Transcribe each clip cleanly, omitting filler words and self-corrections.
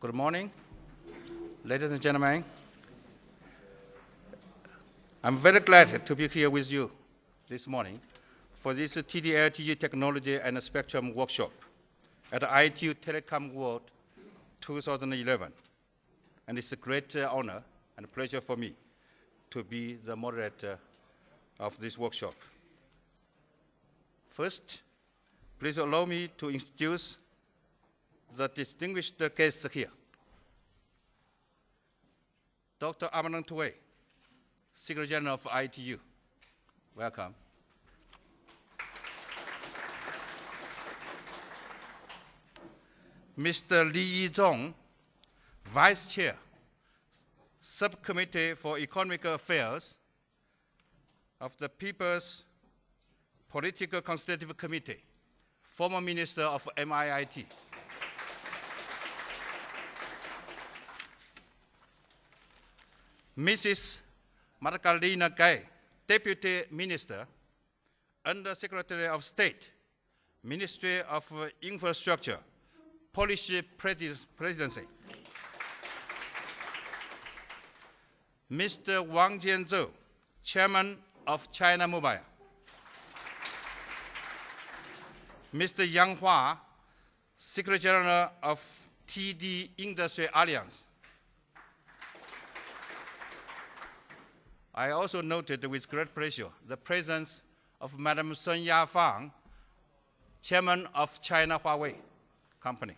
Good morning, ladies and gentlemen. I'm very glad to be here with you this morning for this TD-LTE technology and spectrum workshop at the ITU Telecom World 2011. And it's a great honor and pleasure for me to be the moderator of this workshop. First, please allow me to introduce the distinguished guests here. Dr. Amanang Tuwei, Secretary General of ITU. Welcome. Mr. Li Yizhong, Vice Chair, Subcommittee for Economic Affairs of the People's Political Consultative Committee, former Minister of MIIT. Mrs. Margalina Gai, Deputy Minister, Under Secretary of State, Ministry of Infrastructure, Policy Presidency. Mr. Wang Jianzhou, Chairman of China Mobile. Mr. Yang Hua, Secretary General of TD Industry Alliance. I also noted with great pleasure the presence of Madam Sun Yafang, Chairman of China Huawei Company.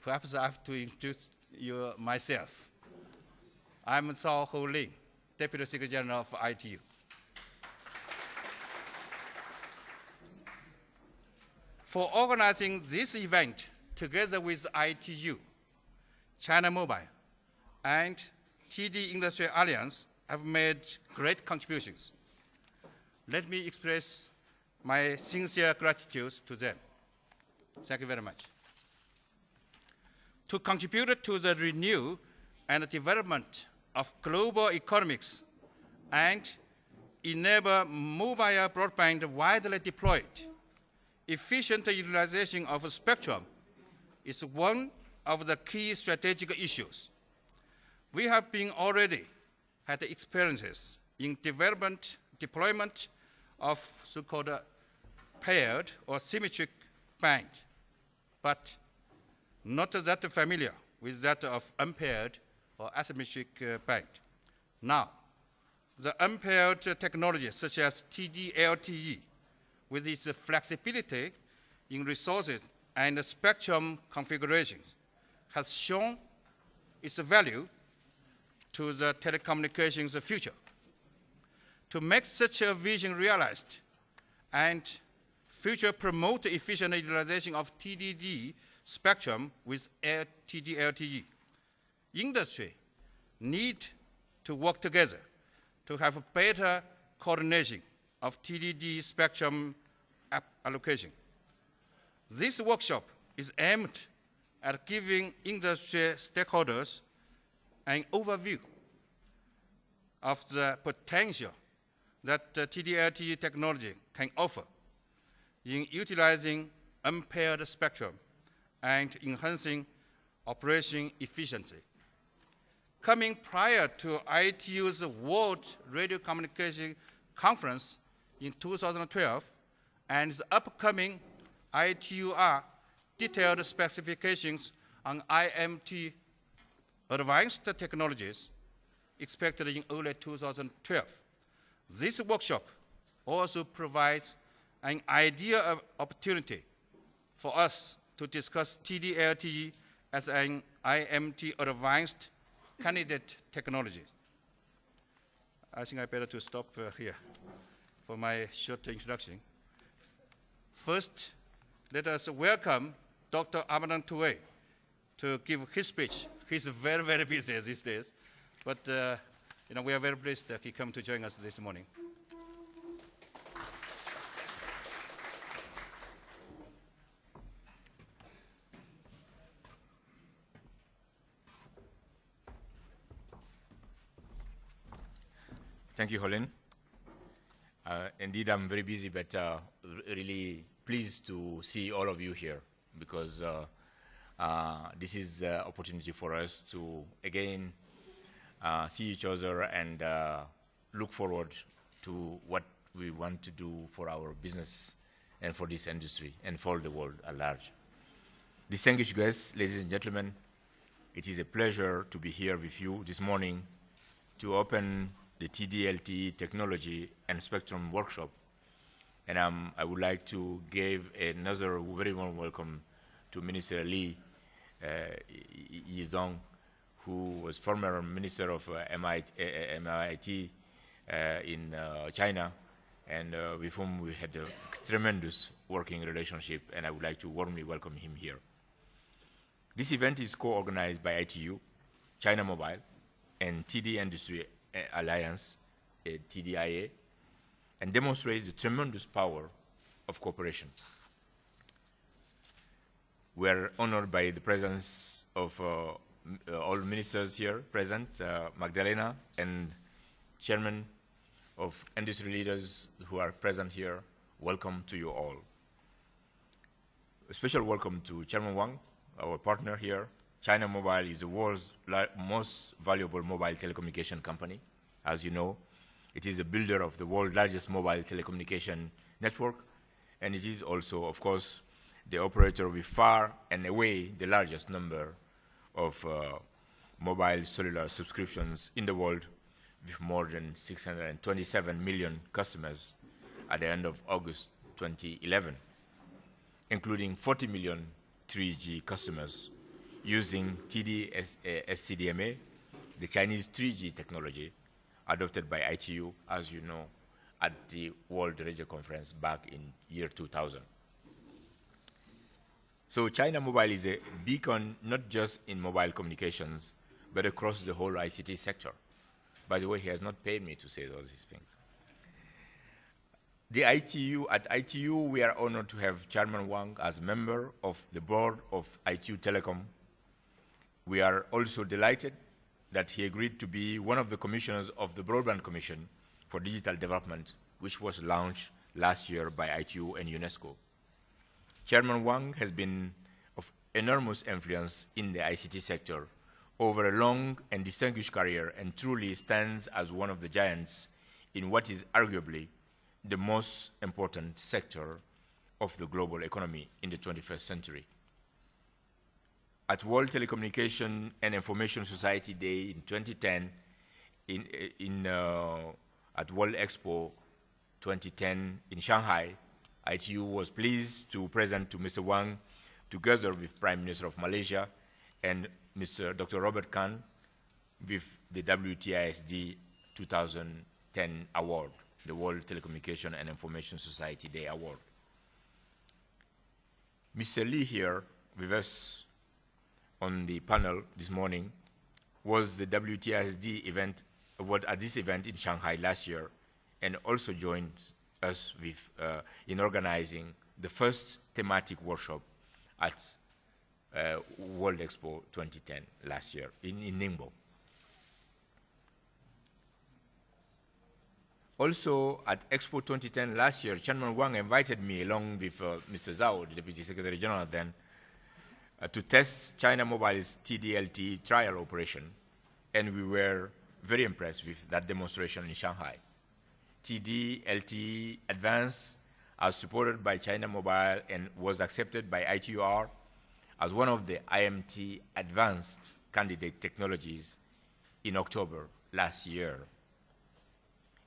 Perhaps I have to introduce you myself. I'm Cao Ho Ling, Deputy Secretary General of ITU. For organizing this event together with ITU, China Mobile, and TD Industry Alliance have made great contributions. Let me express my sincere gratitude to them. Thank you very much. To contribute to the renewal and development of global economics and enable mobile broadband widely deployed, efficient utilization of spectrum is one of the key strategic issues. We have been already had experiences in deployment of so-called paired or symmetric band, but not that familiar with that of unpaired or asymmetric band. Now, the unpaired technology such as TD-LTE, with its flexibility in resources and spectrum configurations, has shown its value to the telecommunications future. To make such a vision realized and future promote efficient utilization of TDD spectrum with TD-LTE, industry need to work together to have better coordination of TDD spectrum allocation. This workshop is aimed at giving industry stakeholders an overview of the potential that TD-LTE technology can offer in utilizing unpaired spectrum and enhancing operation efficiency. Coming prior to ITU's World Radio Communication Conference in 2012 and the upcoming ITUR detailed specifications on IMT advanced technologies expected in early 2012. This workshop also provides an ideal opportunity for us to discuss TD-LTE as an IMT advanced candidate technology. I think I better to stop here for my short introduction. First, let us welcome Dr. Amanang Tuwei to give his speech. He's very, very busy these days, but we are very pleased that he came to join us this morning. Thank you, Holin. Indeed, I'm very busy, but really pleased to see all of you here. because this is the opportunity for us to again see each other and look forward to what we want to do for our business and for this industry and for the world at large. Distinguished guests, ladies and gentlemen, it is a pleasure to be here with you this morning to open the TD-LTE Technology and Spectrum Workshop. And I would like to give another very warm welcome to Minister Li Yizong, who was former Minister of MIT in China, and with whom we had a tremendous working relationship, and I would like to warmly welcome him here. This event is co-organized by ITU, China Mobile, and TD Industry Alliance, TDIA, and demonstrates the tremendous power of cooperation. We are honored by the presence of all ministers here present, Magdalena, and chairman of industry leaders who are present here. Welcome to you all. A special welcome to Chairman Wang, our partner here. China Mobile is the world's most valuable mobile telecommunication company. As you know, it is a builder of the world's largest mobile telecommunication network, and it is also, of course, the operator with far and away the largest number of mobile cellular subscriptions in the world, with more than 627 million customers at the end of August 2011, including 40 million 3G customers using TD-SCDMA, the Chinese 3G technology adopted by ITU, as you know, at the World Radio Conference back in year 2000. So China Mobile is a beacon not just in mobile communications, but across the whole ICT sector. By the way, he has not paid me to say all these things. At ITU, we are honored to have Chairman Wang as member of the board of ITU Telecom. We are also delighted that he agreed to be one of the commissioners of the Broadband Commission for Digital Development, which was launched last year by ITU and UNESCO. Chairman Wang has been of enormous influence in the ICT sector over a long and distinguished career, and truly stands as one of the giants in what is arguably the most important sector of the global economy in the 21st century. At World Telecommunication and Information Society Day in 2010, at World Expo 2010 in Shanghai, ITU was pleased to present to Mr. Wang, together with Prime Minister of Malaysia and Mr. Dr. Robert Khan, with the WTISD 2010 award, the World Telecommunication and Information Society Day Award. Mr. Li here with us on the panel this morning was the WTISD event, at this event in Shanghai last year, and also joined us with, in organizing the first thematic workshop at World Expo 2010 last year in Ningbo. Also, at Expo 2010 last year, Chairman Wang invited me, along with Mr. Zhao, the Deputy Secretary General then, to test China Mobile's TD-LTE trial operation, and we were very impressed with that demonstration in Shanghai. TD-LTE Advanced, as supported by China Mobile and was accepted by ITUR as one of the IMT Advanced candidate technologies in October last year.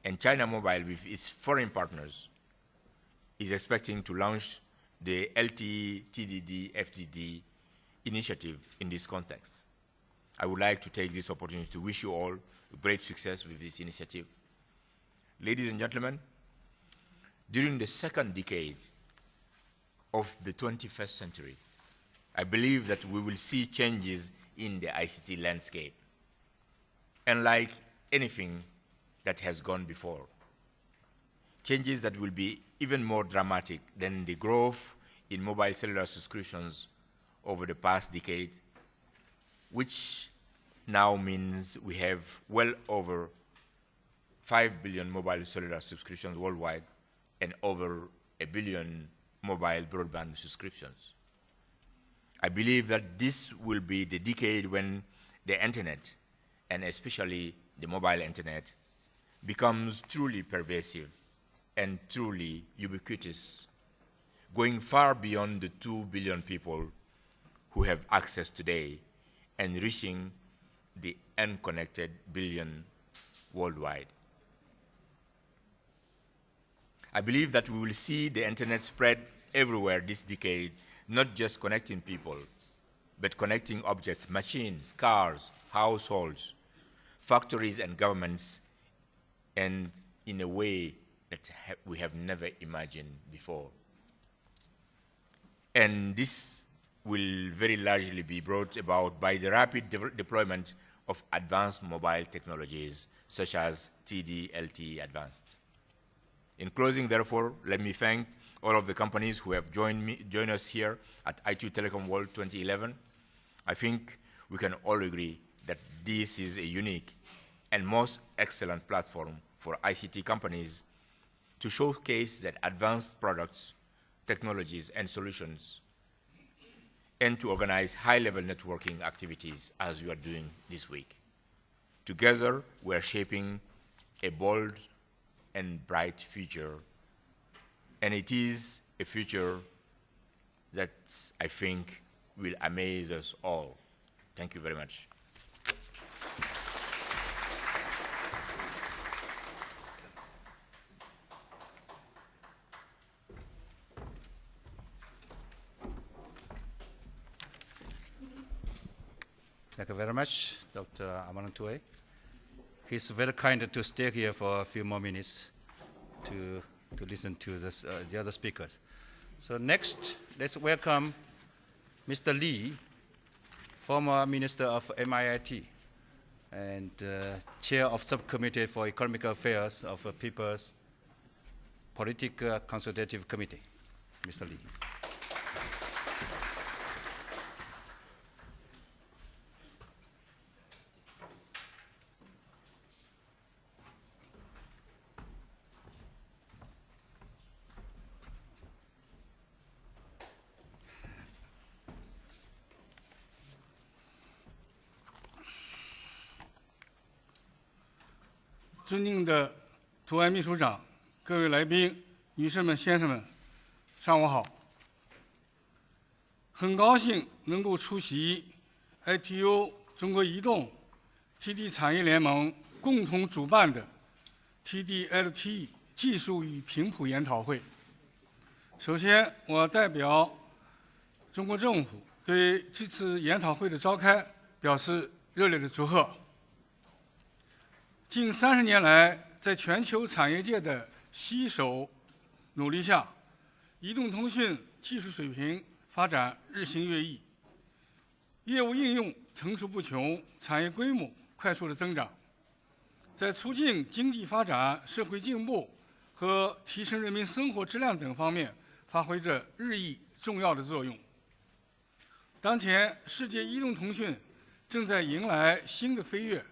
And China Mobile, with its foreign partners, is expecting to launch the LTE TDD FDD initiative in this context. I would like to take this opportunity to wish you all great success with this initiative. Ladies and gentlemen, during the second decade of the 21st century, I believe that we will see changes in the ICT landscape, unlike anything that has gone before. Changes that will be even more dramatic than the growth in mobile cellular subscriptions over the past decade, which now means we have well over 5 billion mobile cellular subscriptions worldwide and over 1 billion mobile broadband subscriptions. I believe that this will be the decade when the internet, and especially the mobile internet, becomes truly pervasive and truly ubiquitous, going far beyond the 2 billion people who have access today and reaching the unconnected billion worldwide. I believe that we will see the internet spread everywhere this decade, not just connecting people, but connecting objects, machines, cars, households, factories, and governments, and in a way that we have never imagined before. And this will very largely be brought about by the rapid deployment of advanced mobile technologies, such as TD-LTE Advanced. In closing, therefore, let me thank all of the companies who have joined us here at ITU Telecom World 2011. I think we can all agree that this is a unique and most excellent platform for ICT companies to showcase their advanced products, technologies, and solutions, and to organize high-level networking activities as we are doing this week. Together, we are shaping a bold and bright future, and it is a future that I think will amaze us all. Thank you very much. Thank you very much, Dr. Amanatue. He's very kind to stay here for a few more minutes to listen to this, the other speakers. So next, let's welcome Mr. Lee, former Minister of MIIT and Chair of Subcommittee for Economic Affairs of People's Political Consultative Committee. Mr. Lee.尊敬的土安秘书长、各位来宾、女士们、先生们，上午好。很高兴能够出席 ITU 中国移动 TD 产业联盟共同主办的 TD-LTE 技术与频谱研讨会。首先，我代表中国政府对这次研讨会的召开表示热烈的祝贺。近30年来，在全球产业界的携手努力下，移动通讯技术水平发展日新月异，业务应用层出不穷，产业规模快速的增长，在促进经济发展、社会进步和提升人民生活质量等方面发挥着日益重要的作用。当前，世界移动通讯正在迎来新的飞跃。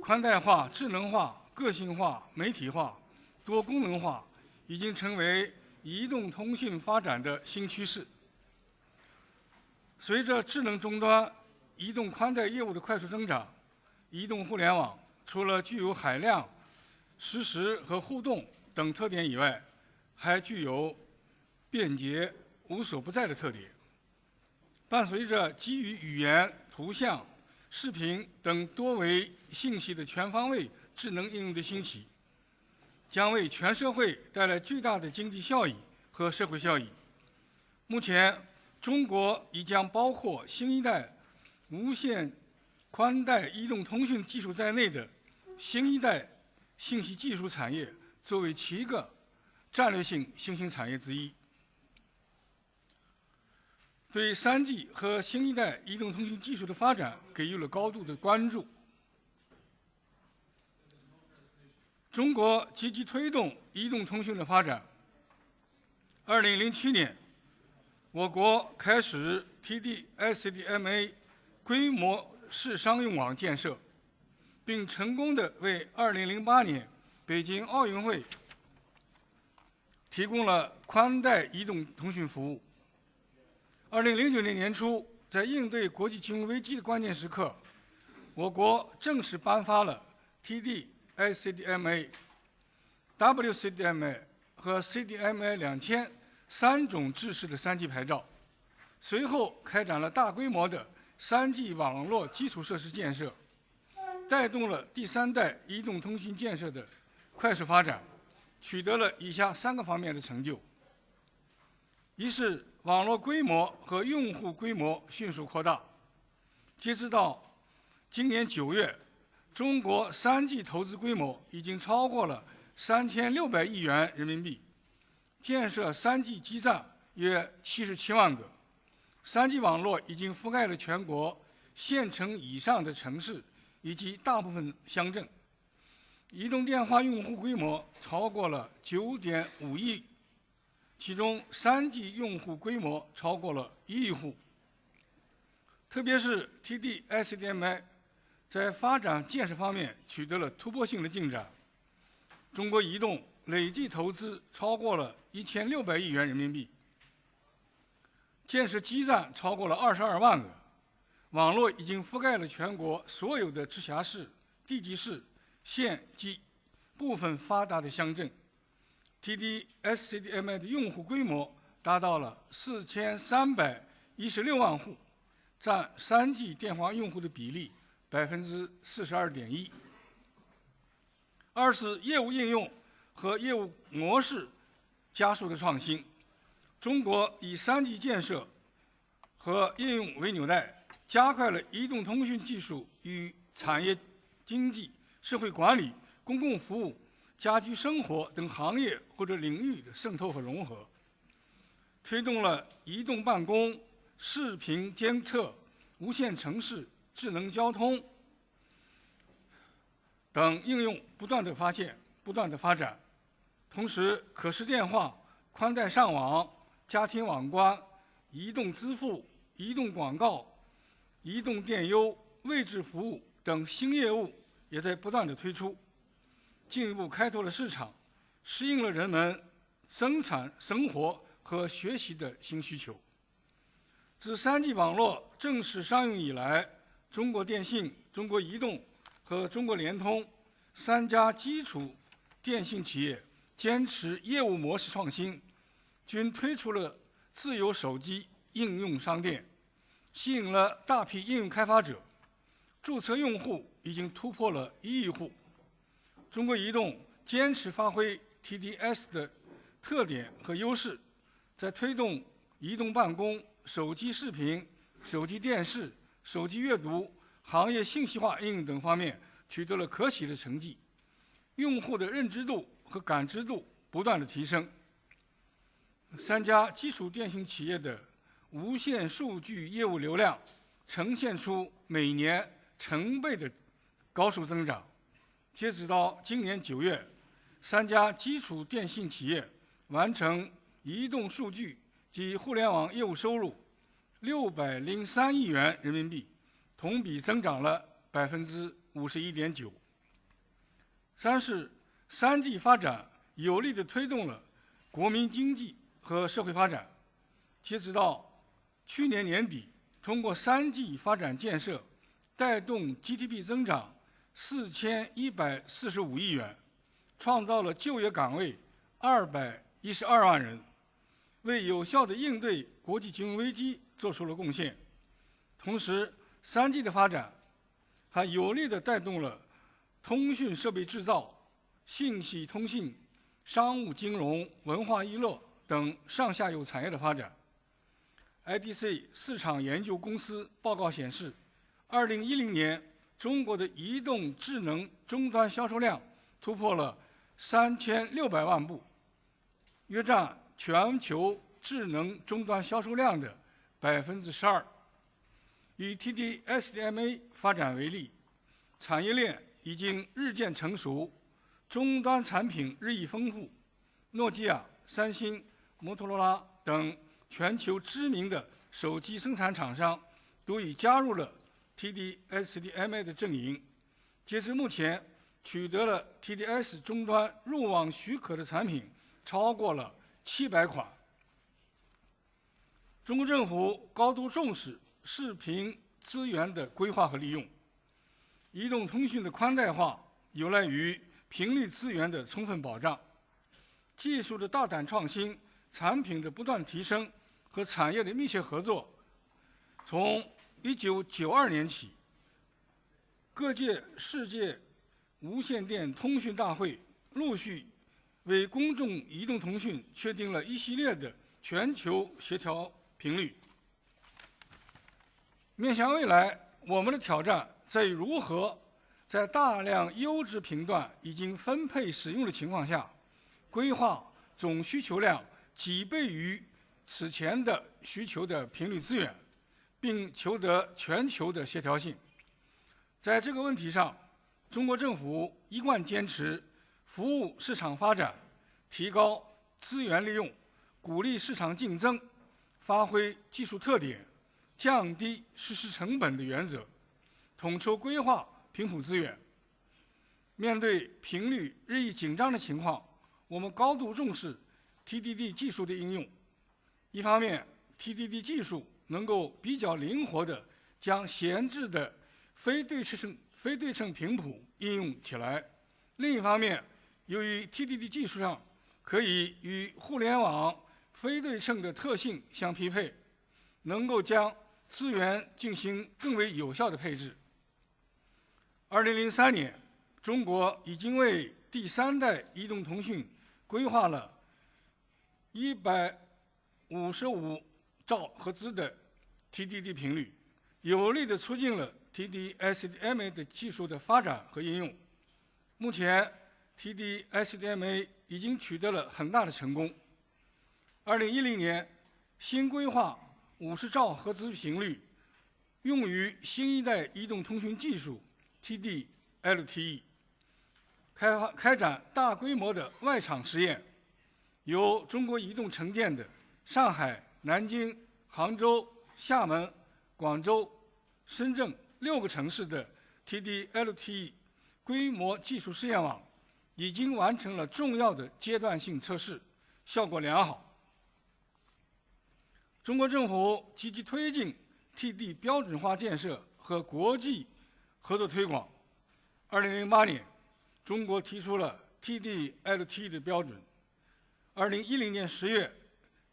宽带化、智能化、个性化、媒体化、多功能化已经成为移动通讯发展的新趋势。随着智能终端、移动宽带业务的快速增长，移动互联网除了具有海量、实时和互动等特点以外，还具有便捷、无所不在的特点。伴随着基于语言、图像、视频等多维信息的全方位智能应用的兴起，将为全社会带来巨大的经济效益和社会效益。目前，中国已将包括新一代无线宽带移动通讯技术在内的新一代信息技术产业作为7个战略性新兴产业之一。对3G 和新一代移动通讯技术的发展给予了高度的关注。中国积极推动移动通讯的发展。2007年，我国开始 TD-LTE 规模式商用网建设，并成功地为2008年北京奥运会提供了宽带移动通讯服务。2009年年初，在应对国际金融危机的关键时刻，我国正式颁发了 TD-LTE、WCDMA 和 CDMA20003种制式的3G 牌照，随后开展了大规模的3G 网络基础设施建设，带动了第3代移动通信建设的快速发展，取得了以下3个方面的成就：一是网络规模和用户规模迅速扩大，截止到今年9月，中国3G 投资规模已经超过了3600亿元人民币，建设3G 基站约77万个，3G 网络已经覆盖了全国县城以上的城市以及大部分乡镇，移动电话用户规模超过了9.5亿，其中3G 用户规模超过了1亿户。特别是 TD-LTE 在发展建设方面取得了突破性的进展，中国移动累计投资超过了1600亿元人民币，建设基站超过了22万个，网络已经覆盖了全国所有的直辖市、地级市、县及部分发达的乡镇。TD-LTE 的用户规模达到了4316万户，占3G 电话用户的比例42.1%。二是业务应用和业务模式加速的创新。中国以3G 建设和应用为纽带，加快了移动通讯技术与产业经济、社会管理、公共服务、家居生活等行业或者领域的渗透和融合，推动了移动办公、视频监测、无线城市、智能交通等应用不断的发现、不断的发展。同时，可视电话、宽带上网、家庭网关、移动支付、移动广告、移动电邮、位置服务等新业务也在不断的推出，进一步开拓了市场，适应了人们生产、生活和学习的新需求。自3G 网络正式商用以来，中国电信、中国移动和中国联通3家基础电信企业坚持业务模式创新，均推出了自有手机应用商店，吸引了大批应用开发者，注册用户已经突破了1亿户。中国移动坚持发挥 TD-S 的特点和优势，在推动移动办公、手机视频、手机电视、手机阅读、行业信息化应用等方面取得了可喜的成绩，用户的认知度和感知度不断的提升。3家基础电信企业的无线数据业务流量呈现出每年成倍的高速增长。截止到今年9月，3家基础电信企业完成移动数据及互联网业务收入603亿元人民币，同比增长了51.9%。三是3G 发展有力地推动了国民经济和社会发展。截止到去年年底，通过3G 发展建设，带动 GDP 增长4145亿元，创造了就业岗位212万人，为有效地应对国际金融危机做出了贡献。同时，3G 的发展还有力地带动了通讯设备制造、信息通信、商务金融、文化娱乐等上下游产业的发展。IDC 市场研究公司报告显示，2010年中国的移动智能终端销售量突破了3600万部，约占全球智能终端销售量的12%。以 TD-SDMA 发展为例，产业链已经日渐成熟，终端产品日益丰富。诺基亚、三星、摩托罗拉等全球知名的手机生产厂商都已加入了 TD-SDMA 的阵营。截至目前，取得了 TD-S 终端入网许可的产品超过了700款。中国政府高度重视视频资源的规划和利用。移动通讯的宽带化有赖于频率资源的充分保障，技术的大胆创新、产品的不断提升和产业的密切合作。从1992年起，各届世界无线电通讯大会陆续为公众移动通讯确定了一系列的全球协调频率。面向未来，我们的挑战在于如何在大量优质频段已经分配使用的情况下，规划总需求量几倍于此前的需求的频率资源，并求得全球的协调性。在这个问题上，中国政府一贯坚持服务市场发展、提高资源利用、鼓励市场竞争、发挥技术特点、降低实施成本的原则，统筹规划频谱资源。面对频率日益紧张的情况，我们高度重视 TDD 技术的应用。一方面 ，TDD 技术能够比较灵活地将闲置的非对称频谱应用起来；另一方面，由于 TDD 技术上可以与互联网非对称的特性相匹配，能够将资源进行更为有效的配置。2003年，中国已经为第3代移动通讯规划了155兆赫兹的 TDD 频率，有力地促进了 TD-LTE 的技术的发展和应用。目前 TD-LTE 已经取得了很大的成功。2010年，新规划50兆赫兹频率用于新一代移动通讯技术 TD-LTE， 开展大规模的外场实验，由中国移动承建的上海、南京、杭州、厦门、广州、深圳6个城市的 TD-LTE 规模技术试验网已经完成了重要的阶段性测试，效果良好。中国政府积极推进 TD 标准化建设和国际合作推广。2008年，中国提出了 TD-LTE 的标准。2010年10月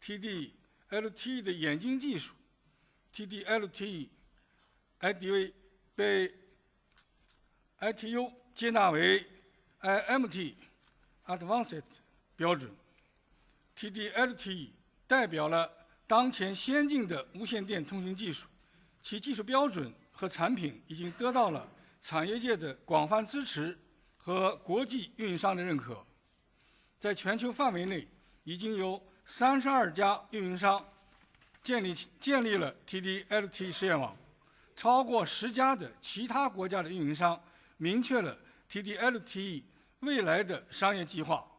，TD-LTE 的眼镜技术 TD-LTE IDV 被 ITU 接纳为 IMT Advanced 标准。TD-LTE 代表了当前先进的无线电通讯技术，其技术标准和产品已经得到了产业界的广泛支持和国际运营商的认可。在全球范围内，已经有32家运营商建立了 TD-LTE 试验网，超过10家的其他国家的运营商明确了 TD-LTE 未来的商业计划。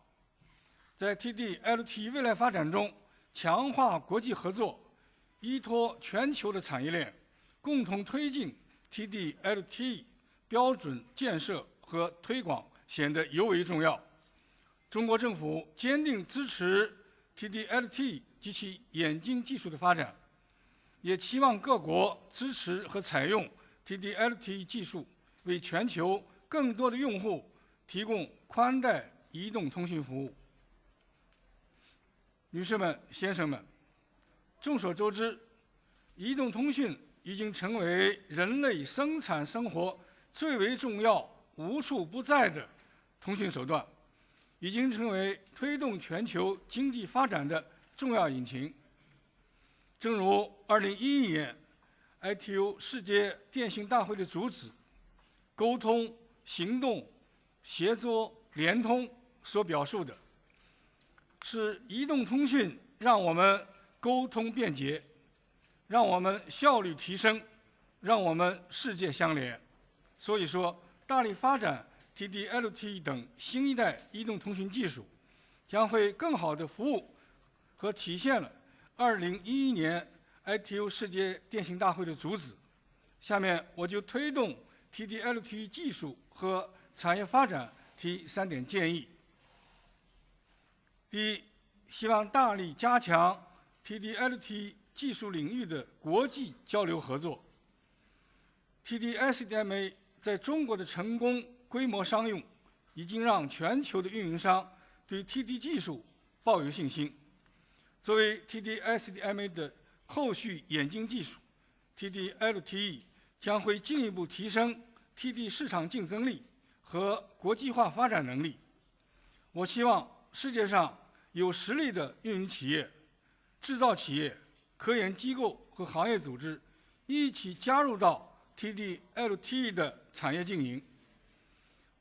在 TD-LTE 未来发展中，强化国际合作，依托全球的产业链，共同推进 TD-LTE 标准建设和推广显得尤为重要。中国政府坚定支持 TD-LTE 及其眼镜技术的发展，也期望各国支持和采用 TD-LTE 技术，为全球更多的用户提供宽带移动通讯服务。女士们、先生们，众所周知，移动通讯已经成为人类生产生活最为重要、无处不在的通讯手段，已经成为推动全球经济发展的重要引擎。正如2011年 ITU 世界电信大会的主旨“沟通、行动、协作、联通”所表述的，是移动通讯让我们沟通便捷，让我们效率提升，让我们世界相连。所以说，大力发展 TD-LTE 等新一代移动通讯技术，将会更好地服务和体现了2011年 ITU 世界电信大会的主旨。下面我就推动 TD-LTE 技术和产业发展提3点建议。第一，希望大力加强 TD-LTE 技术领域的国际交流合作。TD-LTE在中国的成功规模商用，已经让全球的运营商对 TD 技术抱有信心。作为 TD-LTE 的后续演进技术 ，TD-LTE 将会进一步提升 TD 市场竞争力和国际化发展能力。我希望世界上有实力的运营企业、制造企业、科研机构和行业组织一起加入到 TD-LTE 的产业经营，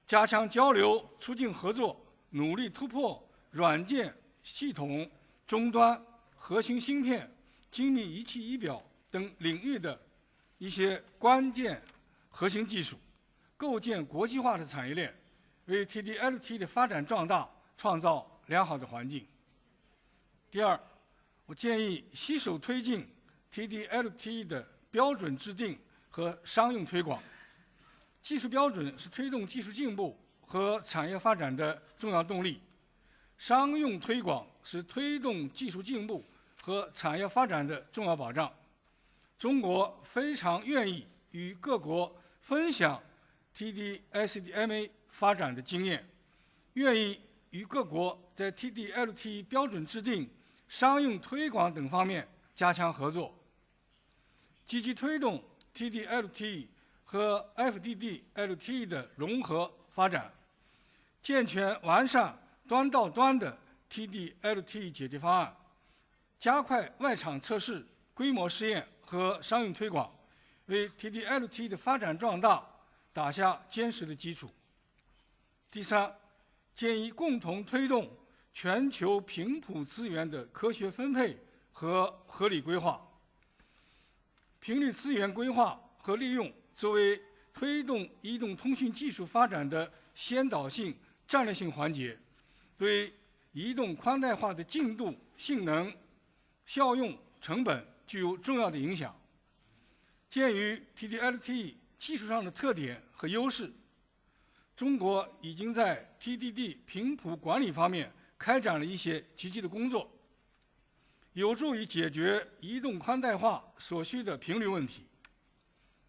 加强交流，促进合作，努力突破软件、系统、终端、核心芯片、精密仪器仪表等领域的一些关键核心技术，构建国际化的产业链，为 TD-LTE 的发展壮大创造良好的环境。第二，我建议携手推进 TD-LTE 的标准制定和商用推广。技术标准是推动技术进步和产业发展的重要动力，商用推广是推动技术进步和产业发展的重要保障。中国非常愿意与各国分享 TD-LTE 发展的经验，愿意与各国在 TD-LTE 标准制定、商用推广等方面加强合作，积极推动 TD-LTE 和 FDD-LTE 的融合发展，健全完善端到端的 TD-LTE 解决方案，加快外场测试、规模试验和商用推广，为 TD-LTE 的发展壮大打下坚实的基础。第三，建议共同推动全球频谱资源的科学分配和合理规划。频率资源规划和利用作为推动移动通讯技术发展的先导性、战略性环节，对移动宽带化的进度、性能、效用、成本具有重要的影响。鉴于 TD-LTE 技术上的特点和优势，中国已经在 TDD 频谱管理方面开展了一些积极的工作，有助于解决移动宽带化所需的频率问题。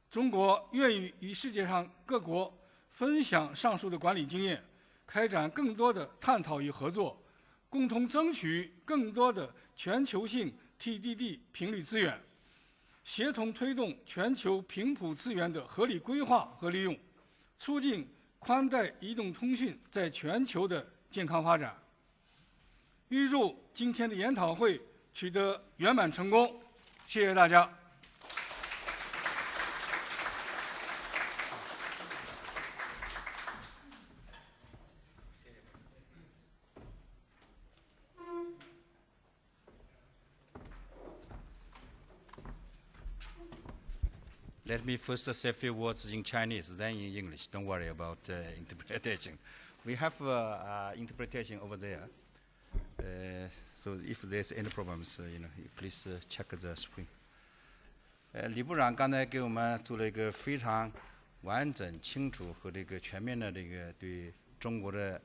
中国愿意与世界上各国分享上述的管理经验，开展更多的探讨与合作，共同争取更多的全球性 TDD 频率资源，协同推动全球频谱资源的合理规划和利用，促进宽带移动通讯在全球的健康发展。预祝今天的研讨会取得圆满成功，谢谢大家。Let me first say a few words in Chinese, then in English. Don't worry about interpretation. We have interpretation over there. So if there's any problems, please check the screen. 李部长刚才给我们做了一个非常完整、清楚和这个全面的这个对中国的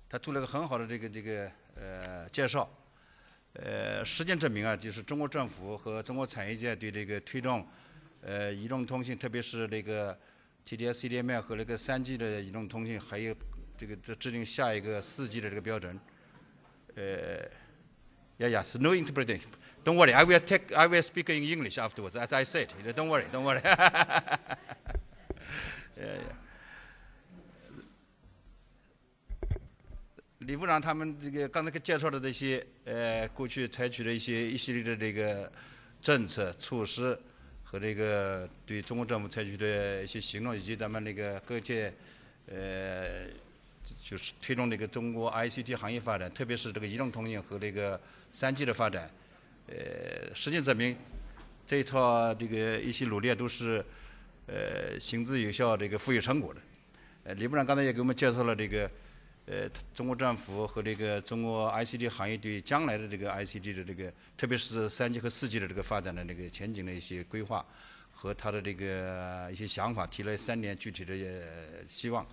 他做了个很好的这个介绍。实践证明啊，就是中国政府和中国产业界对这个推动移动通信，特别是这个 TD-CDMA 和这个3G 的移动通信，还有这制定下一个4G 的这个标准。Yes, no interpretation. Don't worry, I will speak in English afterwards, as I said. Don't worry. yeah. 李部长他们这个刚才介绍的这些过去采取的一系列的这个政策措施和这个对中国政府采取的一些行动，以及咱们那个各界就是推动这个中国 ICT 行业发展，特别是这个移动通信和这个3G 的发展，实践证明这一套这个一些努力都是行之有效，这个富有成果的。李部长刚才也给我们介绍了这个。中国政府和这个中国 ICT 行业对将来的这个 ICT 的这个，特别是3G 和4G 的这个发展的这个前景的一些规划和他的这个一些想法，提了3点具体的希望。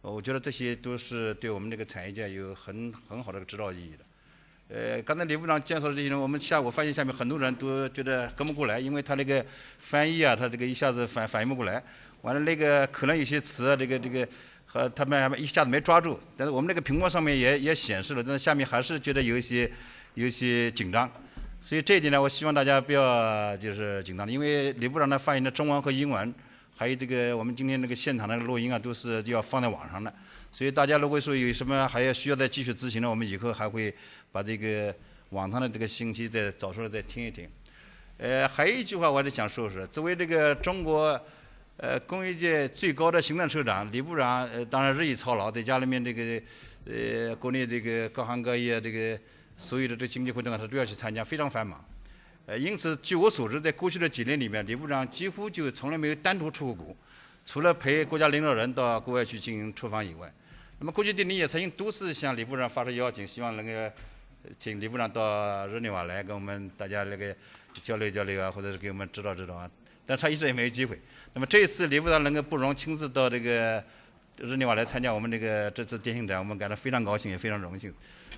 我觉得这些都是对我们这个产业界有很好的指导意义的。刚才李部长介绍的这些人，我们下午发现下面很多人都觉得跟不过来，因为他那个翻译啊，他这个一下子反应不过来，完了那个可能有些词啊，这个和他们一下子没抓住，但是我们那个屏幕上面也显示了，但是下面还是觉得有一些紧张。所以这一点呢，我希望大家不要就是紧张的，因为李部长呢发言的中文和英文，还有这个我们今天这个现场的录音啊，都是要放在网上的。所以大家如果说有什么还要需要再继续咨询的，我们以后还会把这个网上的这个信息再找出来再听一听。还有一句话我还是想说，作为这个中国工业界最高的行政首长，李部长当然日益操劳，在家里面这个国内这个各行各业这个所有的这经济活动啊，他都要去参加，非常繁忙。因此，据我所知，在过去的几年里面，李部长几乎就从来没有单独出过国，除了陪国家领导人到国外去进行出访以外。那么，过去的年也曾经多次向李部长发出邀请，希望能够请李部长到日内瓦来跟我们大家那个交流交流啊，或者是给我们指导指导啊，但他一直也没有机会。那么这一次李部长能够不容亲自到这个日内瓦来参加我们这次电信展，我们感到非常高兴，也非常荣幸。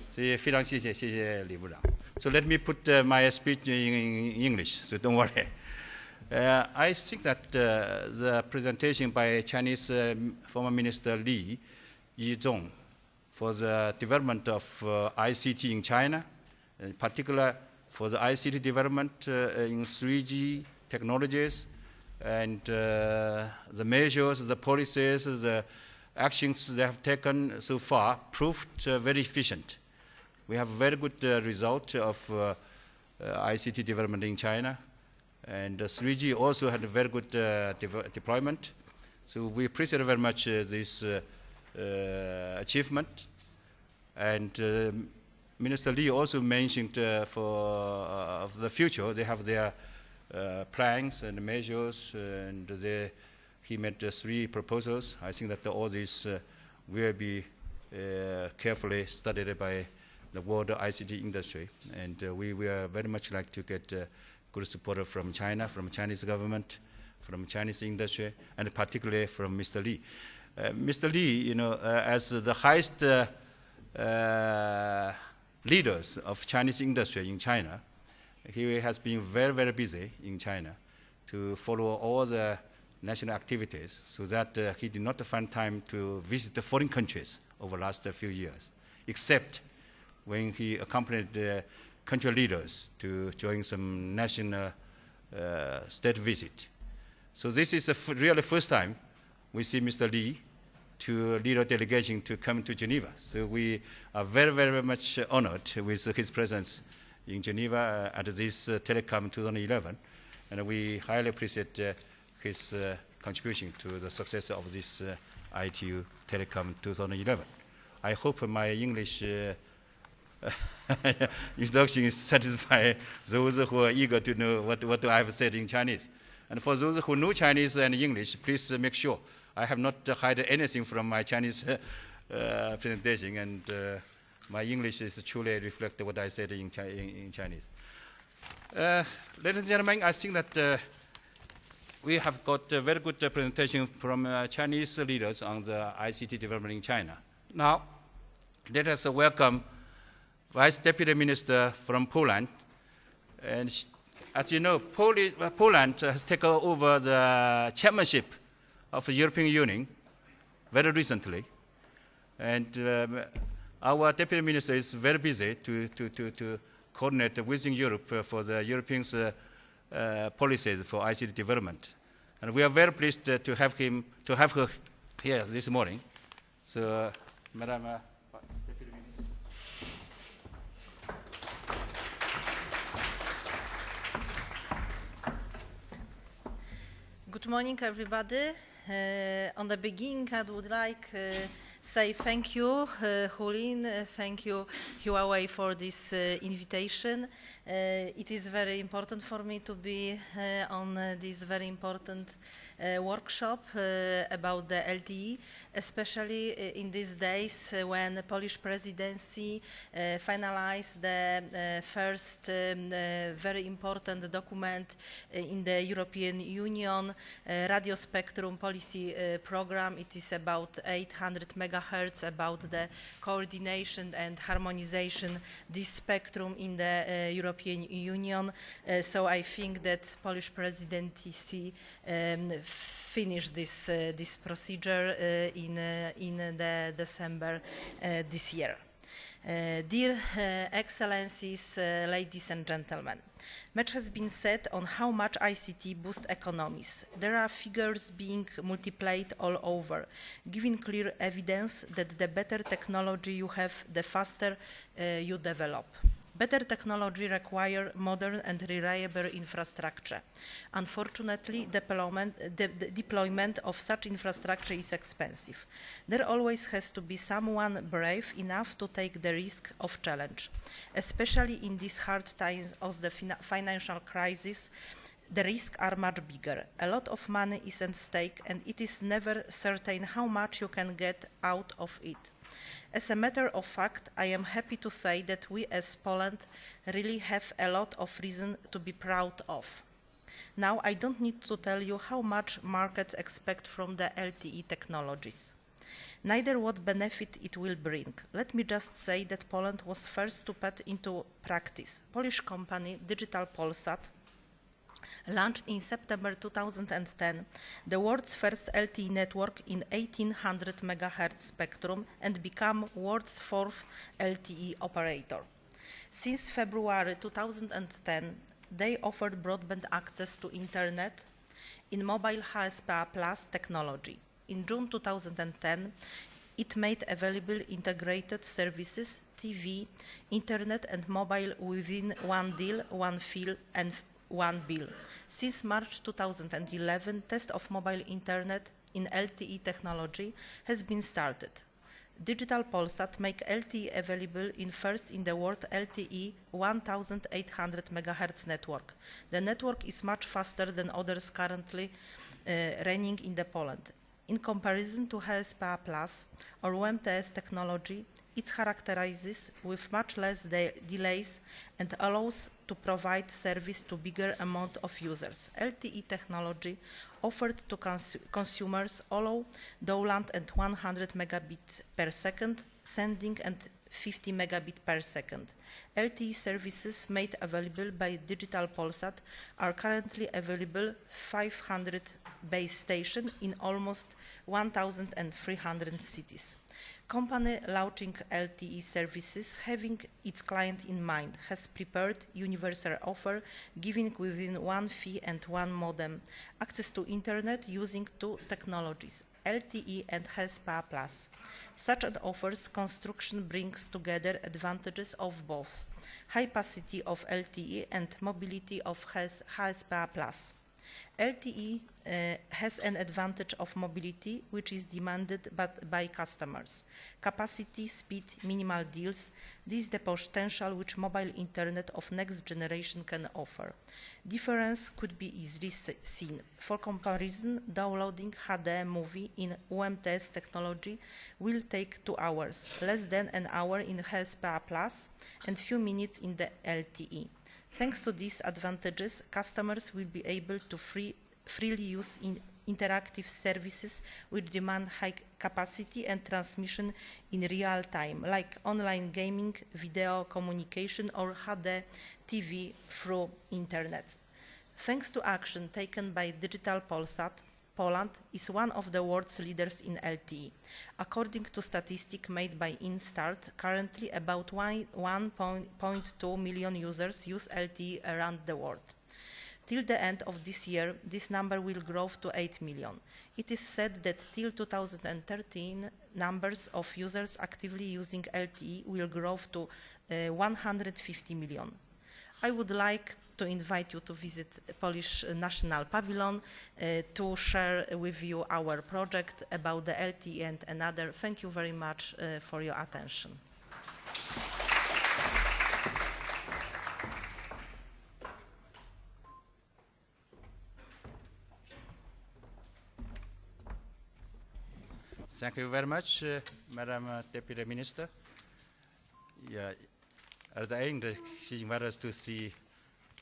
所以非常谢谢李部长。So let me put my speech in English, so don't worry. I think that the presentation by Chinese former Minister Li Yizhong for the development of ICT in China, in particular for the ICT development in 3G technologies, and the measures, the policies, the actions they have taken so far proved very efficient. We have a very good result of ICT development in China, and 3G also had a very good deployment. So we appreciate very much this achievement. And Minister Li also mentioned for the future, they have their plans and measures, and he made 3 proposals. I think that all these will be carefully studied by the world ICT industry, and we will very much like to get good support from China, from Chinese government, from Chinese industry, and particularly from Mr. Li. Mr. Li, as the highest leaders of Chinese industry in China, he has been very busy in China to follow all the national activities, so that he did not find time to visit the foreign countries over the last few years, except when he accompanied country leaders to join some national state visit. So this is the really first time we see Mr. Li to lead a delegation to come to Geneva. So we are very much honored with his presence in Geneva at this Telecom 2011, and we highly appreciate his contribution to the success of this ITU Telecom 2011. I hope my English introduction satisfies those who are eager to know what I have said in Chinese. And for those who know Chinese and English, please make sure I have not hidden anything from my Chinese presentation, and my English is truly reflect what I said in Chinese. Ladies and gentlemen, I think that we have got a very good presentation from Chinese leaders on the ICT development in China. Now, let us welcome Vice Deputy Minister from Poland. And as you know, Poland has taken over the chairmanship of the European Union very recently. And our Deputy Minister is very busy to coordinate within Europe for the Europeans' policies for ICT development. And we are very pleased to have her here this morning. So, Madam Deputy Minister. Good morning, everybody. On the beginning, I would like say thank you, Hulin, thank you, Huawei, for this invitation. It is very important for me to be on this very important workshop about the LTE, especially in these days when the Polish presidency finalized the first very important document in the European Union radio spectrum policy program. It is about 800 megahertz, about the coordination and harmonization this spectrum in the European Union. So I think that Polish presidency finished this procedure in the December this year. Dear Excellencies, ladies and gentlemen, much has been said on how much ICT boosts economies. There are figures being multiplied all over, giving clear evidence that the better technology you have, the faster you develop. Better technology requires modern and reliable infrastructure. Unfortunately, the deployment of such infrastructure is expensive. There always has to be someone brave enough to take the risk of challenge. Especially in these hard times of the financial crisis, the risks are much bigger. A lot of money is at stake, and it is never certain how much you can get out of it. As a matter of fact, I am happy to say that we as Poland really have a lot of reason to be proud of. Now, I don't need to tell you how much markets expect from the LTE technologies, neither what benefit it will bring. Let me just say that Poland was first to put into practice. Polish company Digital Polsat launched in September 2010 the world's first LTE network in 1800 MHz spectrum and become world's fourth LTE operator. Since February 2010, they offered broadband access to internet in mobile HSPA Plus technology. In June 2010, it made available integrated services, TV, internet and mobile within one deal, one fee and one bill. Since March 2011, test of mobile internet in LTE technology has been started. Digital Polsat make LTE available first in the world LTE 1800 MHz network. The network is much faster than others currently running in Poland. In comparison to HSPA Plus or UMTS technology, it characterizes with much less delays and allows to provide service to bigger amount of users. LTE technology offered to consumers allow download at 100 megabits per second, sending and 50 megabit per second. LTE services made available by Digital Polsat are currently available 500 base stations in almost 1,300 cities. Company launching LTE services having its client in mind has prepared universal offer giving within one fee and one modem access to internet using two technologies, LTE and HSPA Plus. Such an offer's construction brings together advantages of both high capacity of LTE and mobility of HSPA Plus. LTE has an advantage of mobility, which is demanded by customers. Capacity, speed, minimal deals, this is the potential which mobile internet of next generation can offer. Difference could be easily seen. For comparison, downloading HD movie in UMTS technology will take 2 hours, less than an hour in HSPA Plus, and few minutes in the LTE. Thanks to these advantages, customers will be able to freely use interactive services which demand high capacity and transmission in real time, like online gaming, video communication, or HD TV through internet. Thanks to action taken by Digital Polsat, Poland is one of the world's leaders in LTE. According to statistics made by Instart, currently about 1.2 million users use LTE around the world. Till the end of this year, this number will grow to 8 million. It is said that till 2013, numbers of users actively using LTE will grow to 150 million. I would like to invite you to visit Polish National Pavilion to share with you our project about the LTE and another. Thank you very much for your attention. Thank you very much, Madam Deputy Minister. Yeah, at the end, she invited us to see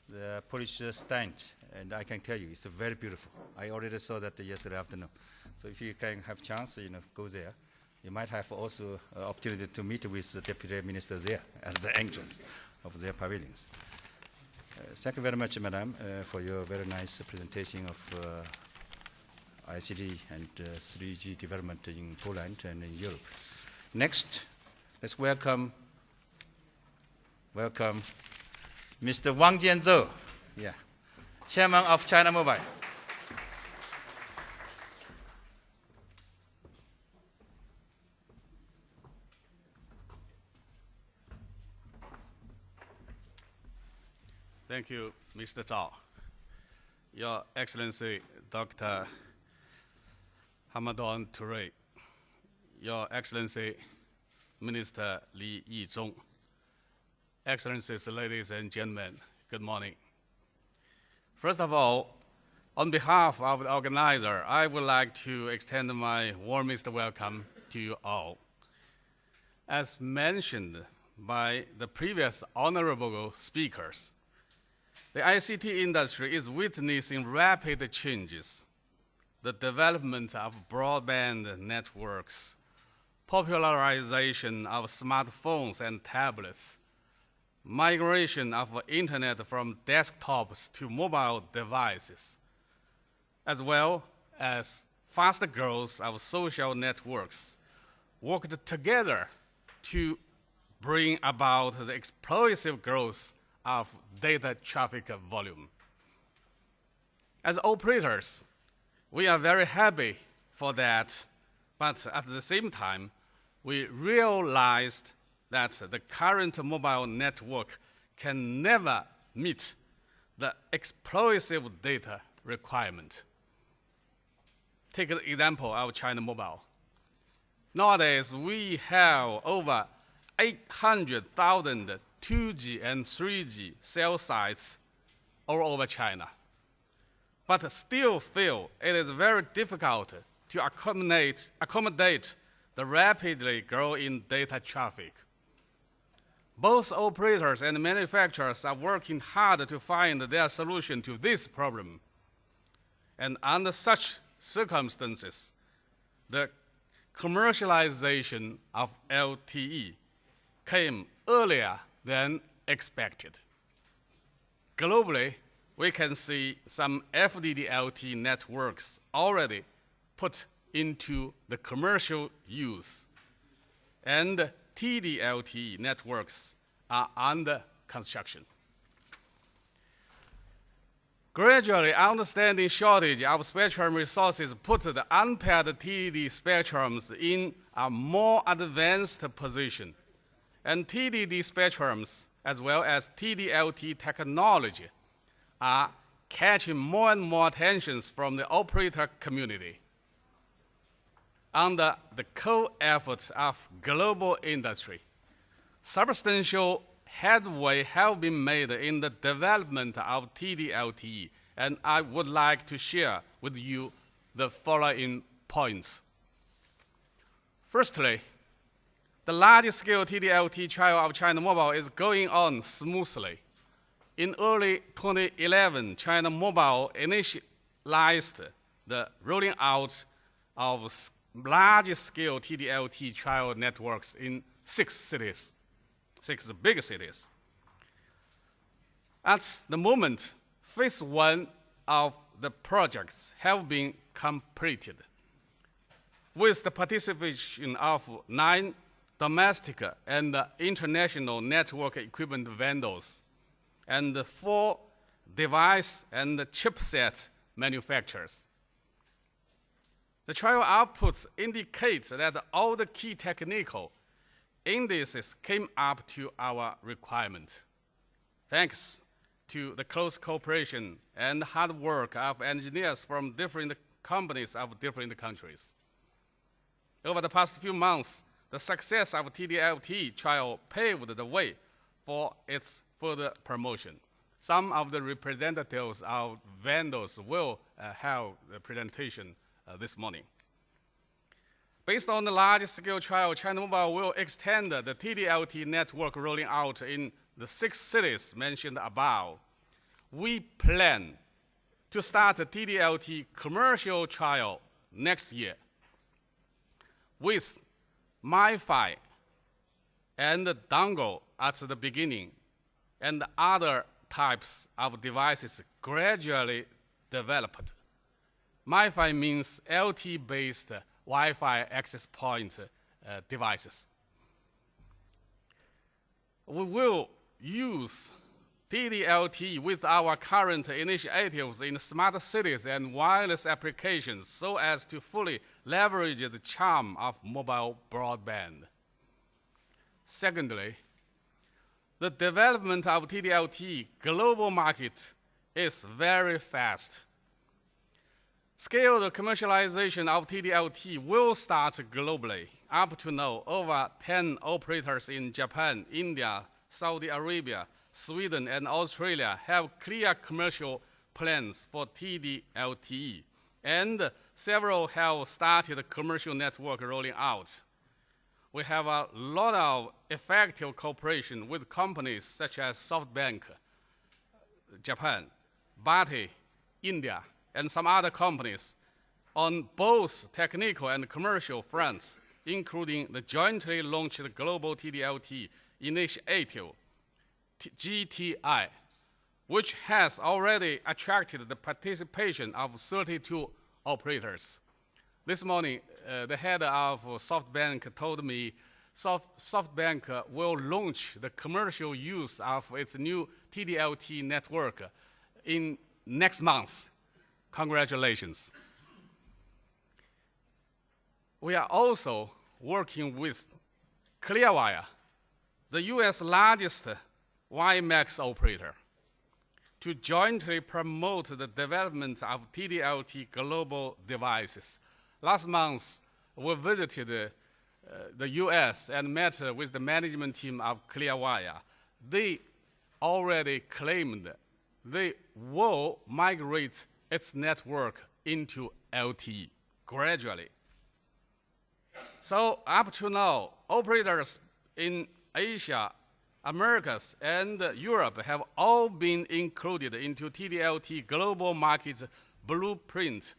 the Polish stand, and I can tell you, it's very beautiful. I already saw that yesterday afternoon. So if you can have chance, go there. You might have also opportunity to meet with the Deputy Minister there at the entrance of their pavilions. Thank you very much, Madam, for your very nice presentation of ICT and 3G development in Poland and in Europe. Next, let's welcome Mr. Wang Jianzhou, Chairman of China Mobile. Thank you, Mr. Zhao. Your Excellency, Dr. Hamadan Touré, Your Excellency, Minister Li Yizhong, Excellencies, ladies and gentlemen, good morning. First of all, on behalf of the organizer, I would like to extend my warmest welcome to you all. As mentioned by the previous honorable speakers, the ICT industry is witnessing rapid changes. The development of broadband networks, popularization of smartphones and tablets, migration of internet from desktops to mobile devices, as well as faster growth of social networks, worked together to bring about the explosive growth of data traffic volume. As operators, we are very happy for that, but at the same time, we realized that the current mobile network can never meet the explosive data requirement. Take the example of China Mobile. Nowadays, we have over 800,000 2G and 3G cell sites all over China, but still feel it is very difficult to accommodate the rapidly growing data traffic. Both operators and manufacturers are working hard to find their solution to this problem. And under such circumstances, the commercialization of LTE came earlier than expected. Globally, we can see some TD-LTE networks already put into the commercial use, and TD-LTE networks are under construction. Gradually, understanding shortage of spectrum resources put the unpaired TD spectrums in a more advanced position, and TDD spectrums, as well as TD-LTE technology, are catching more and more attention from the operator community. Under the co-efforts of global industry, substantial headway have been made in the development of TD-LTE, and I would like to share with you the following points. Firstly, the large-scale TD-LTE trial of China Mobile is going on smoothly. In early 2011, China Mobile initialized the rolling out of large-scale TD-LTE trial networks in 6 cities, 6 big cities. At the moment, phase 1 of the projects have been completed, with the participation of 9 domestic and international network equipment vendors, and 4 device and chipset manufacturers. The trial outputs indicate that all the key technical indices came up to our requirement. Thanks to the close cooperation and hard work of engineers from different companies of different countries. Over the past few months, the success of TD-LTE trial paved the way for its further promotion. Some of the representatives of vendors will have the presentation this morning. Based on the large-scale trial, China Mobile will extend the TD-LTE network rolling out in the 6 cities mentioned above. We plan to start a TD-LTE commercial trial next year with MiFi and dongle at the beginning and other types of devices gradually developed. MiFi means LTE-based Wi-Fi access point devices. We will use TD-LTE with our current initiatives in smart cities and wireless applications so as to fully leverage the charm of mobile broadband. Secondly, the development of TD-LTE global market is very fast. Scaled commercialization of TD-LTE will start globally. Up to now, over 10 operators in Japan, India, Saudi Arabia, Sweden, and Australia have clear commercial plans for TD-LTE, and several have started commercial network rolling out. We have a lot of effective cooperation with companies such as SoftBank, Japan, Bharti, India, and some other companies on both technical and commercial fronts, including the jointly launched Global TD-LTE Initiative, GTI, which has already attracted the participation of 32 operators. This morning, the head of SoftBank told me SoftBank will launch the commercial use of its new TD-LTE network in next month. Congratulations. We are also working with Clearwire, the US largest WiMAX operator, to jointly promote the development of TD-LTE global devices. Last month, we visited the US and met with the management team of Clearwire. They already claimed they will migrate its network into LTE gradually. So up to now, operators in Asia, Americas, and Europe have all been included into TD-LTE global market blueprint,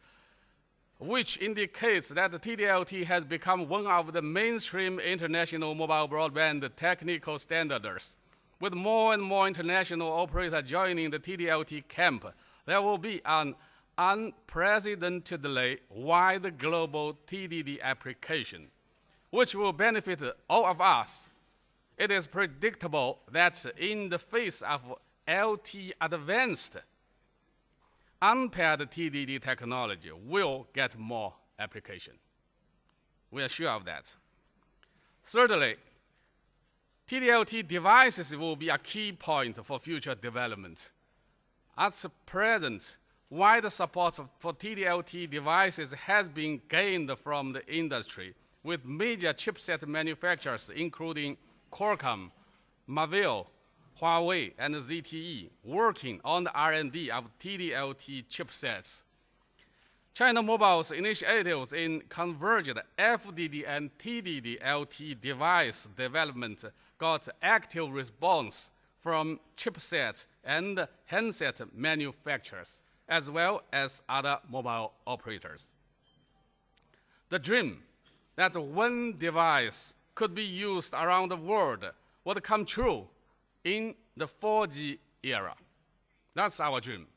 which indicates that TD-LTE has become one of the mainstream international mobile broadband technical standards. With more and more international operators joining the TD-LTE camp, there will be an unprecedentedly wide global TDD application, which will benefit all of us. It is predictable that in the face of LTE advanced, unpaired TDD technology will get more application. We are sure of that. Thirdly, TD-LTE devices will be a key point for future development. At present, wide support for TD-LTE devices has been gained from the industry, with major chipset manufacturers including Qualcomm, Marvell, Huawei, and ZTE working on the R&D of TD-LTE chipsets. China Mobile's initiatives in converged FDD and TDD-LTE device development got active response from chipset and handset manufacturers, as well as other mobile operators. The dream that one device could be used around the world would come true in the 4G era. That's our dream.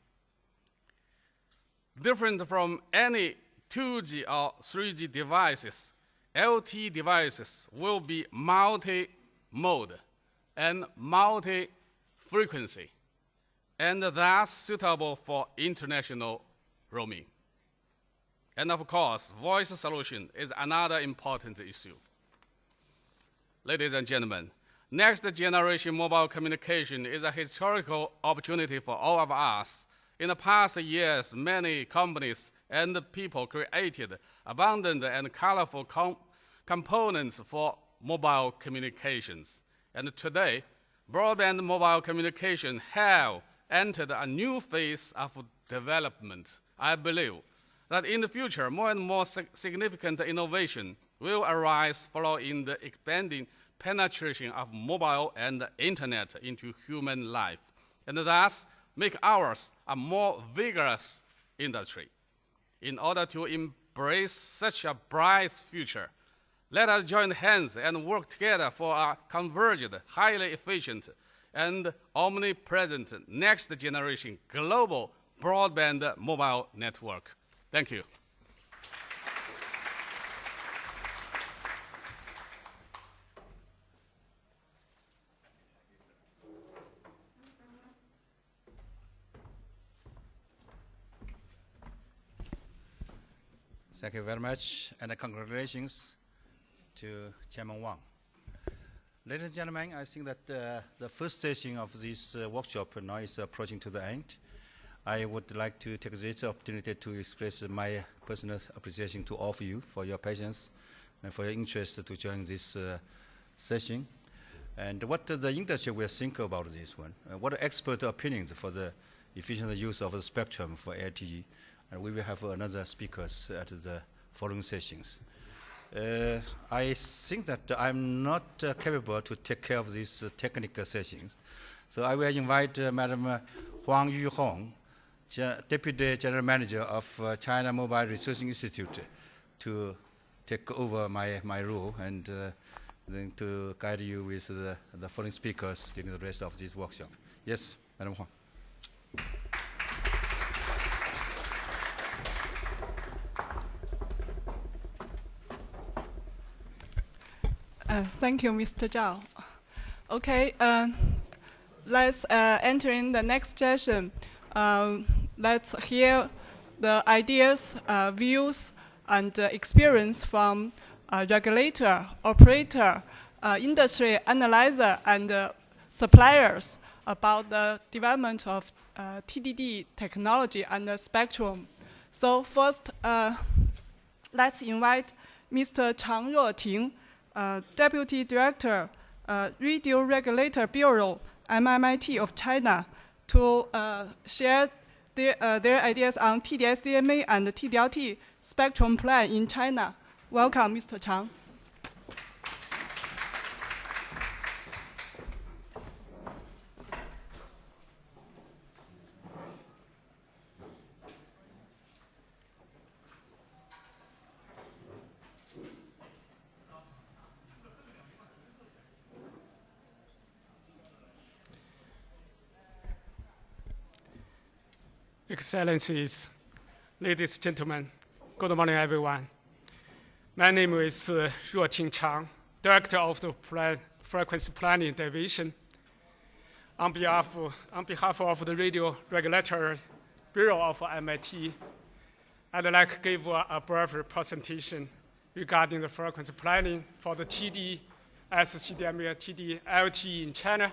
Different from any 2G or 3G devices, LTE devices will be multi-mode and multi-frequency, and thus suitable for international roaming. And of course, voice solution is another important issue. Ladies and gentlemen, Next generation mobile communication is a historical opportunity for all of us. In the past years, many companies and people created abundant and colorful components for mobile communications. And today, broadband mobile communication have entered a new phase of development. I believe that in the future, more and more significant innovation will arise following the expanding penetration of mobile and internet into human life, and thus make ours a more vigorous industry. In order to embrace such a bright future, let us join hands and work together for a converged, highly efficient, and omnipresent next generation global broadband mobile network. Thank you. Thank you very much, and congratulations to Chairman Wang. Ladies and gentlemen, I think that the first session of this workshop now is approaching to the end. I would like to take this opportunity to express my personal appreciation to all of you for your patience and for your interest to join this session. And what the industry will think about this one, what are expert opinions for the efficient use of the spectrum for LTE. And we will have another speakers at the following sessions. I think that I'm not capable to take care of these technical sessions. So I will invite Madam Huang Yuhong, Deputy General Manager of China Mobile Research Institute, to take over my role and then to guide you with the following speakers during the rest of this workshop. Yes, Madam Huang. Thank you, Mr. Zhao. Okay, let's enter in the next session. Let's hear the ideas, views, and experience from regulator, operator, industry analyzer, and suppliers about the development of TDD technology and the spectrum. So first, let's invite Mr. Chang Ruoting, Deputy Director, Radio Regulator Bureau, MMIT of China, to share their ideas on TD-SCDMA and TD-LTE spectrum plan in China. Welcome, Mr. Chang. Excellencies, ladies and gentlemen, good morning, everyone. My name is Ruoting Chang, Director of the Frequency Planning Division. On behalf of the Radio Regulatory Bureau of MIT, I'd like to give a brief presentation regarding the frequency planning for the TD-SCDMA TD-LTE in China.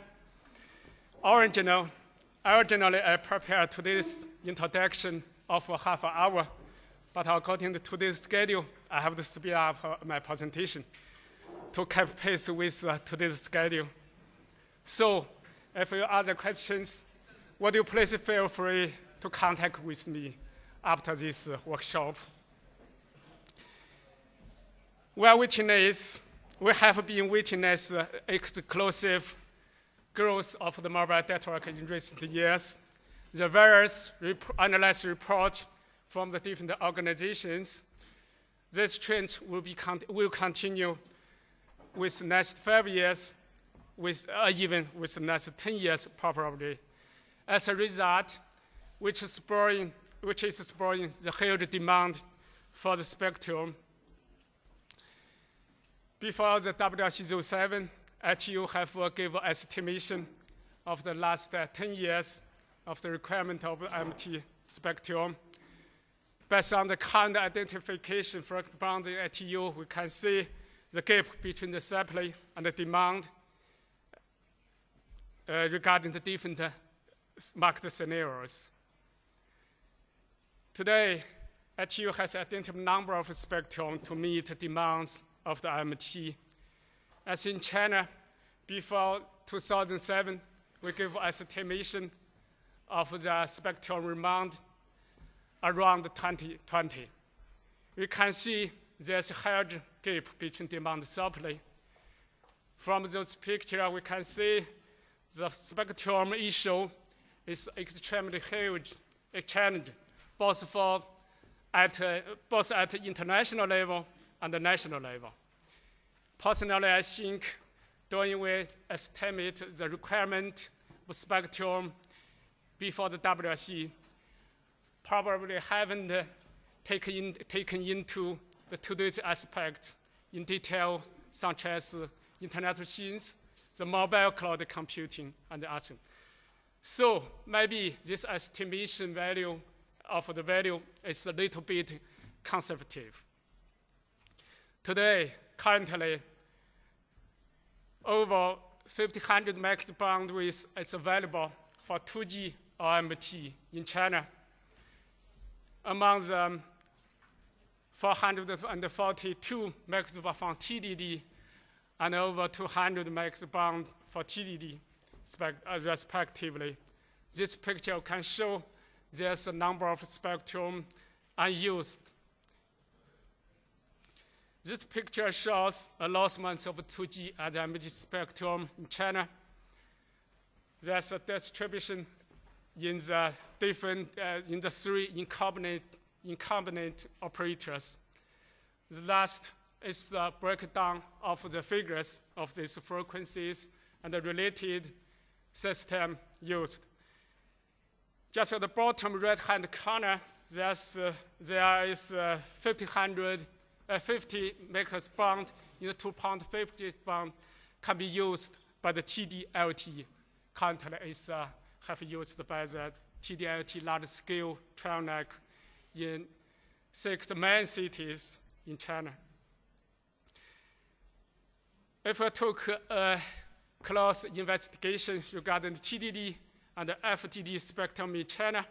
Originally, I prepared today's introduction of half an hour, but according to today's schedule, I have to speed up my presentation to keep pace with today's schedule. So, if you have other questions, would you please feel free to contact with me after this workshop. We have been witnessing explosive growth of the mobile network in recent years. The various analysis reports from the different organizations, this trend will continue with the next 5 years, even with the next 10 years probably. As a result, which is spurring the huge demand for the spectrum. Before the WRC-07, ITU have given estimation of the last 10 years of the requirement of MT spectrum. Based on the current identification for expanding ITU, we can see the gap between the supply and the demand regarding the different market scenarios. Today, ITU has identified a number of spectrum to meet the demands of the IMT. As in China, before 2007, we gave estimation of the spectrum demand around 2020. We can see there's a huge gap between demand and supply. From this picture, we can see the spectrum issue is extremely huge, a challenge, both at the international level and the national level. Personally, I think when we estimate the requirement of spectrum before the WRC, probably haven't taken into the today's aspects in detail, such as Internet of Things, the mobile cloud computing, and others. So maybe this estimation value of the value is a little bit conservative. Today, currently, over 1,500 megahertz bandwidth is available for 2G or MT in China. Among them, 442 megahertz from TDD and over 200 megahertz for TDD, respectively. This picture can show there's a number of spectrum unused. This picture shows allotments of 2G and MT spectrum in China. There's a distribution in the different, in the three incumbent operators. The last is the breakdown of the figures of these frequencies and the related system used. Just at the bottom right-hand corner, there is 50 megahertz band in the 2.50 band can be used by the TD-LTE. Currently, is have used by the TD-LTE large-scale trial network in 6 main cities in China. If we took a close investigation regarding the TDD and the FDD spectrum in China,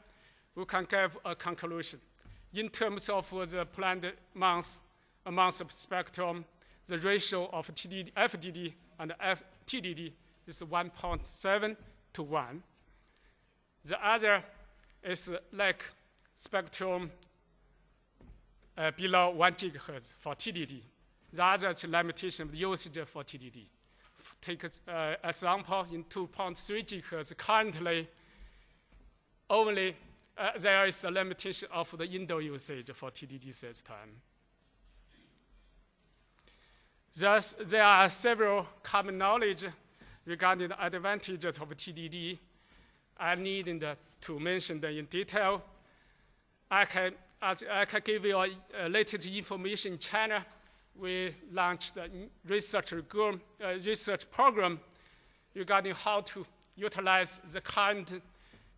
we can give a conclusion. In terms of the planned amounts of spectrum, the ratio of FDD and TDD is 1.7 to 1. The other is like spectrum below 1 gigahertz for TDD. The other is limitation of the usage for TDD. Take an example in 2.3 gigahertz. Currently, only there is a limitation of the indoor usage for TDD system. Thus, there are several common knowledge regarding the advantages of TDD. I need to mention them in detail. I can give you latest information in China. We launched a research program regarding how to utilize the current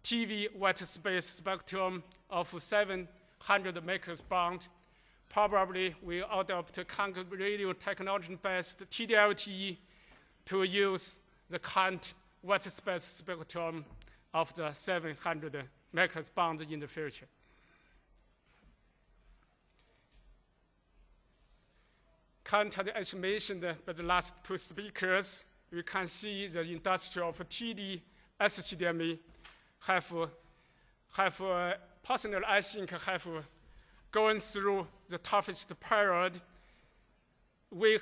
TV white space spectrum of 700 megahertz band. Probably we adopt Congress radio technology-based TD-LTE to use the current white space spectrum of the 700 megahertz band in the future. Currently, as mentioned by the last two speakers, we can see the industry of TD SHDMA personally, I think, have gone through the toughest period. We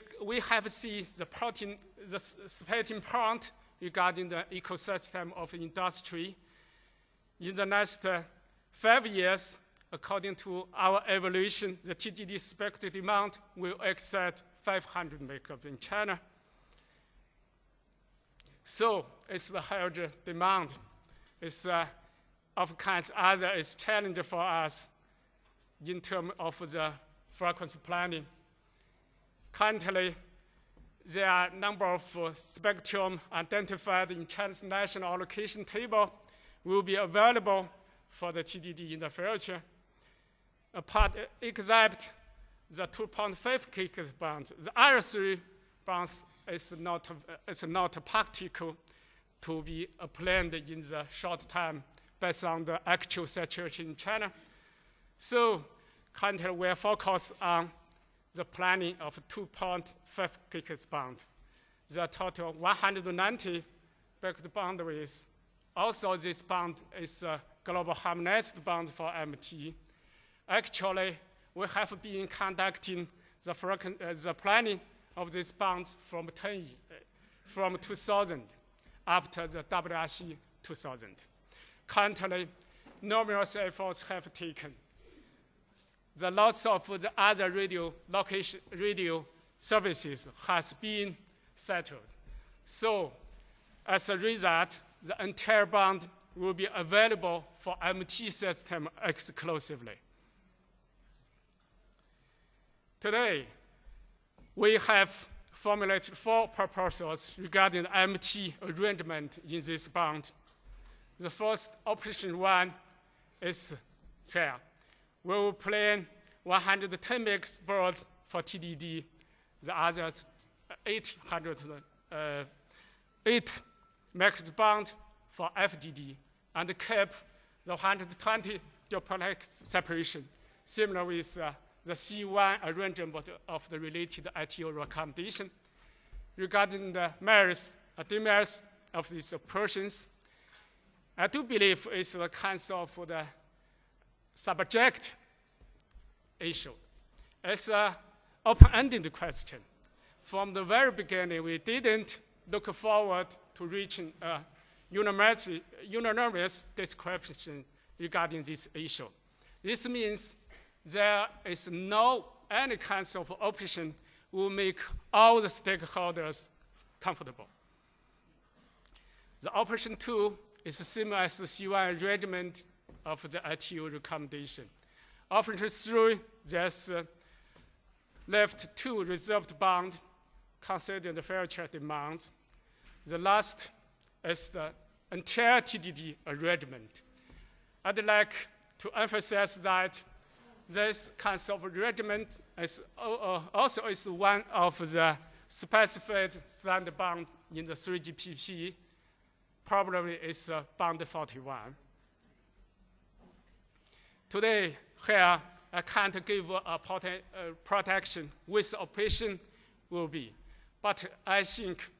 have seen the splitting point regarding the ecosystem of industry. In the next 5 years, according to our evaluation, the TDD spectrum demand will exceed 500 megahertz in China. So it's the huge demand. It's of kinds other is challenge for us in terms of the frequency planning. Currently, there are a number of spectrum identified in China's national allocation table will be available for the TDD in the future. Except the 2.5 gigahertz band. The other 3 bands is not practical to be planned in the short time based on the actual situation in China. So currently we are focused on the planning of 2.5 gigahertz band. The total 190 packet boundaries. Also, this band is a global harmonized band for MT. Actually, we have been conducting the planning of this band from 2000 after the WRC 2000. Currently, numerous efforts have taken. The loss of the other radio services has been settled. So, as a result, the entire band will be available for MT system exclusively. Today, we have formulated 4 proposals regarding the MT arrangement in this band. The first option 1 is here. We will plan 110 MHz for TDD, the other 8 MHz band for FDD, and keep the 120 duplex separation, similar with the C1 arrangement of the related ITU recommendation. Regarding the merits or demerits of these portions, I do believe it's the kind of the subject issue. It's an open-ended question. From the very beginning, we didn't look forward to reaching a unanimous description regarding this issue. This means there is no any kind of option will make all the stakeholders comfortable. The option 2 is similar as the C1 arrangement of the ITU recommendation. Option 3, there's left 2 reserved band considering the fair trade demand. The last is the entire TDD arrangement. I'd like to emphasize that this kind of arrangement is also is one of the specified standard band in the 3GPP, probably is band 41. Today, here, I can't give a protection which operation will be, but I think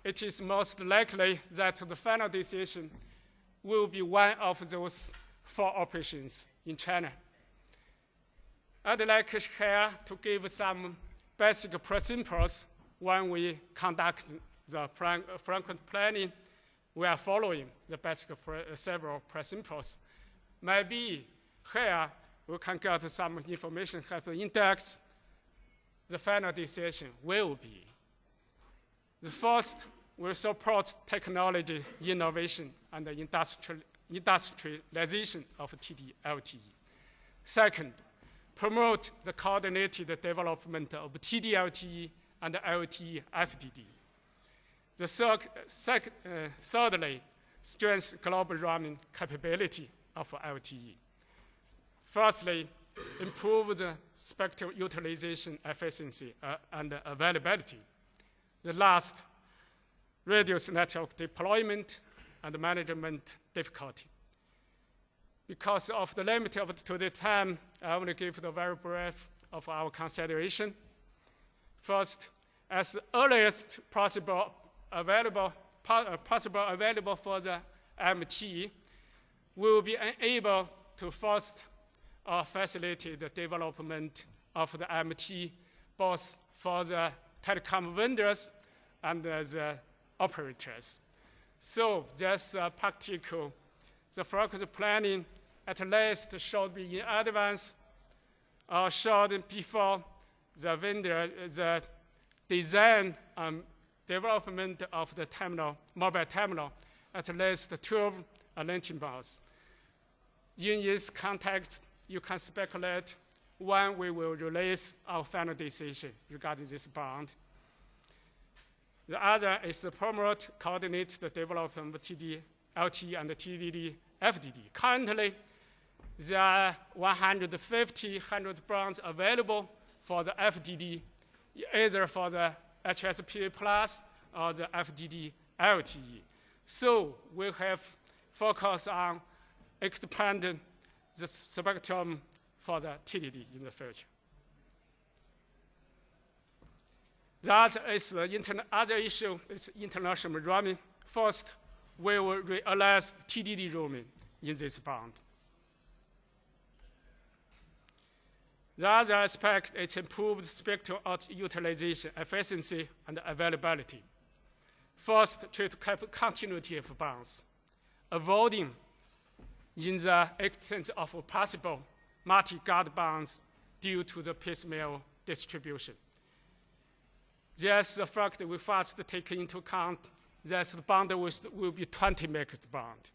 it is most likely that the final decision will be one of those 4 operations in China. I'd like here to give some basic principles when we conduct the frequent planning. We are following the basic several principles. Maybe here we can get some information, have the index. The final decision will be. The first will support technology innovation and the industrialization of TD-LTE. Second, promote the coordinated development of TD-LTE and LTE FDD. Thirdly, strengthen global roaming capability of LTE. Firstly, improve the spectrum utilization efficiency and availability. The last, reduce network deployment and management difficulty. Because of the limit of today's time, I will give the very brief of our consideration. First, as earliest possible available for the MT, we will be able to first facilitate the development of the MT, both for the telecom vendors and the operators. So just practical, the frequent planning at least should be in advance or should before the vendor, the design and development of the terminal, mobile terminal, at least 12 landing bars. In this context, you can speculate when we will release our final decision regarding this band. The other is to promote, coordinate the development of TD-LTE and the TDD-FDD. Currently, there are 150 bands available for the FDD, either for the HSPA Plus or the FDD-LTE. So we have focused on expanding the spectrum for the TDD in the future. The other issue is international roaming. First, we will realize TDD roaming in this band. The other aspect is improved spectrum utilization, efficiency, and availability. First, try to keep continuity of bands, avoiding in the extent of possible multi-guard bands due to the piecemeal distribution. There's the fact that we first take into account that the bandwidth will be 20 megahertz band.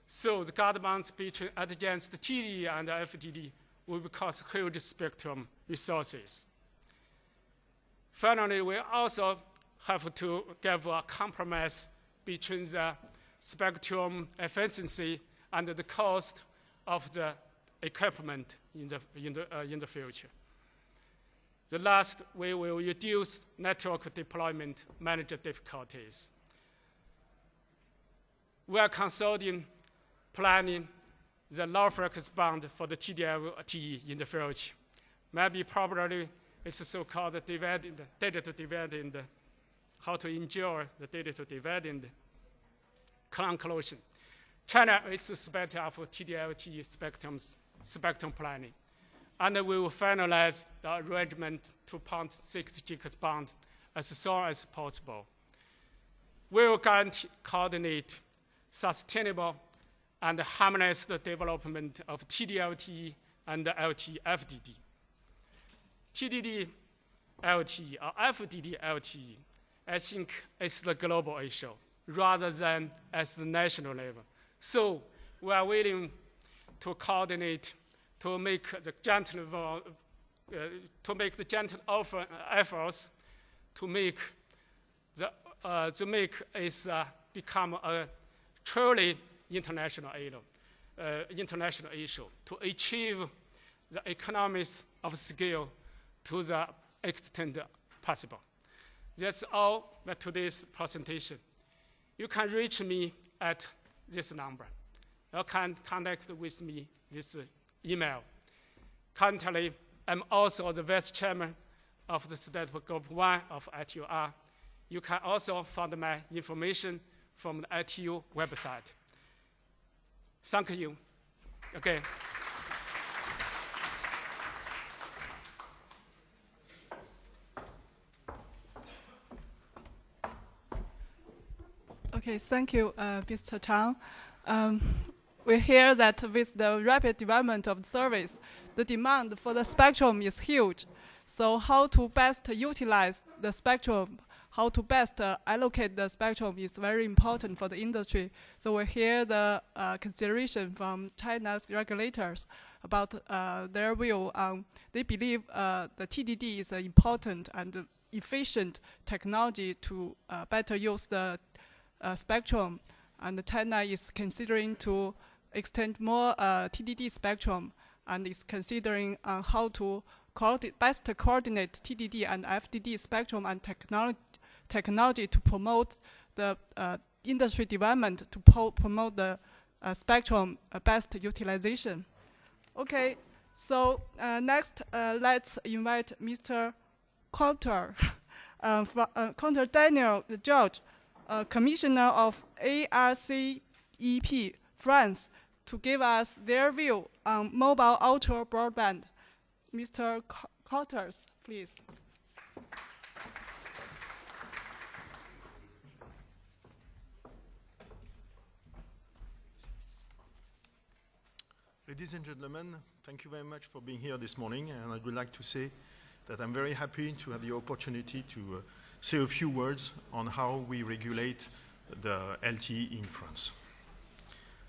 So the guard bands between against the TD and the FDD will cost huge spectrum resources. Finally, we also have to give a compromise between the spectrum efficiency and the cost of the equipment in the future. The last, we will reduce network deployment manager difficulties. We are consulting, planning the low-frequency band for the TD-LTE in the future. Maybe probably it's so-called dividend, digital dividend, how to enjoy the digital dividend conclusion. China is the spectrum of TD-LTE spectrum planning. And we will finalize the arrangement to 0.6 GHz band as soon as possible. We will coordinate sustainable and harmonious development of TD-LTE and LTE-FDD. TDD-LTE or FDD-LTE, I think, is the global issue rather than at the national level. So we are willing to coordinate to make the gentle efforts to make become a truly international issue to achieve the economies of scale to the extent possible. That's all for today's presentation. You can reach me at this number. You can contact with me this email. Currently, I'm also the vice chairman of the State Group 1 of ITUR. You can also find my information from the ITU website. Thank you. Okay. Okay, thank you, Mr. Chang. We hear that with the rapid development of the service, the demand for the spectrum is huge. So how to best utilize the spectrum, how to best allocate the spectrum is very important for the industry. So we hear the consideration from China's regulators about their view. They believe the TDD is an important and efficient technology to better use the spectrum. And China is considering to extend more TDD spectrum and is considering how to best coordinate TDD and FDD spectrum and technology to promote the industry development, to promote the spectrum best utilization. Okay, so next let's invite Mr. Coulter, Coulter Daniel George, Commissioner of ARCEP France, to give us their view on mobile ultra broadband. Mr. Coulter, please. Ladies and gentlemen, thank you very much for being here this morning, and I would like to say that I'm very happy to have the opportunity to say a few words on how we regulate the LTE in France.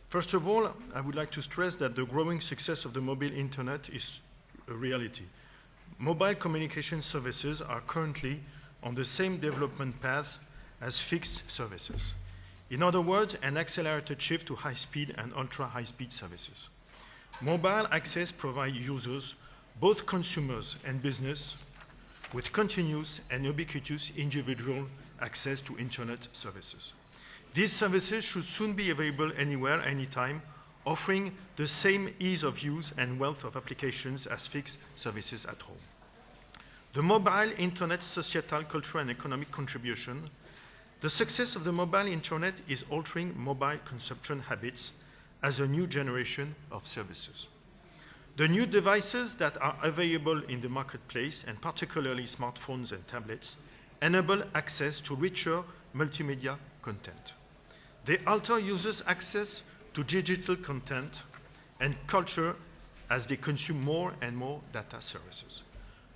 First of all, I would like to stress that the growing success of the mobile internet is a reality. Mobile communication services are currently on the same development path as fixed services. In other words, an accelerated shift to high-speed and ultra-high-speed services. Mobile access provides users, both consumers and business, with continuous and ubiquitous individual access to internet services. These services should soon be available anywhere, anytime, offering the same ease of use and wealth of applications as fixed services at home. The mobile Internet's societal, cultural, and economic contribution. The success of the mobile Internet is altering mobile consumption habits as a new generation of services. The new devices that are available in the marketplace, and particularly smartphones and tablets, enable access to richer multimedia content. They alter users' access to digital content and culture as they consume more and more data services.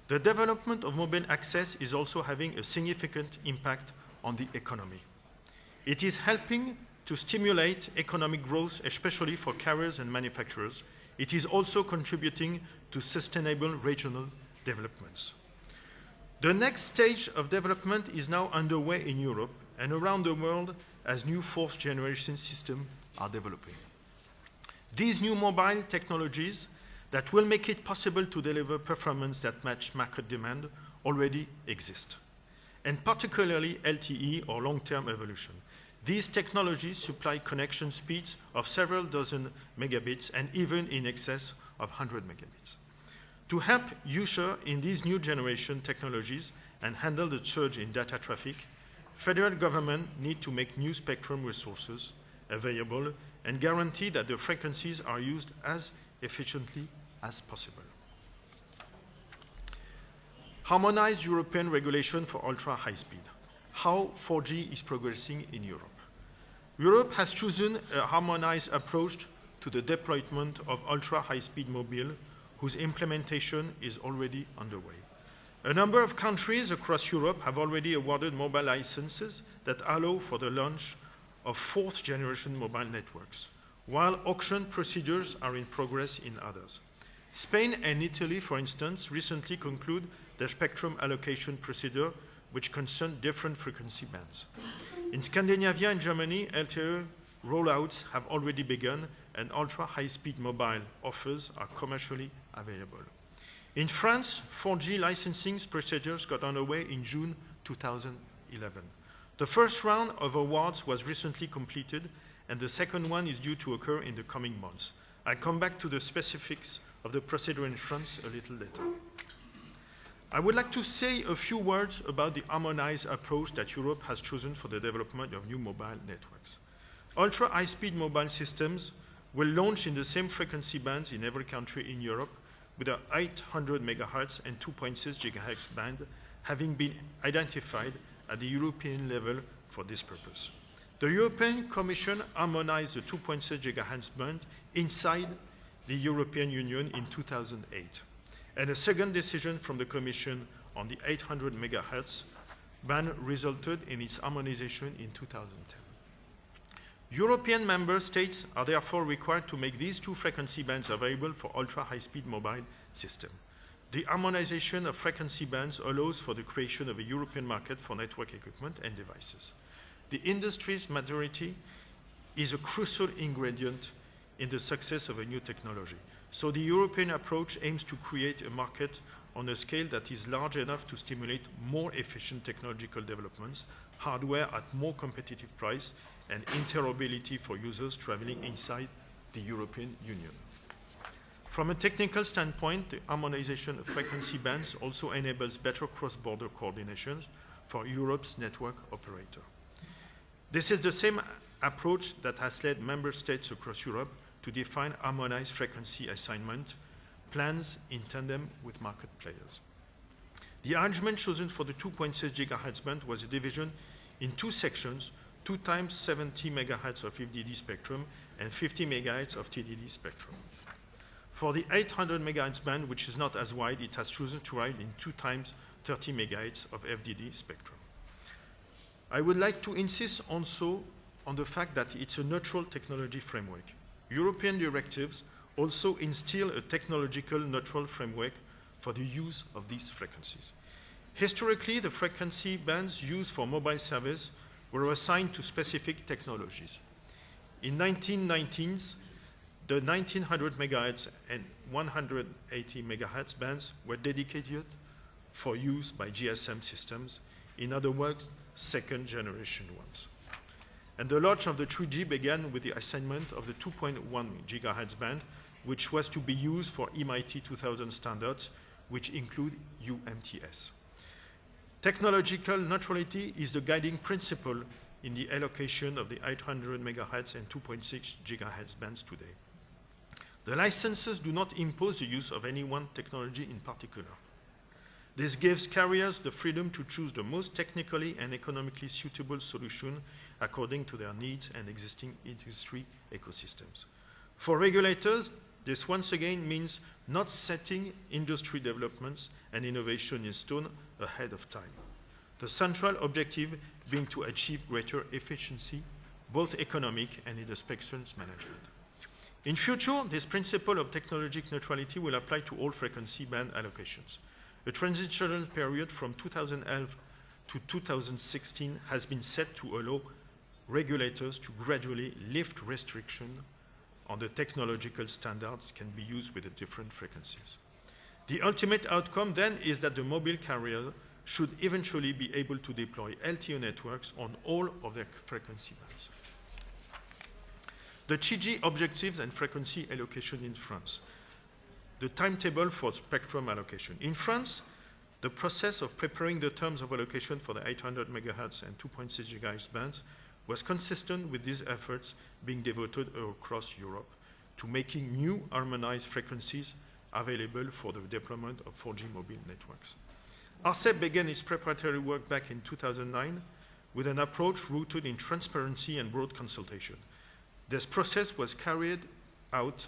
The development of mobile access is also having a significant impact on the economy. It is helping to stimulate economic growth, especially for carriers and manufacturers. It is also contributing to sustainable regional developments. The next stage of development is now underway in Europe and around the world as new fourth generation systems are developing. These new mobile technologies that will make it possible to deliver performance that match market demand already exist, and particularly LTE or long-term evolution. These technologies supply connection speeds of several dozen megabits and even in excess of 100 megabits. To help users in these new generation technologies and handle the surge in data traffic, federal government need to make new spectrum resources available and guarantee that the frequencies are used as efficiently as possible. Harmonized European regulation for ultra-high speed. How 4G is progressing in Europe. Europe has chosen a harmonized approach to the deployment of ultra-high-speed mobile, whose implementation is already underway. A number of countries across Europe have already awarded mobile licenses that allow for the launch of fourth-generation mobile networks, while auction procedures are in progress in others. Spain and Italy, for instance, recently concluded their spectrum allocation procedure, which concerned different frequency bands. In Scandinavia and Germany, LTE rollouts have already begun, and ultra-high-speed mobile offers are commercially available. In France, 4G licensing procedures got underway in June 2011. The first round of awards was recently completed, and the second one is due to occur in the coming months. I'll come back to the specifics of the procedure in France a little later. I would like to say a few words about the harmonized approach that Europe has chosen for the development of new mobile networks. Ultra-high-speed mobile systems will launch in the same frequency bands in every country in Europe, with an 800 MHz and 2.6 GHz band having been identified at the European level for this purpose. The European Commission harmonized the 2.6 GHz band inside the European Union in 2008. And a second decision from the Commission on the 800 MHz band resulted in its harmonization in 2010. European member states are therefore required to make these two frequency bands available for ultra-high-speed mobile system. The harmonization of frequency bands allows for the creation of a European market for network equipment and devices. The industry's maturity is a crucial ingredient in the success of a new technology. So the European approach aims to create a market on a scale that is large enough to stimulate more efficient technological developments, hardware at more competitive price, and interoperability for users traveling inside the European Union. From a technical standpoint, the harmonization of frequency bands also enables better cross-border coordination for Europe's network operator. This is the same approach that has led member states across Europe to define harmonized frequency assignment plans in tandem with market players. The arrangement chosen for the 2.6 GHz band was a division in two sections, 2 times 70 MHz of FDD spectrum and 50 MHz of TDD spectrum. For the 800 MHz band, which is not as wide, it has chosen to ride in 2 times 30 MHz of FDD spectrum. I would like to insist also on the fact that it's a neutral technology framework. European directives also instill a technological neutral framework for the use of these frequencies. Historically, the frequency bands used for mobile service were assigned to specific technologies. In 1990s, the 1900 MHz and 180 MHz bands were dedicated for use by GSM systems, in other words, second generation ones. And the launch of the 3G began with the assignment of the 2.1 gigahertz band, which was to be used for MIT 2000 standards, which include UMTS. Technological neutrality is the guiding principle in the allocation of the 800 megahertz and 2.6 gigahertz bands today. The licenses do not impose the use of any one technology in particular. This gives carriers the freedom to choose the most technically and economically suitable solution according to their needs and existing industry ecosystems. For regulators, this once again means not setting industry developments and innovation in stone ahead of time. The central objective being to achieve greater efficiency, both economic and in the spectrum's management. In future, this principle of technological neutrality will apply to all frequency band allocations. A transitional period from 2011 to 2016 has been set to allow regulators to gradually lift restrictions on the technological standards can be used with the different frequencies. The ultimate outcome then is that the mobile carrier should eventually be able to deploy LTE networks on all of their frequency bands. The 3G objectives and frequency allocation in France. The timetable for spectrum allocation. In France, the process of preparing the terms of allocation for the 800 MHz and 2.6 GHz bands was consistent with these efforts being devoted across Europe to making new harmonized frequencies available for the deployment of 4G mobile networks. ARCEP began its preparatory work back in 2009 with an approach rooted in transparency and broad consultation. This process was carried out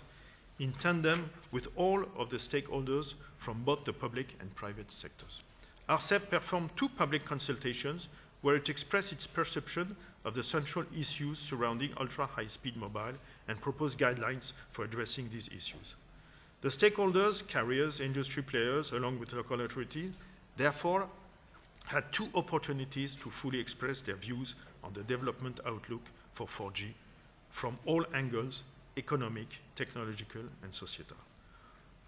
in tandem with all of the stakeholders from both the public and private sectors. ARCEP performed 2 public consultations where it expressed its perception of the central issues surrounding ultra-high-speed mobile and proposed guidelines for addressing these issues. The stakeholders, carriers, industry players, along with local authorities, therefore had 2 opportunities to fully express their views on the development outlook for 4G from all angles, economic, technological, and societal.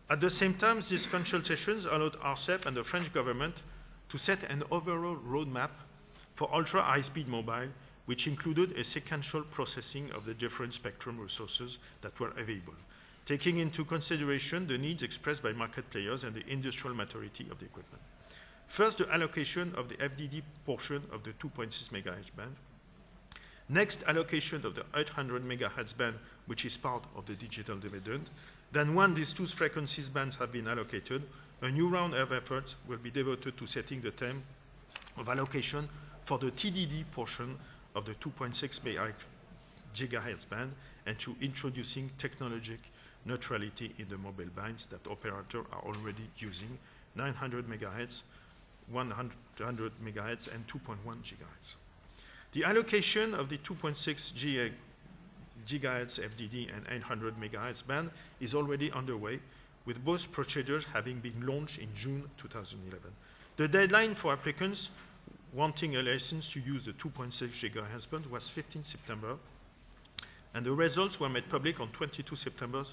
At the same time, these consultations allowed ARCEP and the French government to set an overall roadmap for ultra-high-speed mobile, which included a sequential processing of the different spectrum resources that were available, taking into consideration the needs expressed by market players and the industrial maturity of the equipment. First, the allocation of the FDD portion of the 2.6 MHz band. Next, allocation of the 800 MHz band, which is part of the digital dividend. Then, when these 2 frequencies bands have been allocated, a new round of efforts will be devoted to setting the term of allocation for the TDD portion of the 2.6 GHz band and to introducing technological neutrality in the mobile bands that operators are already using, 900 MHz, 100 MHz, and 2.1 GHz. The allocation of the 2.6 GHz FDD and 800 MHz band is already underway, with both procedures having been launched in June 2011. The deadline for applicants wanting a license to use the 2.6 GHz band was 15 September, and the results were made public on 22 September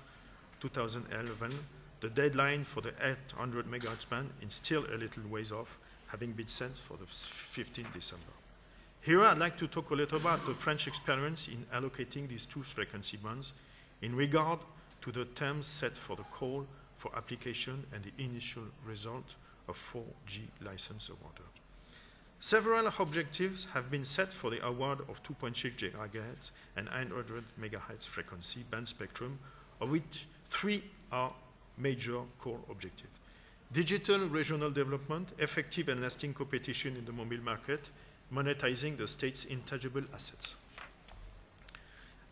2011. The deadline for the 800 MHz band is still a little ways off, having been set for the 15th December. Here I'd like to talk a little about the French experience in allocating these 2 frequency bands in regard to the terms set for the call for application and the initial result of 4G license awarded. Several objectives have been set for the award of 2.6 GHz and 900 MHz frequency band spectrum, of which 3 are major core objectives. Digital regional development, effective and lasting competition in the mobile market, monetizing the state's intangible assets.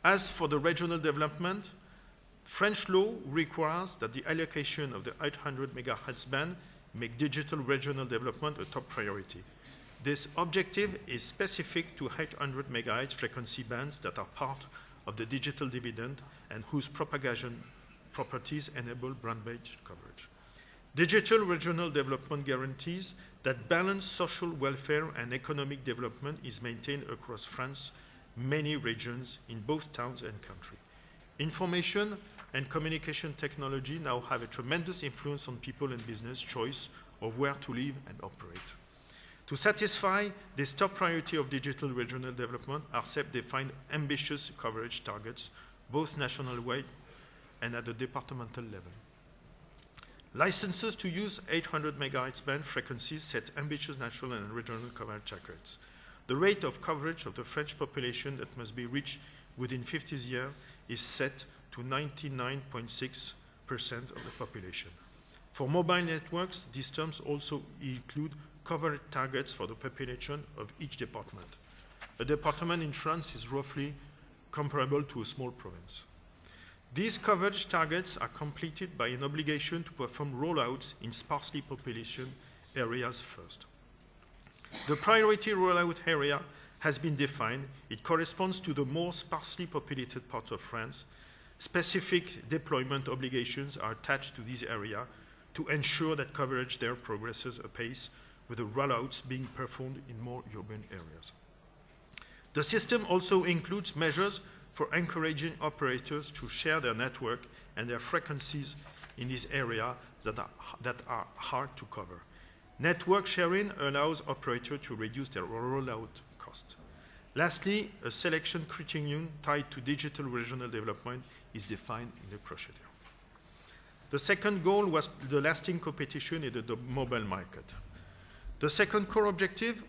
As for the regional development, French law requires that the allocation of the 800 MHz band make digital regional development a top priority. This objective is specific to 800 MHz frequency bands that are part of the digital dividend and whose propagation properties enable brand-based coverage. Digital regional development guarantees that balanced social welfare and economic development is maintained across France's many regions in both towns and country. Information and communication technology now have a tremendous influence on people and business choice of where to live and operate. To satisfy this top priority of digital regional development, ARCEP defined ambitious coverage targets, both national-wide and at the departmental level. Licenses to use 800 MHz band frequencies set ambitious national and regional coverage targets. The rate of coverage of the French population that must be reached within 50 years is set to 99.6% of the population. For mobile networks, these terms also include coverage targets for the population of each department. A department in France is roughly comparable to a small province. These coverage targets are completed by an obligation to perform rollouts in sparsely populated areas first. The priority rollout area has been defined. It corresponds to the more sparsely populated parts of France. Specific deployment obligations are attached to this area to ensure that coverage there progresses apace, with the rollouts being performed in more urban areas. The system also includes measures for encouraging operators to share their network and their frequencies in these areas that are hard to cover. Network sharing allows operators to reduce their rollout cost. Lastly, a selection criterion tied to digital regional development is defined in the procedure. The second goal was the lasting competition in the mobile market. The second core objective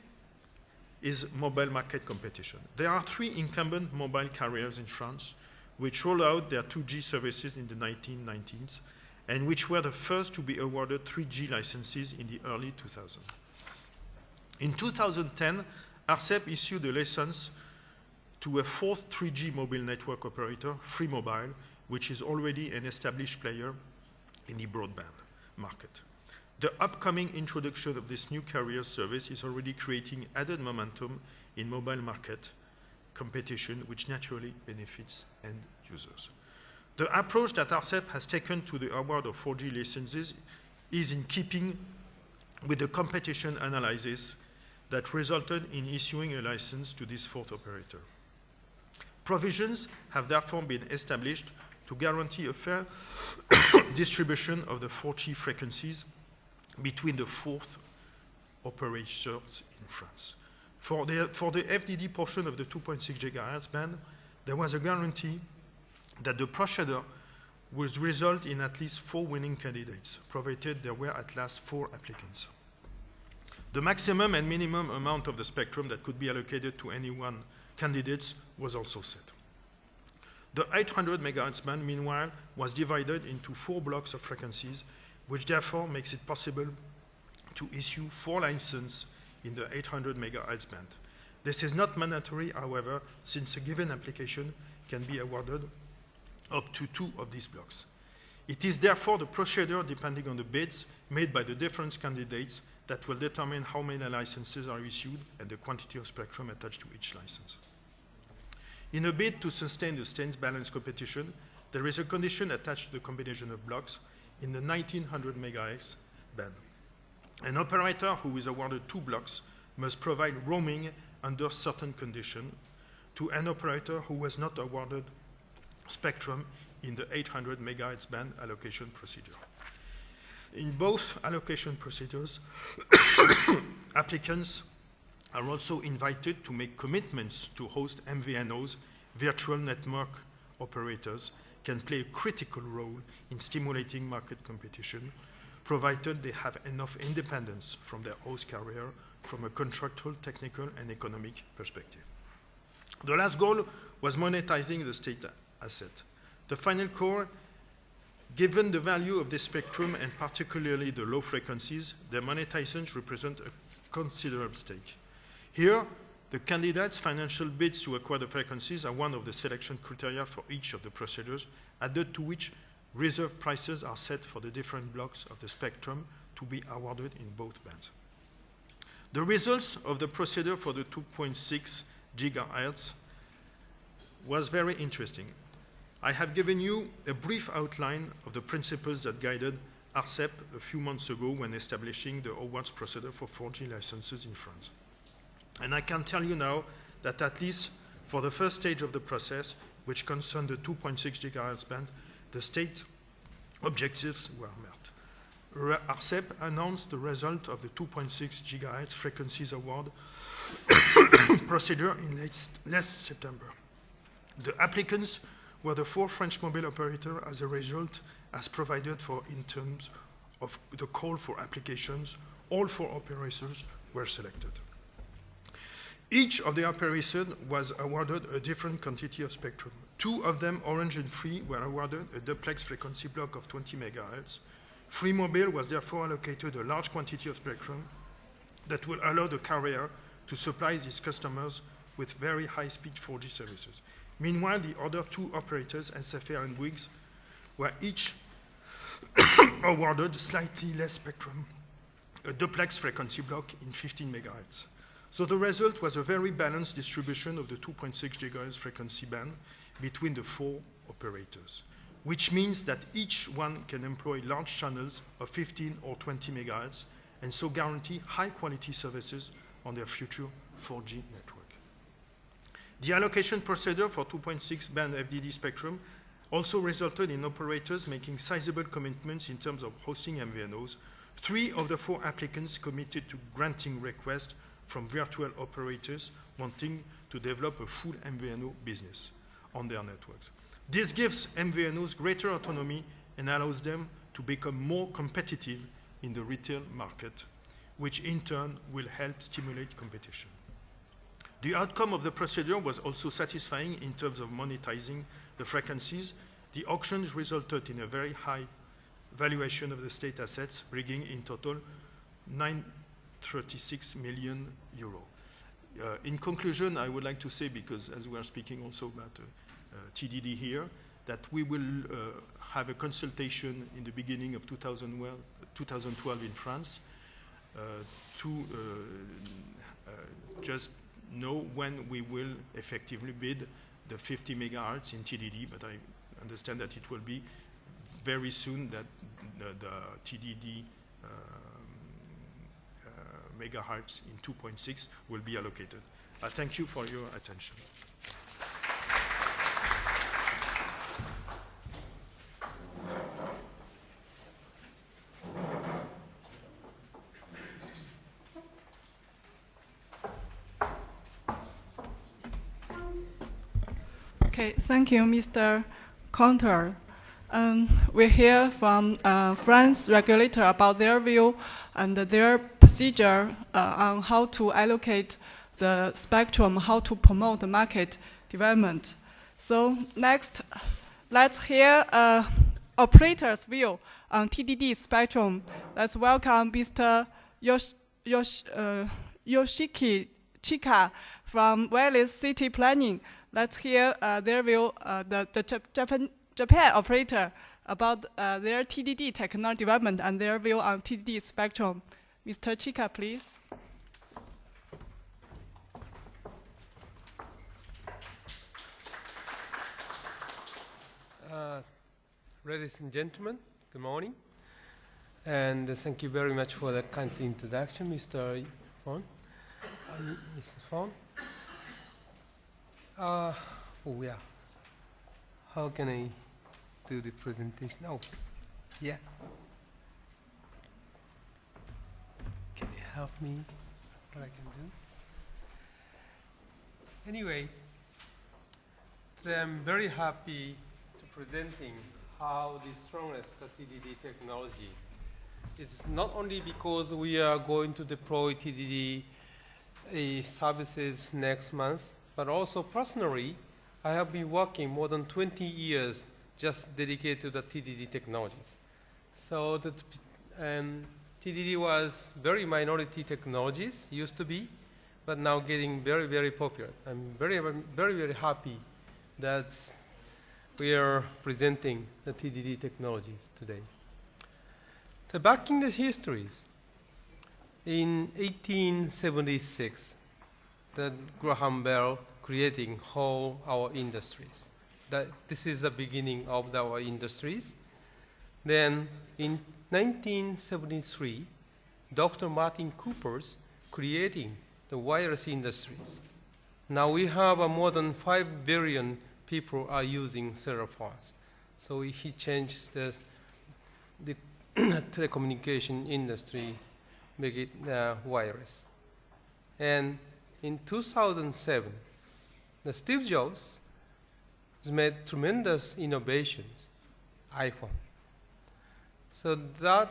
is mobile market competition. There are 3 incumbent mobile carriers in France which rolled out their 2G services in the 1990s and which were the first to be awarded 3G licenses in the early 2000s. In 2010, ARCEP issued a license to a 4th 3G mobile network operator, Free Mobile, which is already an established player in the broadband market. The upcoming introduction of this new carrier service is already creating added momentum in mobile market competition, which naturally benefits end users. The approach that ARCEP has taken to the award of 4G licenses is in keeping with the competition analysis that resulted in issuing a license to this 4th operator. Provisions have therefore been established to guarantee a fair distribution of the 4G frequencies between the 4th operators in France. For the FDD portion of the 2.6 GHz band, there was a guarantee that the procedure would result in at least 4 winning candidates, provided there were at last 4 applicants. The maximum and minimum amount of the spectrum that could be allocated to any one candidate was also set. The 800 MHz band, meanwhile, was divided into 4 blocks of frequencies, which therefore makes it possible to issue 4 licenses in the 800 MHz band. This is not mandatory, however, since a given application can be awarded up to 2 of these blocks. It is therefore the procedure, depending on the bids made by the different candidates, that will determine how many licenses are issued and the quantity of spectrum attached to each license. In a bid to sustain the sustained balanced competition, there is a condition attached to the combination of blocks in the 1900 MHz band. An operator who is awarded 2 blocks must provide roaming under certain conditions to an operator who was not awarded spectrum in the 800 MHz band allocation procedure. In both allocation procedures, applicants are also invited to make commitments to host MVNOs. Virtual network operators can play a critical role in stimulating market competition, provided they have enough independence from their host carrier from a contractual, technical, and economic perspective. The last goal was monetizing the state asset. The final core, given the value of this spectrum and particularly the low frequencies, the monetizations represent a considerable stake. Here, the candidates' financial bids to acquire the frequencies are one of the selection criteria for each of the procedures, added to which reserve prices are set for the different blocks of the spectrum to be awarded in both bands. The results of the procedure for the 2.6 GHz was very interesting. I have given you a brief outline of the principles that guided ARCEP a few months ago when establishing the awards procedure for 4G licenses in France. And I can tell you now that at least for the first stage of the process, which concerned the 2.6 GHz band, the state objectives were met. ARCEP announced the result of the 2.6 GHz frequencies award procedure in last September. The applicants were the 4 French mobile operators as a result as provided for in terms of the call for applications. All 4 operators were selected. Each of the operators was awarded a different quantity of spectrum. 2 of them, Orange and Free, were awarded a duplex frequency block of 20 MHz. Free Mobile was therefore allocated a large quantity of spectrum that will allow the carrier to supply its customers with very high-speed 4G services. Meanwhile, the other 2 operators, SFR and Bouygues, were each awarded slightly less spectrum, a duplex frequency block in 15 MHz. So the result was a very balanced distribution of the 2.6 GHz frequency band between the 4 operators, which means that each one can employ large channels of 15 or 20 MHz and so guarantee high-quality services on their future 4G network. The allocation procedure for 2.6 band FDD spectrum also resulted in operators making sizable commitments in terms of hosting MVNOs. 3 of the 4 applicants committed to granting requests from virtual operators wanting to develop a full MVNO business on their networks. This gives MVNOs greater autonomy and allows them to become more competitive in the retail market, which in turn will help stimulate competition. The outcome of the procedure was also satisfying in terms of monetizing the frequencies. The auctions resulted in a very high valuation of the state assets, bringing in total 936 million euro. In conclusion, I would like to say, because as we are speaking also about TDD here, that we will have a consultation in the beginning of 2012 in France to just know when we will effectively bid the 50 megahertz in TDD, but I understand that it will be very soon that the TDD megahertz in 2.6 will be allocated. I thank you for your attention. Okay, thank you, Mr. Conter. We hear from France regulator about their view and their procedure on how to allocate the spectrum, how to promote the market development. So next, let's hear operators' view on TDD spectrum. Let's welcome Mr. Yoshiki Chika from Wireless City Planning. Let's hear their view, the Japan operator, about their TDD technology development and their view on TDD spectrum. Mr. Chika, please. Ladies and gentlemen, good morning. And thank you very much for the kind introduction, Mr. Fon. Mrs. Fon. Oh yeah. How can I do the presentation? Oh, yeah. Can you help me? What I can do? Anyway, today I'm very happy to presenting how the strongest TDD technology. It's not only because we are going to deploy TDD services next month, but also personally, I have been working more than 20 years just dedicated to the TDD technologies. So TDD was very minority technologies, used to be, but now getting very, very popular. I'm very, very happy that we are presenting the TDD technologies today. So back in the histories, in 1876, the Graham Bell creating whole our industries. This is the beginning of our industries. Then in 1973, Dr. Martin Cooper's creating the wireless industries. Now we have more than 5 billion people are using cellular phones. So he changed the telecommunication industry make it wireless. And in 2007, Steve Jobs has made tremendous innovations, iPhone. So that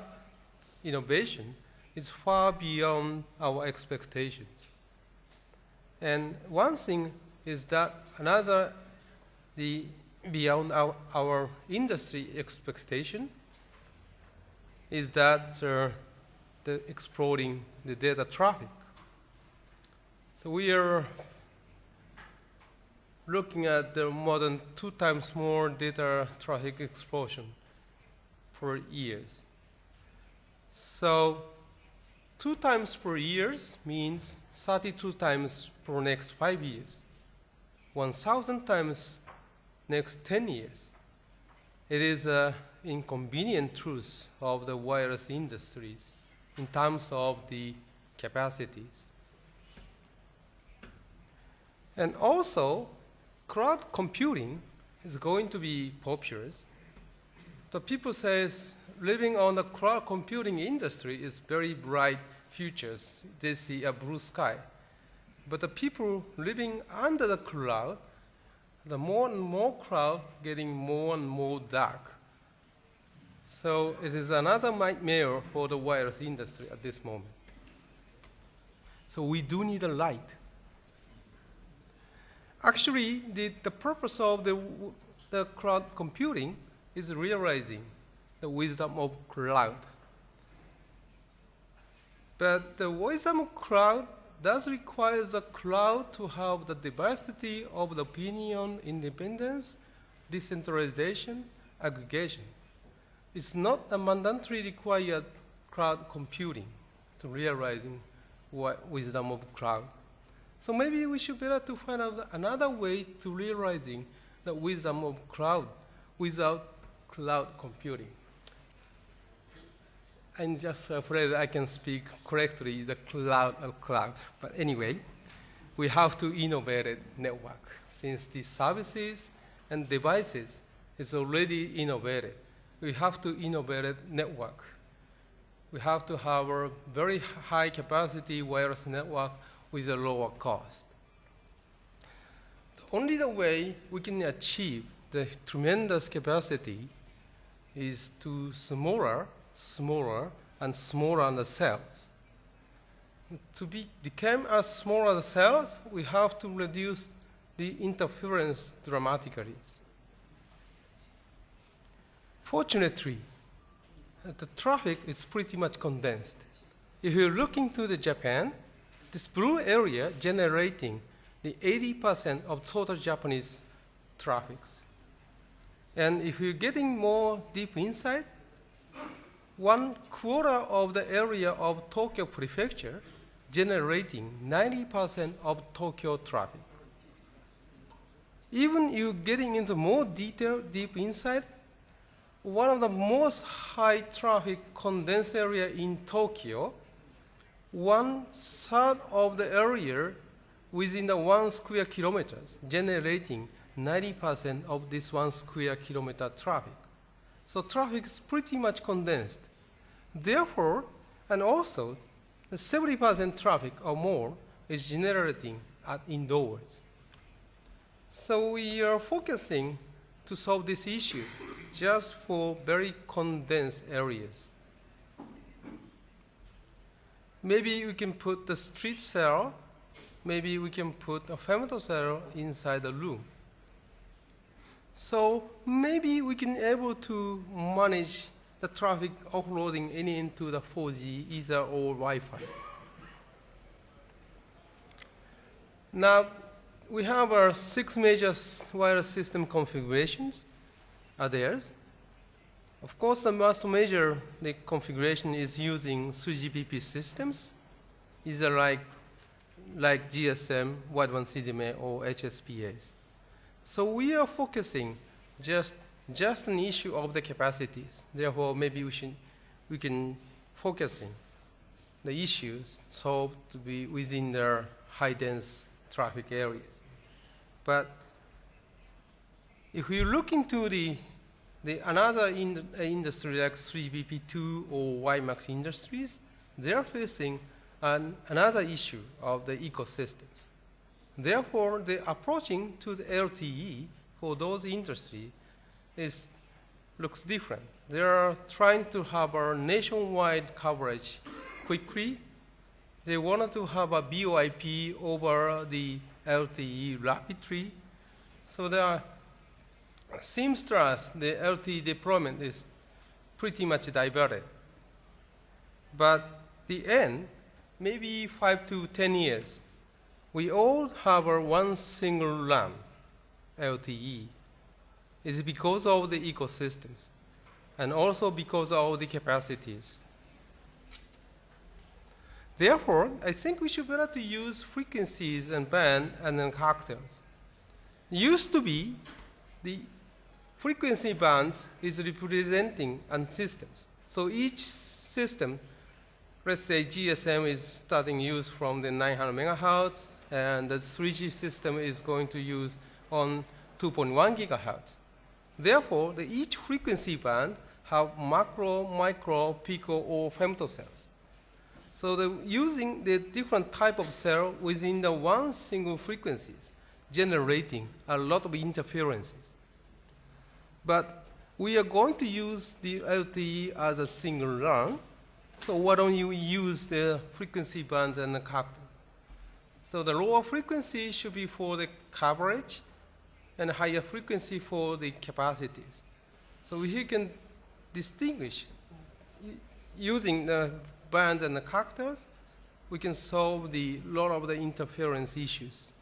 innovation is far beyond our expectations. And one thing is that beyond our industry expectation is that the exploding the data traffic. So we are looking at the more than 2 times more data traffic explosion per years. So 2 times per year means 32 times per next 5 years, 1,000 times next 10 years. It is an inconvenient truth of the wireless industries in terms of the capacities. And also, cloud computing is going to be popular. So people say living on the cloud computing industry is very bright futures. They see a blue sky. But the people living under the cloud, the more and more cloud getting more and more dark. So it is another nightmare for the wireless industry at this moment. So we do need a light. Actually, the purpose of the cloud computing is realizing the wisdom of cloud. But the wisdom of cloud does require the cloud to have the diversity of the opinion, independence, decentralization, aggregation. It's not a mandatory required cloud computing to realizing wisdom of cloud. So maybe we should better to find out another way to realizing the wisdom of cloud without cloud computing. I'm just afraid I can speak correctly the cloud of cloud. But anyway, we have to innovate a network since the services and devices is already innovated. We have to innovate a network. We have to have a very high capacity wireless network with a lower cost. Only the way we can achieve the tremendous capacity is to smaller and smaller the cells. To become as smaller the cells, we have to reduce the interference dramatically. Fortunately, the traffic is pretty much condensed. If you're looking to the Japan, this blue area generating the 80% of total Japanese traffics. And if you're getting more deep inside, 1/4 of the area of Tokyo Prefecture generating 90% of Tokyo traffic. Even you getting into more detail deep inside, one of the most high traffic condensed area in Tokyo, 1/3 of the area within the 1 square kilometers generating 90% of this 1 square kilometer traffic. So traffic is pretty much condensed. Therefore, and also, the 70% traffic or more is generating at indoors. So we are focusing to solve these issues just for very condensed areas. Maybe we can put the street cell, maybe we can put a femtocell inside the room. So maybe we can able to manage the traffic offloading into the 4G, Ether, or Wi-Fi. Now, we have our 6 major wireless system configurations are theirs. Of course, the most major the configuration is using 3GPP systems, either like GSM, wideband CDMA, or HSPAs. So we are focusing just an issue of the capacities. Therefore, maybe we can focusing the issues solved to be within their high dense traffic areas. But if we look into the another industry like 3GPP2 or WiMAX industries, they're facing another issue of the ecosystems. Therefore, the approaching to the LTE for those industries looks different. They are trying to have a nationwide coverage quickly. They wanted to have a VoIP over the LTE rapidly. So there seems to us the LTE deployment is pretty much diverted. But the end, maybe 5 to 10 years, we all have one single LAN, LTE. It's because of the ecosystems and also because of the capacities. Therefore, I think we should better to use frequencies and band and then characters. Used to be the frequency bands is representing systems. So each system, let's say GSM is starting use from the 900 megahertz, and the 3G system is going to use on 2.1 gigahertz. Therefore, each frequency band have macro, micro, pico, or femtocells. So using the different type of cell within the one single frequencies, generating a lot of interferences. But we are going to use the LTE as a single LAN, so why don't you use the frequency bands and the characters? So the lower frequency should be for the coverage, and higher frequency for the capacities. So if you can distinguish using the bands and the characters, we can solve a lot of the interference issues.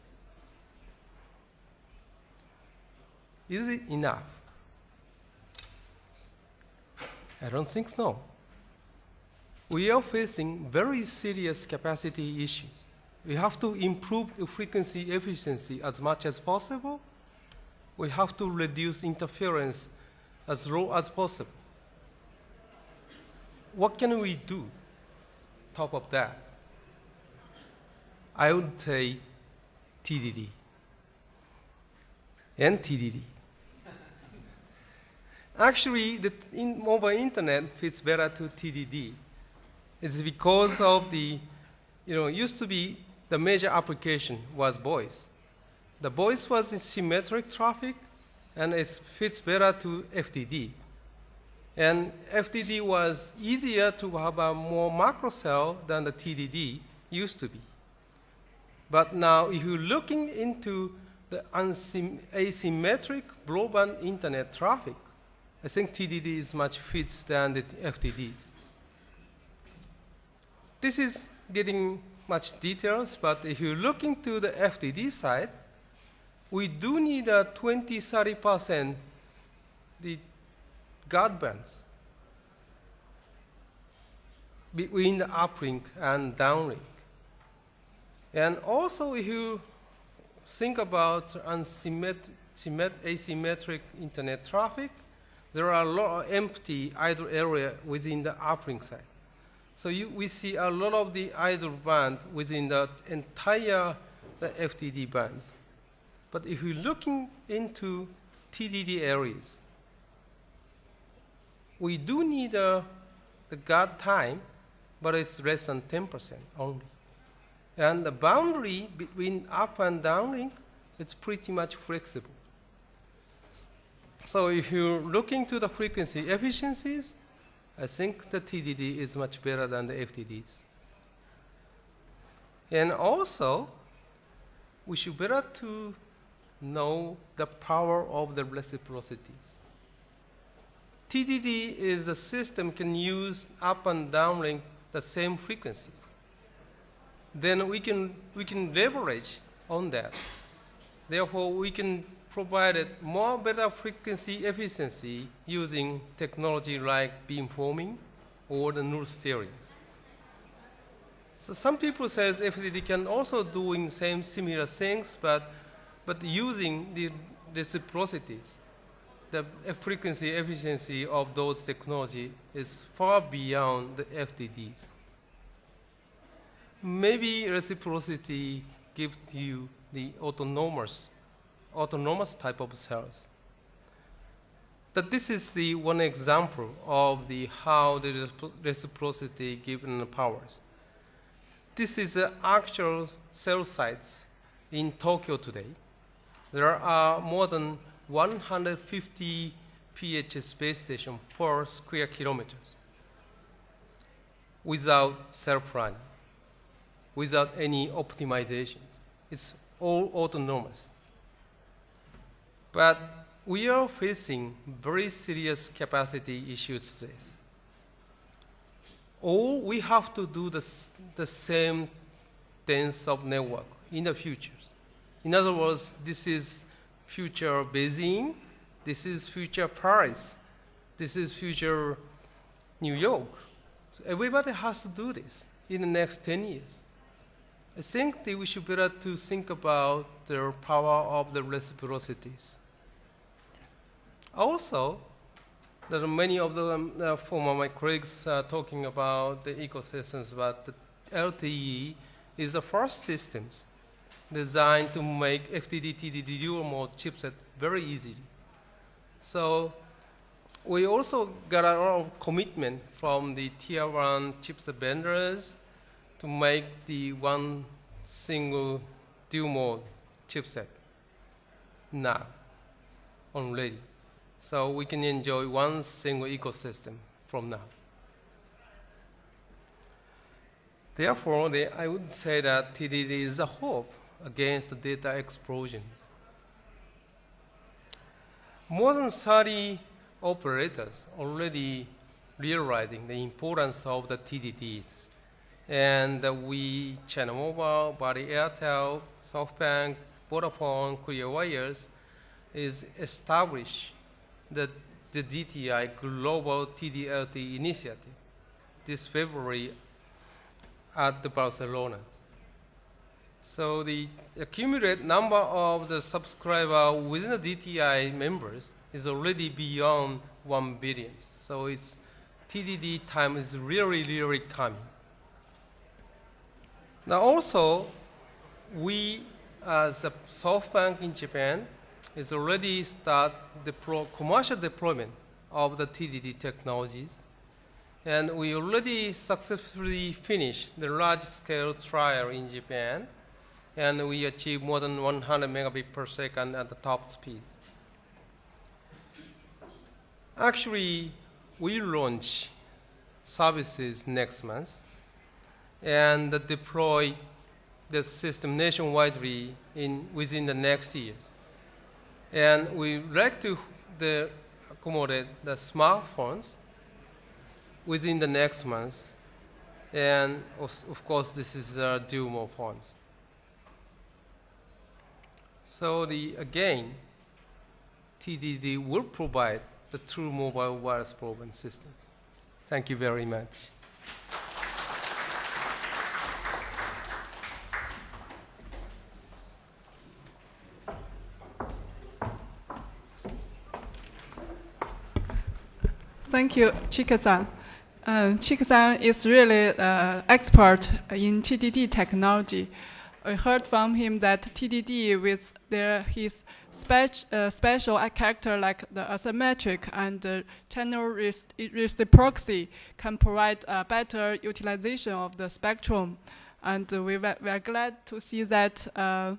Is it enough? I don't think so. We are facing very serious capacity issues. We have to improve the frequency efficiency as much as possible. We have to reduce interference as low as possible. What can we do top of that? I would say TDD and TDD. Actually, the mobile internet fits better to TDD. It's because of used to be the major application was voice. The voice was in symmetric traffic, and it fits better to FDD. And FDD was easier to have a more macro cell than the TDD used to be. But now, if you're looking into the asymmetric broadband internet traffic, I think TDD is much fits than the FDDs. This is getting much details, but if you look into the FDD side, we do need a 20–30% the guard bands between the uplink and downlink. And also, if you think about asymmetric internet traffic, there are a lot of empty idle area within the uplink side. So we see a lot of the idle band within the entire FDD bands. But if you're looking into TDD areas, we do need the guard time, but it's less than 10% only. And the boundary between up and downlink, it's pretty much flexible. So if you're looking to the frequency efficiencies, I think the TDD is much better than the FDDs. And also, we should better to know the power of the reciprocities. TDD is a system can use up and downlink the same frequencies. Then we can leverage on that. Therefore, we can provide more better frequency efficiency using technology like beamforming or the null steerings. So some people say FDD can also doing similar things, but using the reciprocities. The frequency efficiency of those technology is far beyond the FDDs. Maybe reciprocity gives you the autonomous type of cells. that this is the one example of how the reciprocity given powers. This is the actual cell sites in Tokyo today. There are more than 150 PHS base stations per square kilometers without self-running, without any optimizations. It's all autonomous. But we are facing very serious capacity issues today. Or we have to do the same dense of network in the future. In other words, this is future Beijing, this is future Paris, this is future New York. So everybody has to do this in the next 10 years. I think that we should better to think about the power of the reciprocities. Also, there are many of the former my colleagues talking about the ecosystems, but the LTE is the first systems designed to make FDD, TDD dual mode chipset very easy. So we also got a lot of commitment from the tier 1 chipset vendors to make the one single dual mode chipset now already. So we can enjoy one single ecosystem from now. Therefore, I would say that TDD is a hope against the data explosion. More than 30 operators already realizing the importance of the TDDs. And we, China Mobile, Body Airtel, SoftBank, Vodafone, Korea Wires, is established the DTI Global TD-LTE initiative this February at the Barcelona. So the accumulated number of the subscribers within the DTI members is already beyond 1 billion. So it's TDD time is really, really coming. Now also, we as the SoftBank in Japan is already start the commercial deployment of the TDD technologies. And we already successfully finished the large-scale trial in Japan. And we achieved more than 100 megabits per second at the top speed. Actually, we launch services next month and deploy the system nationwide within the next years. And we like to accommodate the smartphones within the next month. And of course, this is dual mode phones. So again, TDD will provide the true mobile wireless broadband systems. Thank you very much. Thank you, Chika-san. Chika-san is really expert in TDD technology. We heard from him that TDD with his special character like the asymmetric and channel reciprocity can provide a better utilization of the spectrum. And we are glad to see that the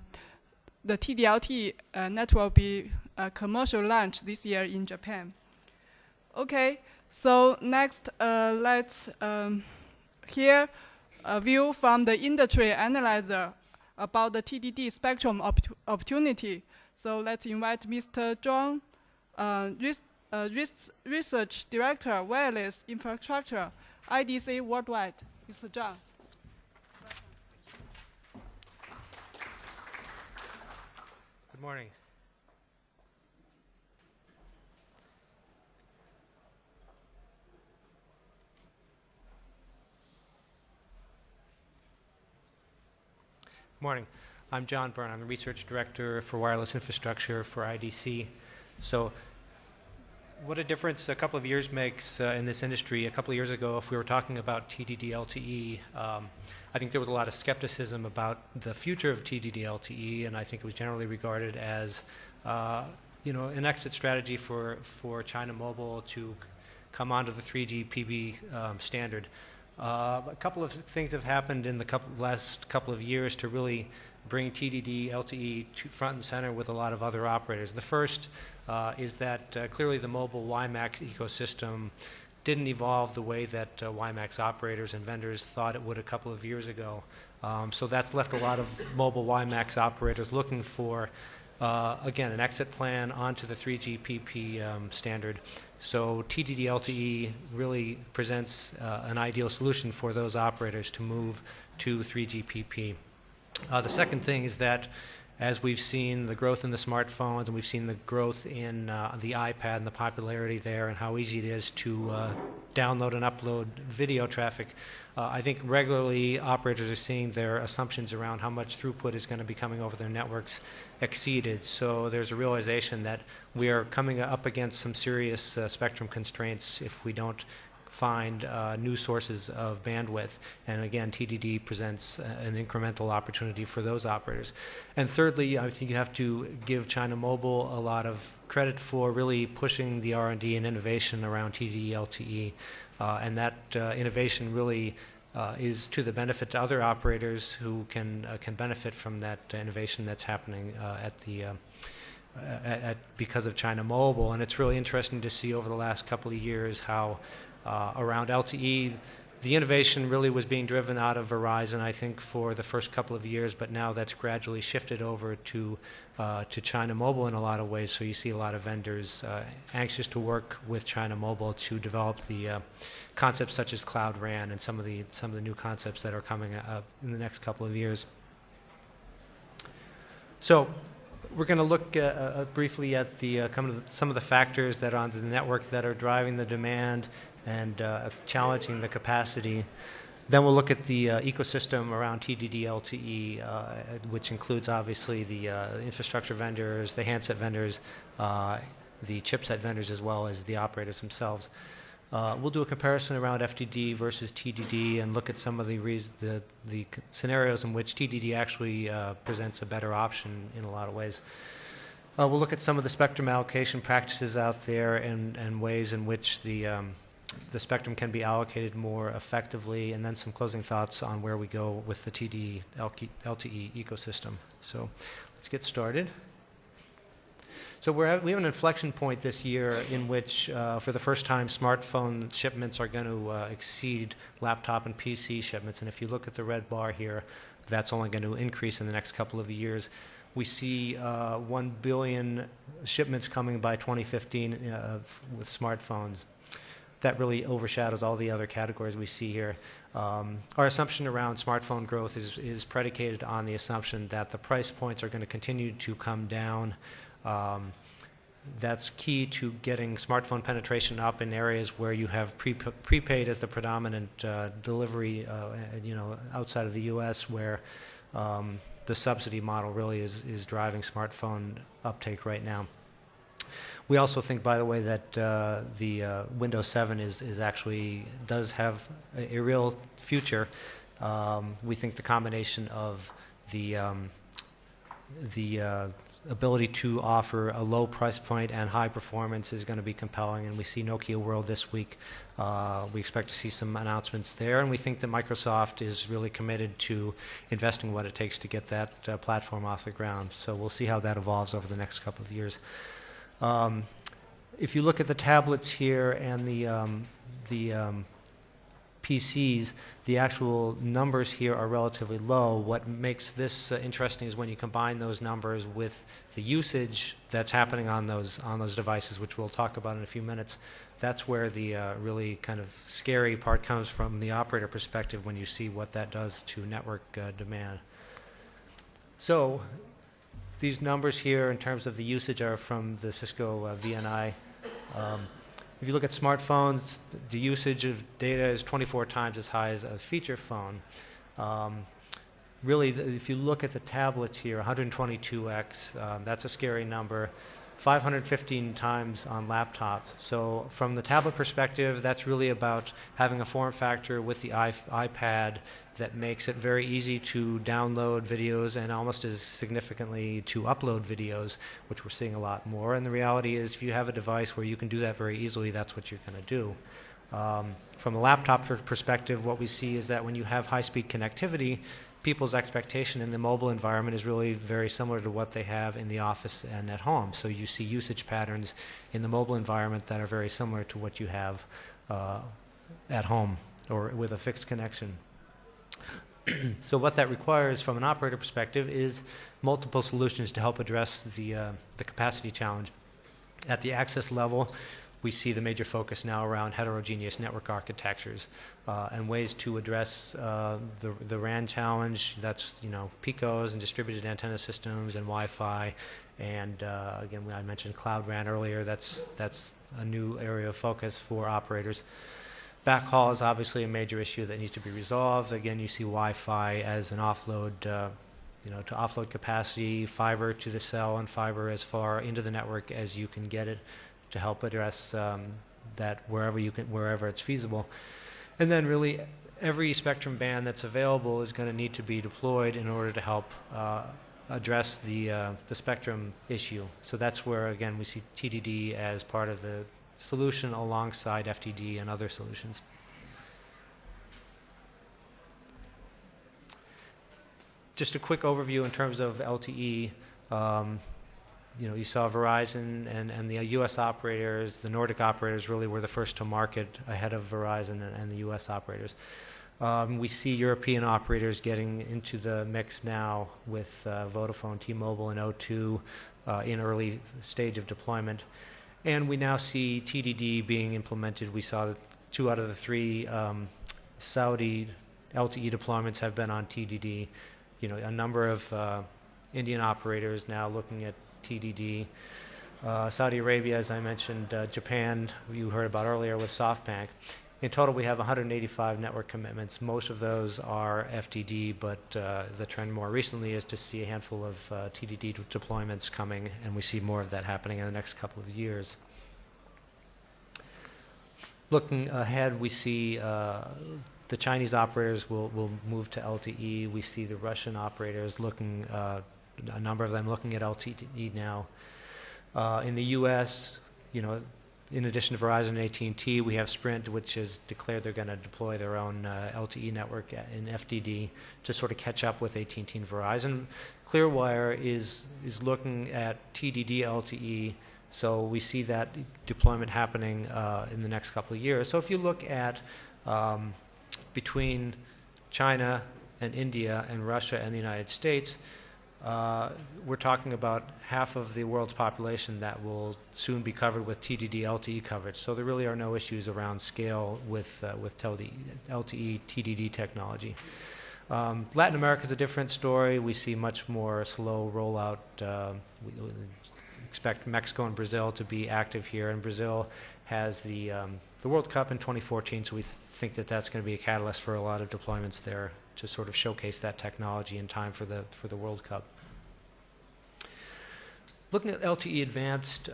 TD-LTE network will be a commercial launch this year in Japan. Okay, so next let's hear a view from the industry analyzer about the TDD spectrum opportunity. So let's invite Mr. Zhuang, Research Director, Wireless Infrastructure, IDC Worldwide. Mr. Zhuang. Good morning. Morning. I'm John Byrne. I'm the Research Director for Wireless Infrastructure for IDC. So what a difference a couple of years makes in this industry. A couple of years ago, if we were talking about TD-LTE, I think there was a lot of skepticism about the future of TD-LTE, and I think it was generally regarded as an exit strategy for China Mobile to come onto the 3GPP standard. A couple of things have happened in the last couple of years to really bring TD-LTE front and center with a lot of other operators. The first is that clearly the mobile WiMAX ecosystem didn't evolve the way that WiMAX operators and vendors thought it would a couple of years ago. So that's left a lot of mobile WiMAX operators looking for, again, an exit plan onto the 3GPP standard. So TD-LTE really presents an ideal solution for those operators to move to 3GPP. The second thing is that as we've seen the growth in the smartphones and we've seen the growth in the iPad and the popularity there and how easy it is to download and upload video traffic, I think regularly operators are seeing their assumptions around how much throughput is going to be coming over their networks exceeded. So there's a realization that we are coming up against some serious spectrum constraints if we don't find new sources of bandwidth. And again, TDD presents an incremental opportunity for those operators. And thirdly, I think you have to give China Mobile a lot of credit for really pushing the R&D and innovation around TD-LTE. And that innovation really is to the benefit to other operators who can benefit from that innovation that's happening because of China Mobile. And it's really interesting to see over the last couple of years how around LTE, the innovation really was being driven out of Verizon, I think, for the first couple of years, but now that's gradually shifted over to China Mobile in a lot of ways. So you see a lot of vendors anxious to work with China Mobile to develop the concepts such as Cloud RAN and some of the new concepts that are coming up in the next couple of years. So we're going to look briefly at some of the factors that are on the network that are driving the demand and challenging the capacity. Then we'll look at the ecosystem around TD-LTE, which includes obviously the infrastructure vendors, the handset vendors, the chipset vendors, as well as the operators themselves. We'll do a comparison around FDD versus TDD and look at some of the scenarios in which TDD actually presents a better option in a lot of ways. We'll look at some of the spectrum allocation practices out there and ways in which the spectrum can be allocated more effectively, and then some closing thoughts on where we go with the TD-LTE ecosystem. So let's get started. So we have an inflection point this year in which, for the first time, smartphone shipments are going to exceed laptop and PC shipments. And if you look at the red bar here, that's only going to increase in the next couple of years. We see 1 billion shipments coming by 2015 with smartphones. That really overshadows all the other categories we see here. Our assumption around smartphone growth is predicated on the assumption that the price points are going to continue to come down. That's key to getting smartphone penetration up in areas where you have prepaid as the predominant delivery, outside of the U.S., where the subsidy model really is driving smartphone uptake right now. We also think, by the way, that the Windows 7 does have a real future. We think the combination of the ability to offer a low price point and high performance is going to be compelling, and we see Nokia World this week. We expect to see some announcements there, and we think that Microsoft is really committed to investing what it takes to get that platform off the ground. So we'll see how that evolves over the next couple of years. If you look at the tablets here and the PCs, the actual numbers here are relatively low. What makes this interesting is when you combine those numbers with the usage that's happening on those devices, which we'll talk about in a few minutes. That's where the really kind of scary part comes from the operator perspective when you see what that does to network demand. So these numbers here in terms of the usage are from the Cisco VNI. If you look at smartphones, the usage of data is 24 times as high as a feature phone. Really, if you look at the tablets here, 122x, that's a scary number. 515 times on laptops. So from the tablet perspective, that's really about having a form factor with the iPad that makes it very easy to download videos and almost as significantly to upload videos, which we're seeing a lot more. And the reality is if you have a device where you can do that very easily, that's what you're going to do. From a laptop perspective, what we see is that when you have high-speed connectivity, people's expectation in the mobile environment is really very similar to what they have in the office and at home. So you see usage patterns in the mobile environment that are very similar to what you have at home or with a fixed connection. So what that requires from an operator perspective is multiple solutions to help address the capacity challenge. At the access level, we see the major focus now around heterogeneous network architectures and ways to address the RAN challenge. That's PICOs and distributed antenna systems and Wi-Fi, and again I mentioned Cloud RAN earlier. That's a new area of focus for operators. Backhaul is obviously a major issue that needs to be resolved. Again, you see Wi-Fi as an offload. To offload capacity, fiber to the cell, and fiber as far into the network as you can get it, to help address that wherever it's feasible. And then really every spectrum band that's available is going to need to be deployed in order to help address the spectrum issue. So that's where, again, we see TDD as part of the solution alongside FDD and other solutions. Just a quick overview in terms of LTE. You saw Verizon and the US operators, the Nordic operators really were the first to market ahead of Verizon and the US operators. We see European operators getting into the mix now with Vodafone, T-Mobile, and O2 in early stage of deployment. And we now see TDD being implemented. We saw that 2 out of the 3 Saudi LTE deployments have been on TDD. A number of Indian operators now looking at TDD. Saudi Arabia, as I mentioned, Japan, you heard about earlier with SoftBank. In total, we have 185 network commitments. Most of those are FDD, but the trend more recently is to see a handful of TDD deployments coming, and we see more of that happening in the next couple of years. Looking ahead, we see the Chinese operators will move to LTE. We see the Russian operators looking, a number of them looking at LTE now. In the U.S., in addition to Verizon and AT&T, we have Sprint, which has declared they're going to deploy their own LTE network in FDD to sort of catch up with AT&T and Verizon. Clearwire is looking at TD-LTE, so we see that deployment happening in the next couple of years. So if you look at between China and India and Russia and the United States, we're talking about half of the world's population that will soon be covered with TD-LTE coverage. So there really are no issues around scale with LTE TDD technology. Latin America is a different story. We see much more slow rollout. We expect Mexico and Brazil to be active here, and Brazil has the World Cup in 2014, so we think that that's going to be a catalyst for a lot of deployments there to sort of showcase that technology in time for the World Cup. Looking at LTE Advanced,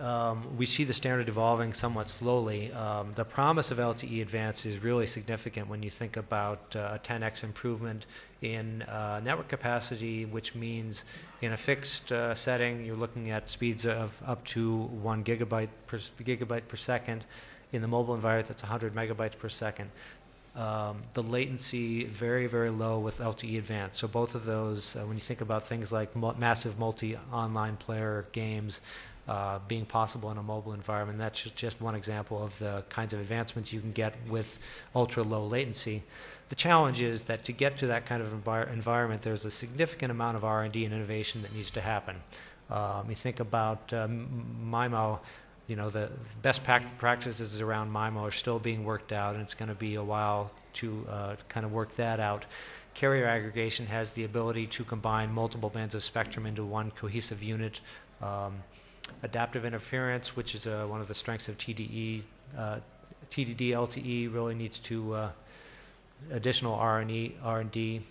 we see the standard evolving somewhat slowly. The promise of LTE Advanced is really significant when you think about a 10x improvement in network capacity, which means in a fixed setting, you're looking at speeds of up to 1 gigabyte per second. In the mobile environment, that's 100 megabytes per second. The latency very, very low with LTE Advanced. So both of those, when you think about things like massive multi-online player games being possible in a mobile environment, that's just one example of the kinds of advancements you can get with ultra-low latency. The challenge is that to get to that kind of environment, there's a significant amount of R&D and innovation that needs to happen. You think about MIMO. The best practices around MIMO are still being worked out, and it's going to be a while to kind of work that out. Carrier aggregation has the ability to combine multiple bands of spectrum into one cohesive unit. Adaptive interference, which is one of the strengths of TDD-LTE, really needs to additional R&D.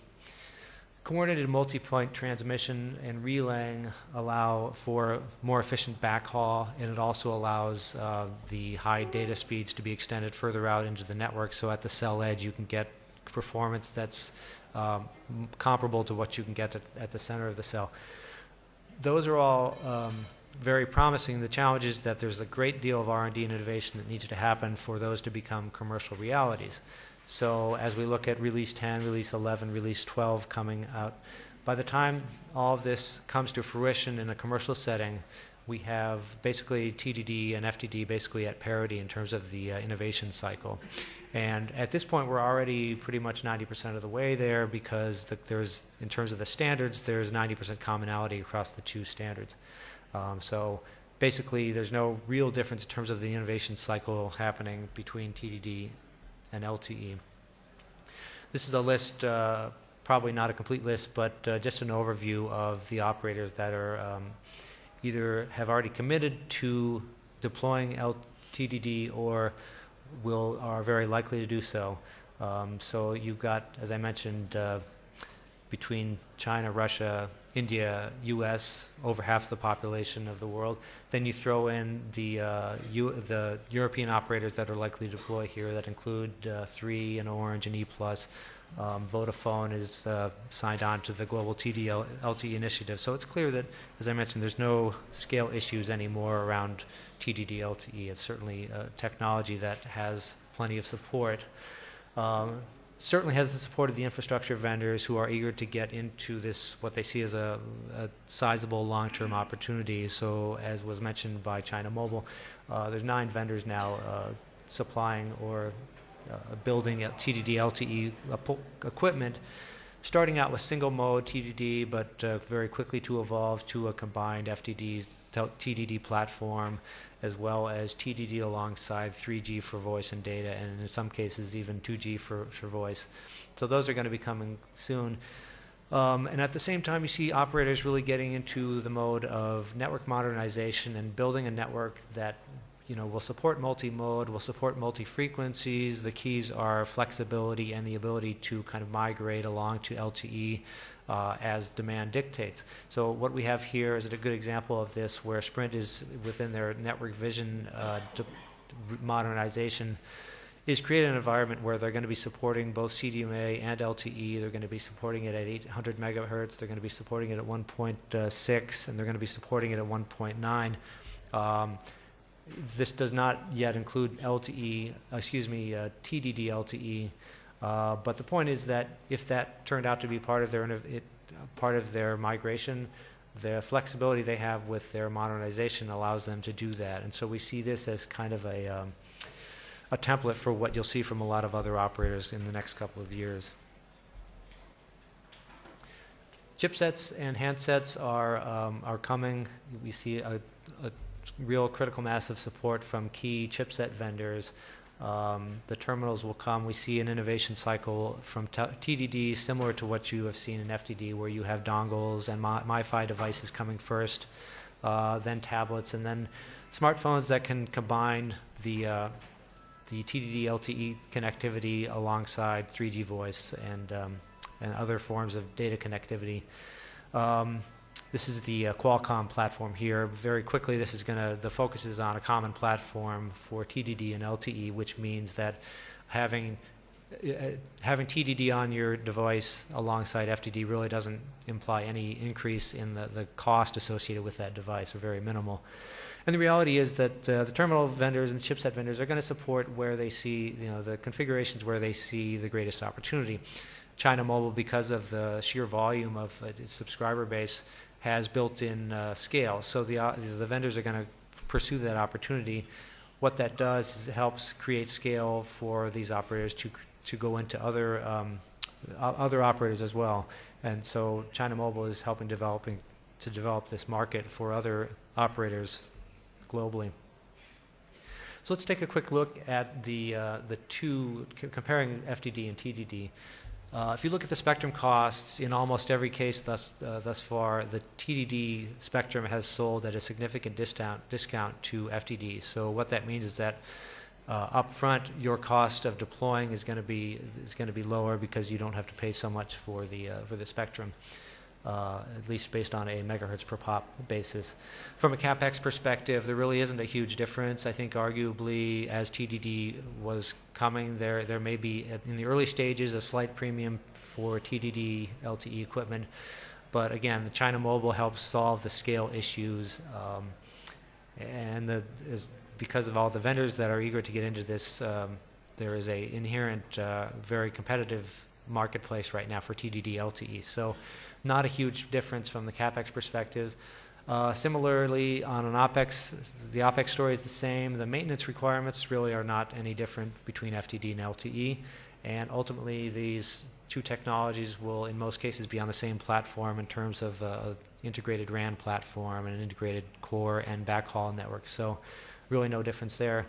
Coordinated multi-point transmission and relaying allow for more efficient backhaul, and it also allows the high data speeds to be extended further out into the network, so at the cell edge you can get performance that's comparable to what you can get at the center of the cell. Those are all very promising. The challenge is that there's a great deal of R&D and innovation that needs to happen for those to become commercial realities. So as we look at Release 10, Release 11, Release 12 coming out, by the time all of this comes to fruition in a commercial setting, we have basically TDD and FDD basically at parity in terms of the innovation cycle. And at this point, we're already pretty much 90% of the way there, because there's, in terms of the standards, there's 90% commonality across the two standards. So basically, there's no real difference in terms of the innovation cycle happening between TDD and LTE. This is a list, probably not a complete list, but just an overview of the operators that are either have already committed to deploying TDD or are very likely to do so. So you've got, as I mentioned, between China, Russia, India, US, over half the population of the world. Then you throw in the European operators that are likely to deploy here that include 3 and Orange and E+. Vodafone is signed on to the global TD-LTE initiative. So it's clear that, as I mentioned, there's no scale issues anymore around TD-LTE. It's certainly a technology that has plenty of support. Certainly has the support of the infrastructure vendors who are eager to get into this, what they see as a sizable long-term opportunity. So as was mentioned by China Mobile, there's 9 vendors now supplying or building TDD-LTE equipment, starting out with single mode TDD, but very quickly to evolve to a combined TDD platform, as well as TDD alongside 3G for voice and data, and in some cases even 2G for voice. So those are going to be coming soon. And at the same time, you see operators really getting into the mode of network modernization and building a network that will support multi-mode, will support multi-frequencies. The keys are flexibility and the ability to kind of migrate along to LTE as demand dictates. So what we have here is a good example of this, where Sprint is within their network vision modernization is create an environment where they're going to be supporting both CDMA and LTE. They're going to be supporting it at 800 megahertz. They're going to be supporting it at 1.6, and they're going to be supporting it at 1.9. This does not yet include TDD LTE. But the point is that if that turned out to be part of their migration, the flexibility they have with their modernization allows them to do that. And so we see this as kind of a template for what you'll see from a lot of other operators in the next couple of years. Chipsets and handsets are coming. We see a real critical mass of support from key chipset vendors. The terminals will come. We see an innovation cycle from TDD similar to what you have seen in FDD, where you have dongles and MiFi devices coming first, then tablets, and then smartphones that can combine the TDD-LTE connectivity alongside 3G voice and other forms of data connectivity. This is the Qualcomm platform here. Very quickly, the focus is on a common platform for TDD and LTE, which means that having TDD on your device alongside FDD really doesn't imply any increase in the cost associated with that device, or very minimal. And the reality is that the terminal vendors and chipset vendors are going to support where they see, the configurations where they see the greatest opportunity. China Mobile, because of the sheer volume of its subscriber base, has built-in scale. So the vendors are going to pursue that opportunity. What that does is it helps create scale for these operators to go into other operators as well. And so China Mobile is helping to develop this market for other operators globally. So let's take a quick look at the two, comparing FDD and TDD. If you look at the spectrum costs, in almost every case thus far, the TDD spectrum has sold at a significant discount to FDD. So what that means is that upfront, your cost of deploying is going to be lower because you don't have to pay so much for the spectrum, at least based on a megahertz per pop basis. From a capex perspective, there really isn't a huge difference. I think arguably, as TDD was coming, there may be in the early stages a slight premium for TDD-LTE equipment, but again, the China Mobile helps solve the scale issues, and because of all the vendors that are eager to get into this, there is a inherent, very competitive marketplace right now for TDD-LTE. So not a huge difference from the CapEx perspective. Similarly, on an OpEx, the OpEx story is the same. The maintenance requirements really are not any different between FDD and LTE. And ultimately, these two technologies will, in most cases, be on the same platform in terms of integrated RAN platform and an integrated core and backhaul network. So really no difference there.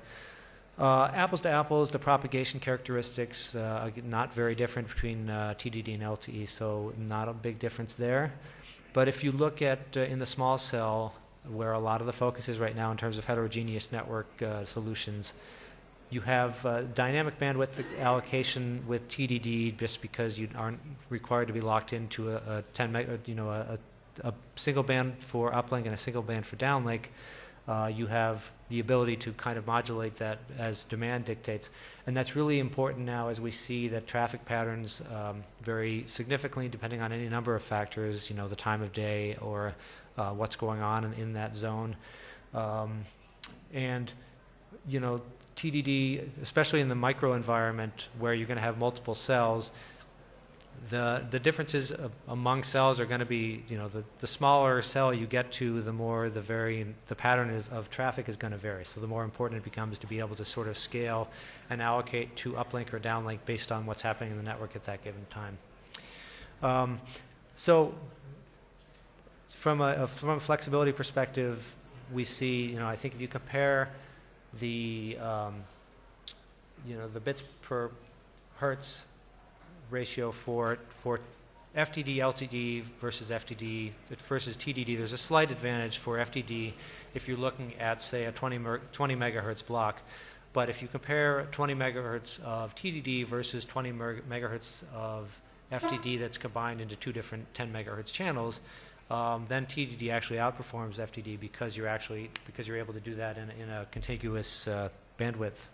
Apples to apples, the propagation characteristics not very different between TDD and LTE, so not a big difference there. But if you look at in the small cell, where a lot of the focus is right now in terms of heterogeneous network solutions, you have dynamic bandwidth allocation with TDD just because you aren't required to be locked into a 10 meg, a single band for uplink and a single band for downlink. You have the ability to kind of modulate that as demand dictates. And that's really important now as we see that traffic patterns vary significantly depending on any number of factors, the time of day or what's going on in that zone. And, TDD, especially in the micro environment where you're going to have multiple cells, the differences among cells are going to be, the smaller cell you get to, the more the pattern of traffic is going to vary. So the more important it becomes to be able to sort of scale and allocate to uplink or downlink based on what's happening in the network at that given time. So from a flexibility perspective, we see, I think if you compare the bits per hertz ratio for FDD, LTD versus FDD versus TDD, there's a slight advantage for FDD if you're looking at, say, a 20 megahertz block. But if you compare 20 megahertz of TDD versus 20 megahertz of FDD that's combined into two different 10 megahertz channels, then TDD actually outperforms FDD because you're able to do that in a contiguous bandwidth.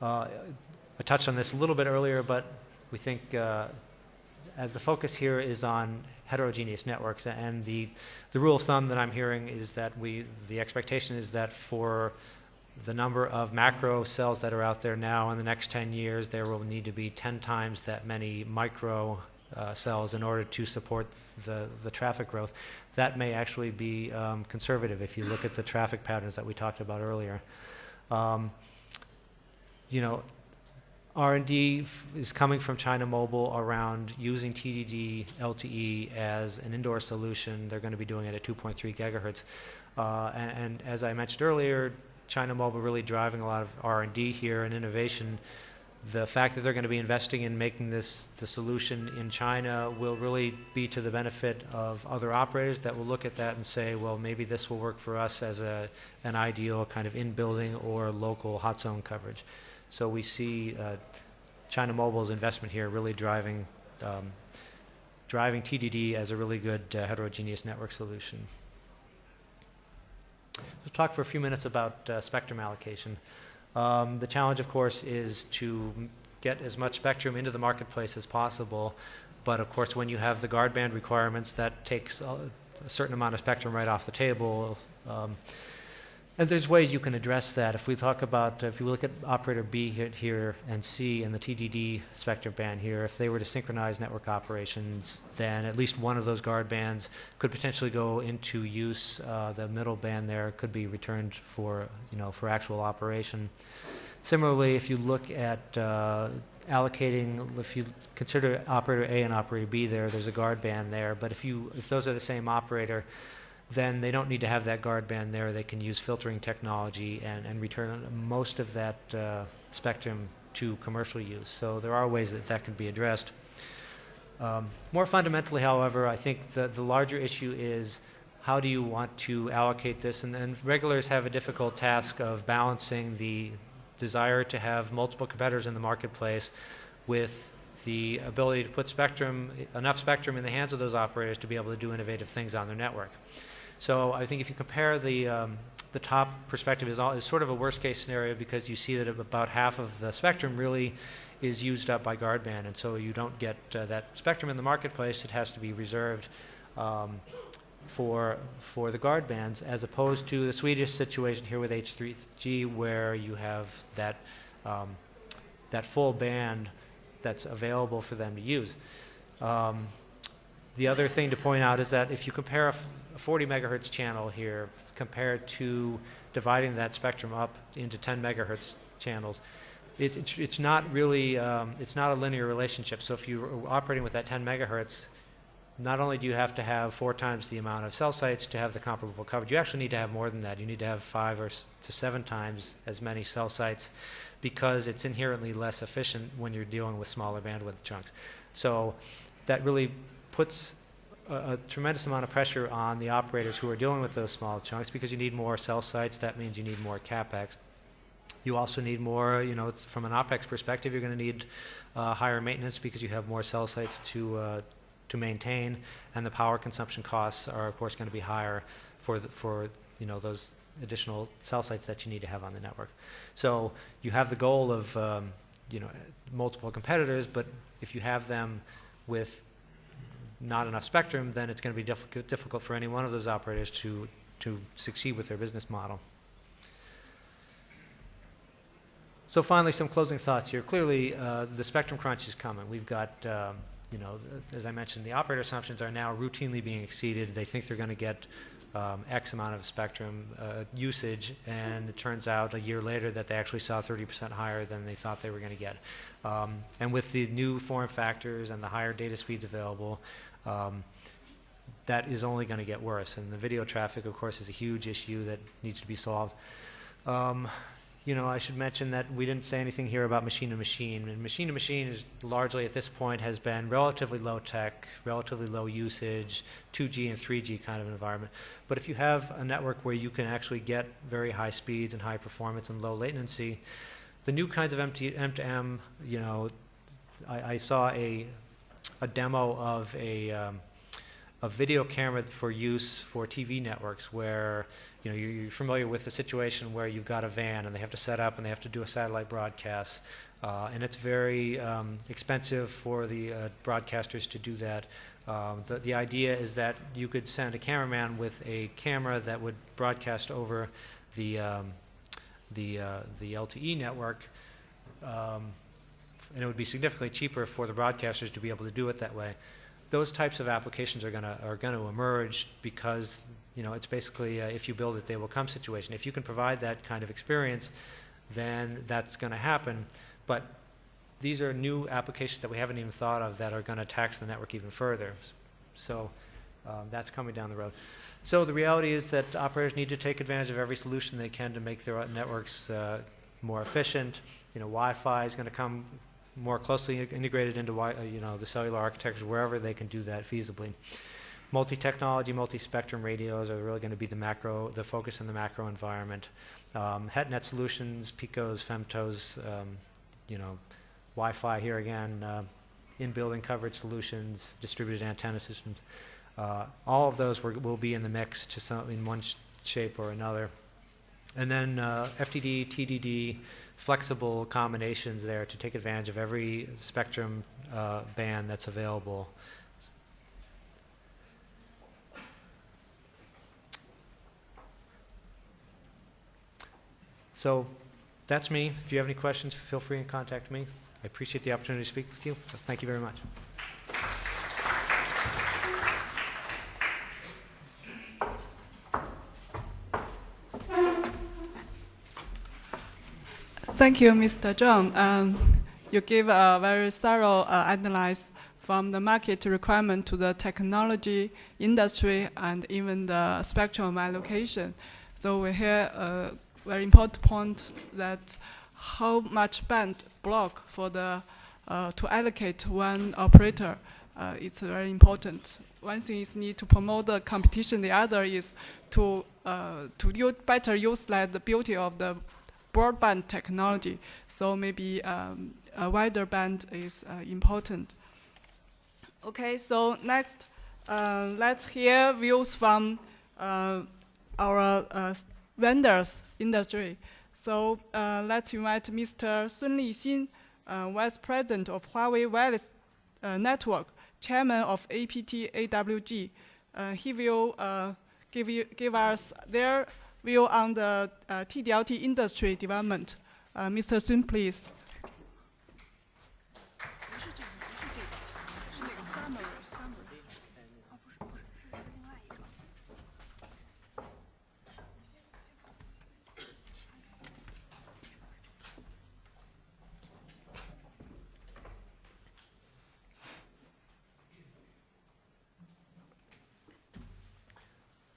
I touched on this a little bit earlier, but we think as the focus here is on heterogeneous networks, and the rule of thumb that I'm hearing is that the expectation is that for the number of macro cells that are out there now in the next 10 years, there will need to be 10 times that many micro cells in order to support the traffic growth. That may actually be conservative if you look at the traffic patterns that we talked about earlier. R&D is coming from China Mobile around using TDD-LTE as an indoor solution. They're going to be doing it at 2.3 gigahertz. And as I mentioned earlier, China Mobile really driving a lot of R&D here and innovation. The fact that they're going to be investing in making this the solution in China will really be to the benefit of other operators that will look at that and say, well, maybe this will work for us as an ideal kind of in-building or local hot zone coverage. So we see China Mobile's investment here really driving TDD as a really good heterogeneous network solution. We'll talk for a few minutes about spectrum allocation. The challenge, of course, is to get as much spectrum into the marketplace as possible. But of course, when you have the guard band requirements, that takes a certain amount of spectrum right off the table. And there's ways you can address that. If we talk about, if you look at operator B here and C and the TDD spectrum band here, if they were to synchronize network operations, then at least one of those guard bands could potentially go into use. The middle band there could be returned for actual operation. Similarly, if you look at allocating, if you consider operator A and operator B there's a guard band there. But if those are the same operator, then they don't need to have that guard band there. They can use filtering technology and return most of that spectrum to commercial use. So there are ways that can be addressed. More fundamentally, however, I think the larger issue is how do you want to allocate this? And regulators have a difficult task of balancing the desire to have multiple competitors in the marketplace with the ability to put enough spectrum in the hands of those operators to be able to do innovative things on their network. So I think if you compare the top perspective is sort of a worst case scenario, because you see that about half of the spectrum really is used up by guard band, and so you don't get that spectrum in the marketplace. It has to be reserved for the guard bands, as opposed to the Swedish situation here with H3G, where you have that full band that's available for them to use. The other thing to point out is that if you compare a 40 megahertz channel here compared to dividing that spectrum up into 10 megahertz channels, it's not really, it's not a linear relationship. So if you're operating with that 10 megahertz, not only do you have to have 4 times the amount of cell sites to have the comparable coverage, you actually need to have more than that. You need to have 5 to 7 times as many cell sites, because it's inherently less efficient when you're dealing with smaller bandwidth chunks. So that really puts a tremendous amount of pressure on the operators who are dealing with those small chunks, because you need more cell sites. That means you need more CapEx. You also need more, from an OpEx perspective, you're going to need higher maintenance, because you have more cell sites to maintain, and the power consumption costs are, of course, going to be higher for those additional cell sites that you need to have on the network. So you have the goal of multiple competitors, but if you have them with not enough spectrum, then it's going to be difficult for any one of those operators to succeed with their business model. So finally, some closing thoughts here. Clearly, the spectrum crunch is coming. We've got, as I mentioned, the operator assumptions are now routinely being exceeded. They think they're going to get X amount of spectrum usage, and it turns out a year later that they actually saw 30% higher than they thought they were going to get. And with the new form factors and the higher data speeds available, that is only going to get worse. And the video traffic, of course, is a huge issue that needs to be solved. I should mention that we didn't say anything here about machine-to-machine. And machine-to-machine is largely, at this point, has been relatively low-tech, relatively low usage, 2G and 3G kind of environment. But if you have a network where you can actually get very high speeds and high performance and low latency, the new kinds of M2M, I saw a demo of a video camera for use for TV networks, where you're familiar with the situation where you've got a van and they have to set up and they have to do a satellite broadcast, and it's very expensive for the broadcasters to do that. The idea is that you could send a cameraman with a camera that would broadcast over the LTE network, and it would be significantly cheaper for the broadcasters to be able to do it that way. Those types of applications are going to emerge, because it's basically if you build it, they will come situation. If you can provide that kind of experience, then that's going to happen. But these are new applications that we haven't even thought of that are going to tax the network even further. So that's coming down the road. So the reality is that operators need to take advantage of every solution they can to make their networks more efficient. Wi-Fi is going to come more closely integrated into the cellular architecture wherever they can do that feasibly. Multi-technology, multi-spectrum radios are really going to be the focus in the macro environment. HetNet solutions, Picos, Femtos, Wi-Fi here again, in-building coverage solutions, distributed antenna systems. All of those will be in the mix in one shape or another. And then FDD, TDD, flexible combinations there to take advantage of every spectrum band that's available. So that's me. If you have any questions, feel free and contact me. I appreciate the opportunity to speak with you. So thank you very much. Thank you, Mr. Zheng. You gave a very thorough analysis from the market requirement to the technology industry and even the spectrum allocation. So we hear a very important point that how much band block for the to allocate one operator it's very important. One thing is need to promote the competition. The other is to better utilize the beauty of the broadband technology. So maybe a wider band is important. Okay, so next, let's hear views from our vendors industry. So let's invite Mr. Sun Lixin, Vice President of Huawei Wireless Network, Chairman of APT-AWG. He will give us their view on the TD-LTE industry development. Mr. Sun, please.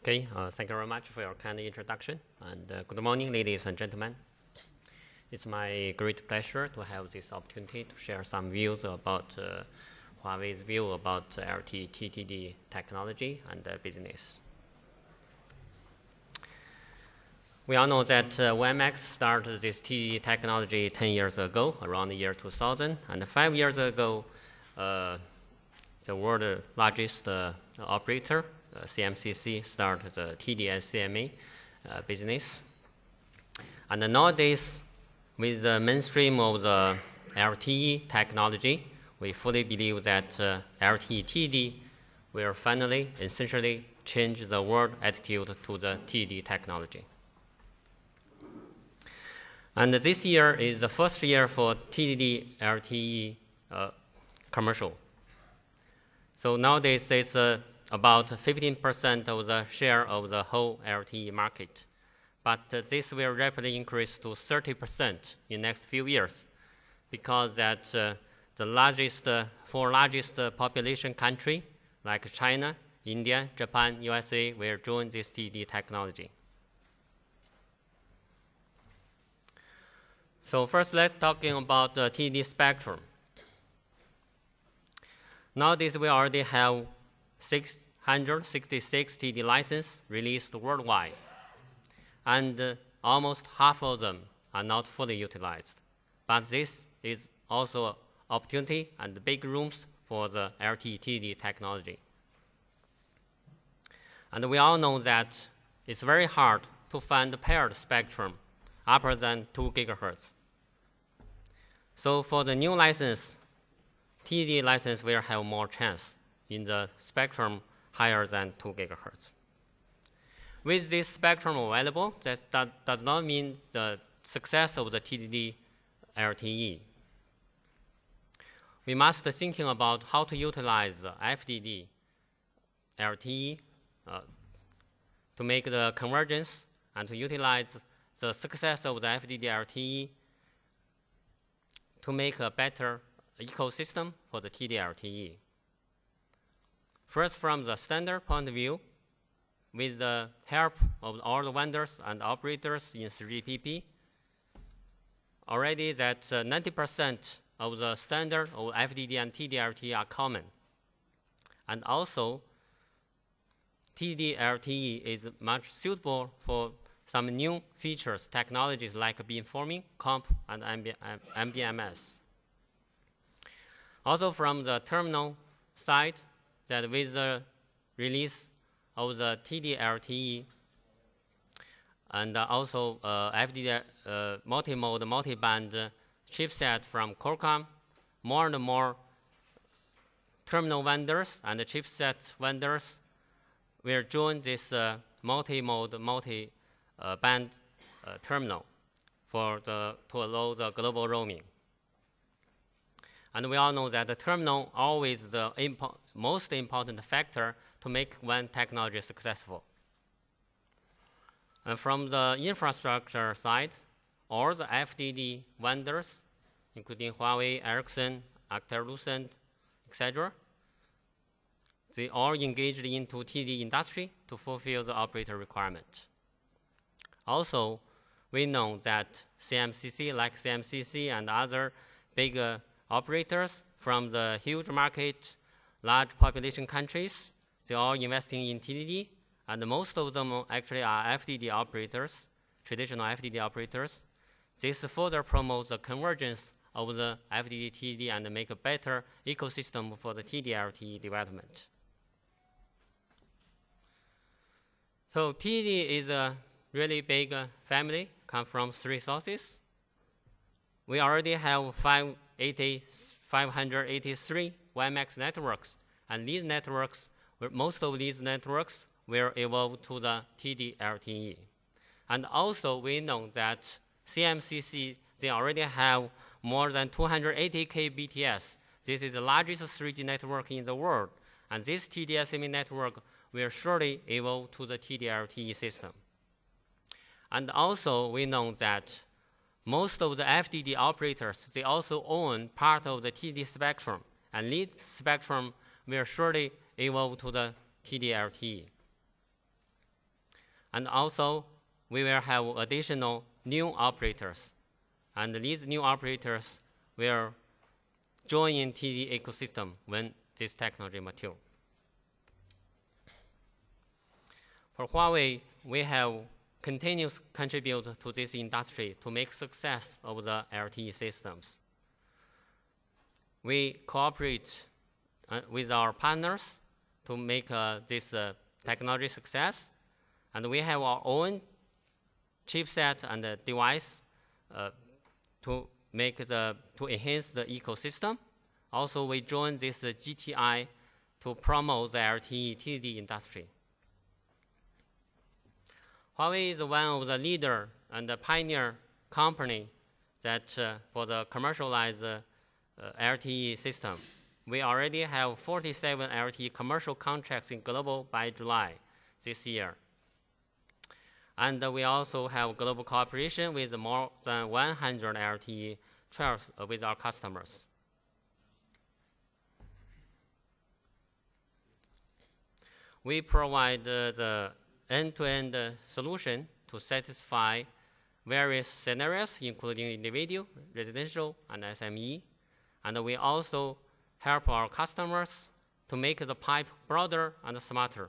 Okay, thank you very much for your kind introduction, and good morning, ladies and gentlemen. It's my great pleasure to have this opportunity to share some views about Huawei's view about LTE TTD technology and business. We all know that WMX started this TTD technology 10 years ago, around the year 2000, and 5 years ago, the world's largest operator, CMCC, started the TD and CMA business. And nowadays, with the mainstream of the LTE technology, we fully believe that LTE TD will finally, essentially, change the world attitude to the TD technology. And this year is the first year for TD-LTE commercial. So nowadays, it's about 15% of the share of the whole LTE market. But this will rapidly increase to 30% in the next few years, because that the four largest population country, like China, India, Japan, USA, will join this TD technology. So first, let's talking about the TD spectrum. Nowadays, we already have 666 TD licenses released worldwide, and almost half of them are not fully utilized. But this is also an opportunity and big rooms for the LTE TD technology. And we all know that it's very hard to find a paired spectrum upper than 2 gigahertz. So for the new license, TD license will have more chance in the spectrum higher than 2 gigahertz. With this spectrum available, that does not mean the success of the TD-LTE. We must be thinking about how to utilize the FDD-LTE to make the convergence and to utilize the success of the FDD-LTE to make a better ecosystem for the TD-LTE. First, from the standard point of view, with the help of all the vendors and operators in 3GPP, already that 90% of the standard of FDD and TD-LTE are common. And also, TD-LTE is much suitable for some new features, technologies like beamforming, comp, and MBMS. Also from the terminal side, that with the release of the TD-LTE and also FDD multi-mode, multi-band chipset from Qualcomm, more and more terminal vendors and chipset vendors will join this multi-mode, multi-band terminal to allow the global roaming. And we all know that the terminal always the most important factor to make one technology successful. And from the infrastructure side, all the FDD vendors, including Huawei, Ericsson, Alcatel-Lucent, etc., they all engaged into TD industry to fulfill the operator requirement. Also, we know that CMCC, like CMCC and other big operators from the huge market large population countries, they are investing in TDD, and most of them actually are FDD operators, traditional FDD operators. This further promotes the convergence of the FDD TDD and make a better ecosystem for the TD-LTE development. So TDD is a really big family, comes from 3 sources. We already have 583 WiMAX networks, and these networks, most of these networks will evolve to the TD-LTE. And also we know that CMCC, they already have more than 280 kbps. This is the largest 3G network in the world, and this TD-SME network will surely evolve to the TD-LTE system. And also we know that most of the FDD operators, they also own part of the TD spectrum, and this spectrum will surely evolve to the TD-LTE. And also, we will have additional new operators, and these new operators will join in TD ecosystem when this technology matures. For Huawei, we have continuously contributed to this industry to make success of the LTE systems. We cooperate with our partners to make this technology success, and we have our own chipset and device to enhance the ecosystem. Also, we joined this GTI to promote the LTE TDD industry. Huawei is one of the leader and the pioneer company that for the commercialized LTE system. We already have 47 LTE commercial contracts in global by July this year. And we also have global cooperation with more than 100 LTE trials with our customers. We provide the end-to-end solution to satisfy various scenarios, including individual, residential, and SME. And we also help our customers to make the pipe broader and smarter.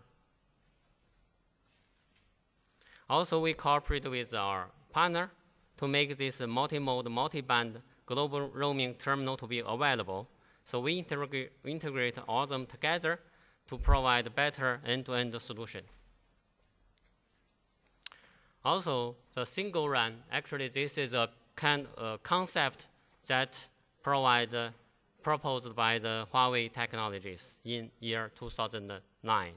Also, we cooperate with our partner to make this multi-mode, multi-band global roaming terminal to be available. So we integrate all of them together to provide better end-to-end solution. Also, the single RAN, actually this is a concept that proposed by the Huawei Technologies in year 2009.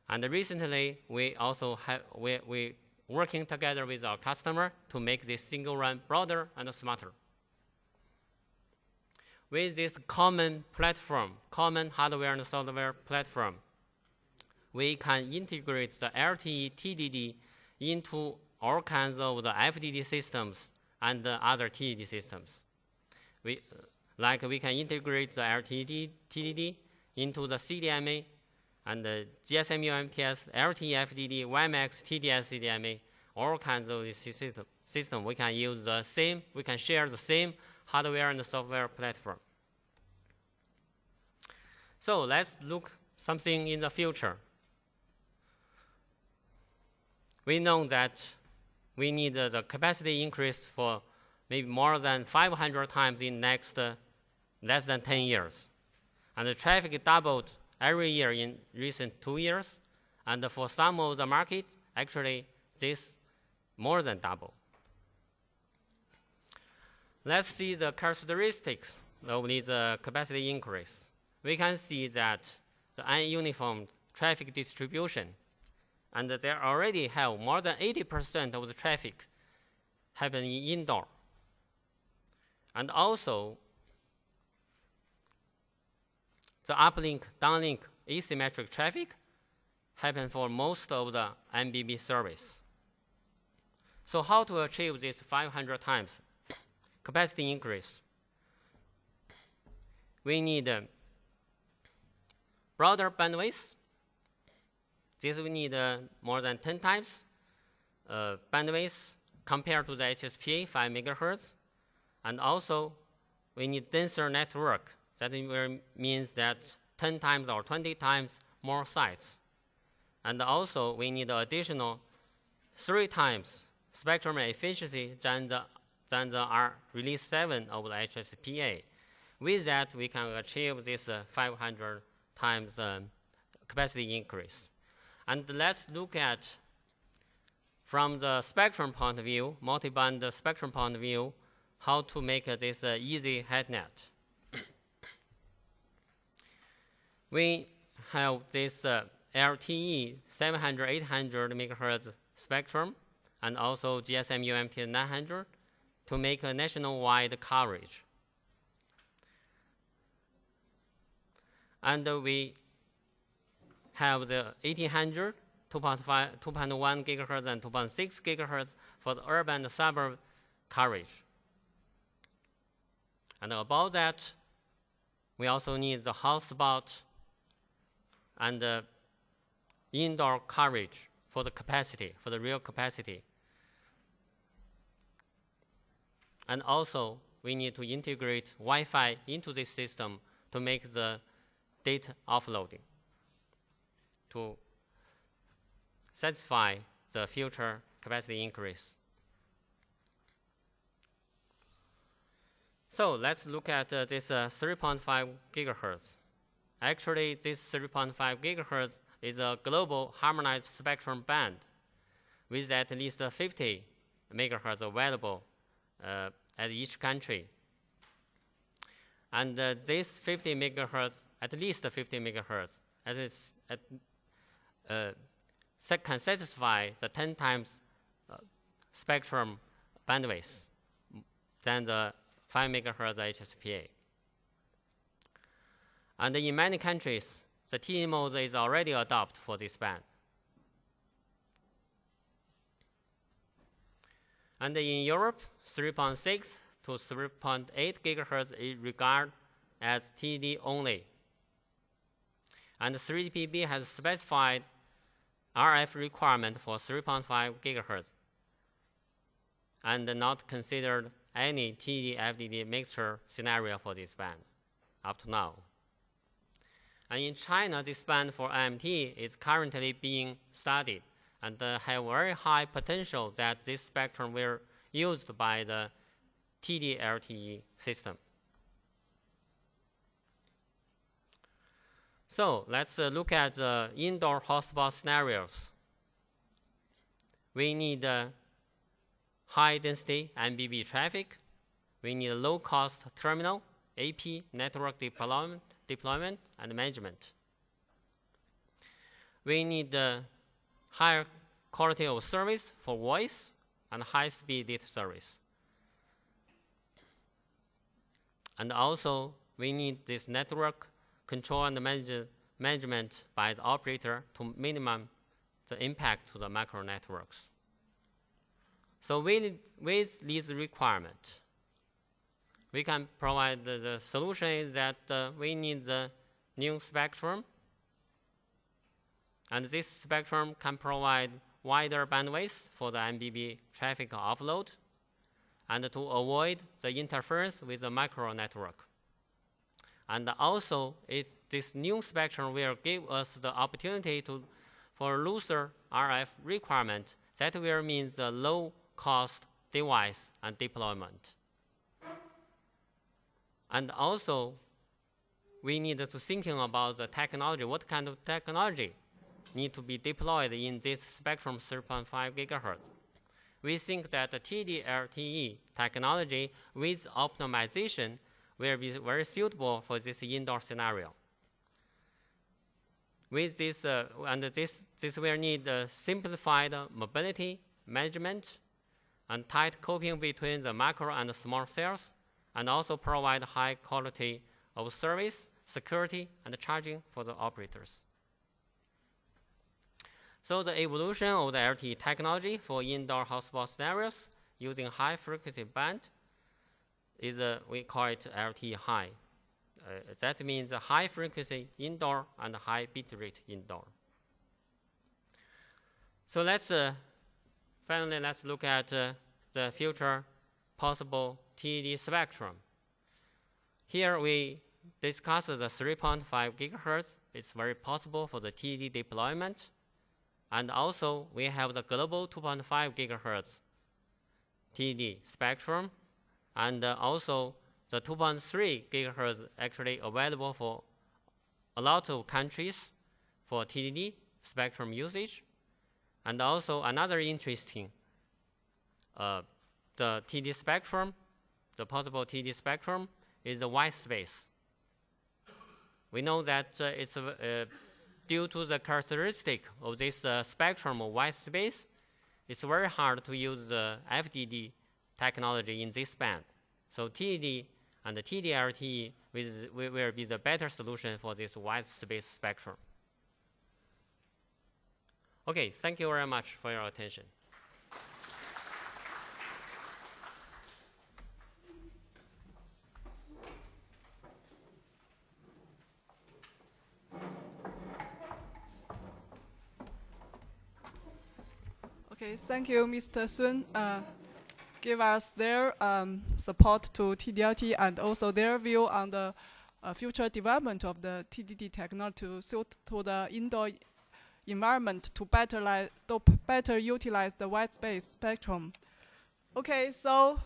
And recently, we also we working together with our customer to make this single RAN broader and smarter. With this common platform, common hardware and software platform, we can integrate the LTE TDD into all kinds of the FDD systems and the other TDD systems. We can integrate the LTE TDD into the CDMA and the GSM UMTS, LTE FDD, WiMAX, TDS CDMA, all kinds of this system. We can use the same, we can share the same hardware and software platform. So let's look something in the future. We know that we need the capacity increase for maybe more than 500 times in next less than 10 years. And the traffic doubled every year in recent 2 years. And for some of the markets, actually, this more than double. Let's see the characteristics of this capacity increase. We can see that the ununiform traffic distribution, and they already have more than 80% of the traffic happening indoor. And also, the uplink, downlink asymmetric traffic happen for most of the MBB service. So how to achieve this 500 times capacity increase? We need broader bandwidth. This we need more than 10 times bandwidth compared to the HSPA 5 megahertz. And also, we need denser network. That means that 10 times or 20 times more sites. And also, we need additional 3 times spectrum efficiency than the release 7 of the HSPA. With that, we can achieve this 500 times capacity increase. And let's look at, from the spectrum point of view, multi-band spectrum point of view, how to make this easy head net. We have this LTE 700, 800 megahertz spectrum, and also GSM UMT 900 to make a nationwide coverage. And we have the 1800, 2.1 gigahertz, and 2.6 gigahertz for the urban and suburb coverage. And above that, we also need the hotspot and indoor coverage for the capacity, for the real capacity. And also, we need to integrate Wi-Fi into this system to make the data offloading to satisfy the future capacity increase. So let's look at this 3.5 gigahertz. Actually, this 3.5 gigahertz is a global harmonized spectrum band with at least 50 megahertz available at each country. And this 50 megahertz, at least 50 megahertz, can satisfy the 10 times spectrum bandwidth than the 5 megahertz HSPA. And in many countries, the TD mode is already adopted for this band. And in Europe, 3.6 to 3.8 gigahertz is regarded as TD only. And 3GPP has specified RF requirement for 3.5 gigahertz and not considered any TD-FDD mixture scenario for this band up to now. And in China, this band for IMT is currently being studied and have very high potential that this spectrum will be used by the TD-LTE system. So let's look at the indoor hotspot scenarios. We need high density MBB traffic. We need a low cost terminal, AP network deployment and management. We need higher quality of service for voice and high speed data service. And also, we need this network control and management by the operator to minimize the impact to the macro networks. So with these requirements, we can provide the solution is that we need the new spectrum, and this spectrum can provide wider bandwidth for the MBB traffic offload and to avoid the interference with the macro network. And also, this new spectrum will give us the opportunity for looser RF requirement. That will mean the low-cost device and deployment. And also, we need to thinking about the technology. What kind of technology need to be deployed in this spectrum 3.5 gigahertz? We think that the TD-LTE technology with optimization will be very suitable for this indoor scenario. With this, this will need simplified mobility management and tight coping between the macro and the small cells, and also provide high quality of service, security, and charging for the operators. So the evolution of the LTE technology for indoor hotspot scenarios using high frequency band is, we call it LTE high. That means high frequency indoor and high bit rate indoor. So finally let's look at the future possible TD spectrum. Here we discussed the 3.5 gigahertz. It's very possible for the TDD deployment. And also, we have the global 2.5 gigahertz TDD spectrum, and also the 2.3 gigahertz actually available for a lot of countries for TDD spectrum usage. And also another interesting, the TD spectrum, the possible TD spectrum is the white space. We know that it's due to the characteristic of this spectrum of white space, it's very hard to use the FDD technology in this band. So TDD and the TD-LTE will be the better solution for this white space spectrum. Okay, thank you very much for your attention. Okay, thank you, Mr. Sun. Give us their support to TD-LTE and also their view on the future development of the TDD technology to suit to the indoor environment to better utilize the white space spectrum. Okay, so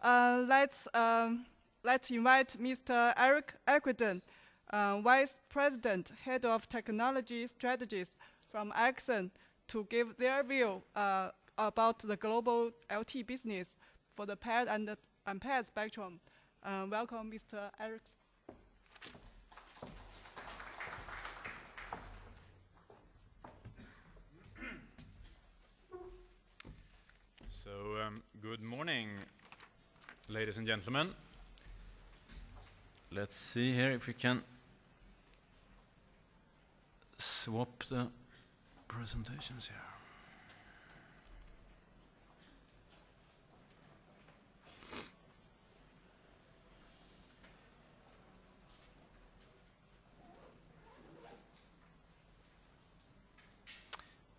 let's invite Mr. Eric Equiden, Vice President, Head of Technology Strategies from Ericsson, to give their view about the global LTE business for the paired and the unpaired spectrum. Welcome, Mr. Eric. So, good morning, ladies and gentlemen. Let's see here if we can swap the presentations here.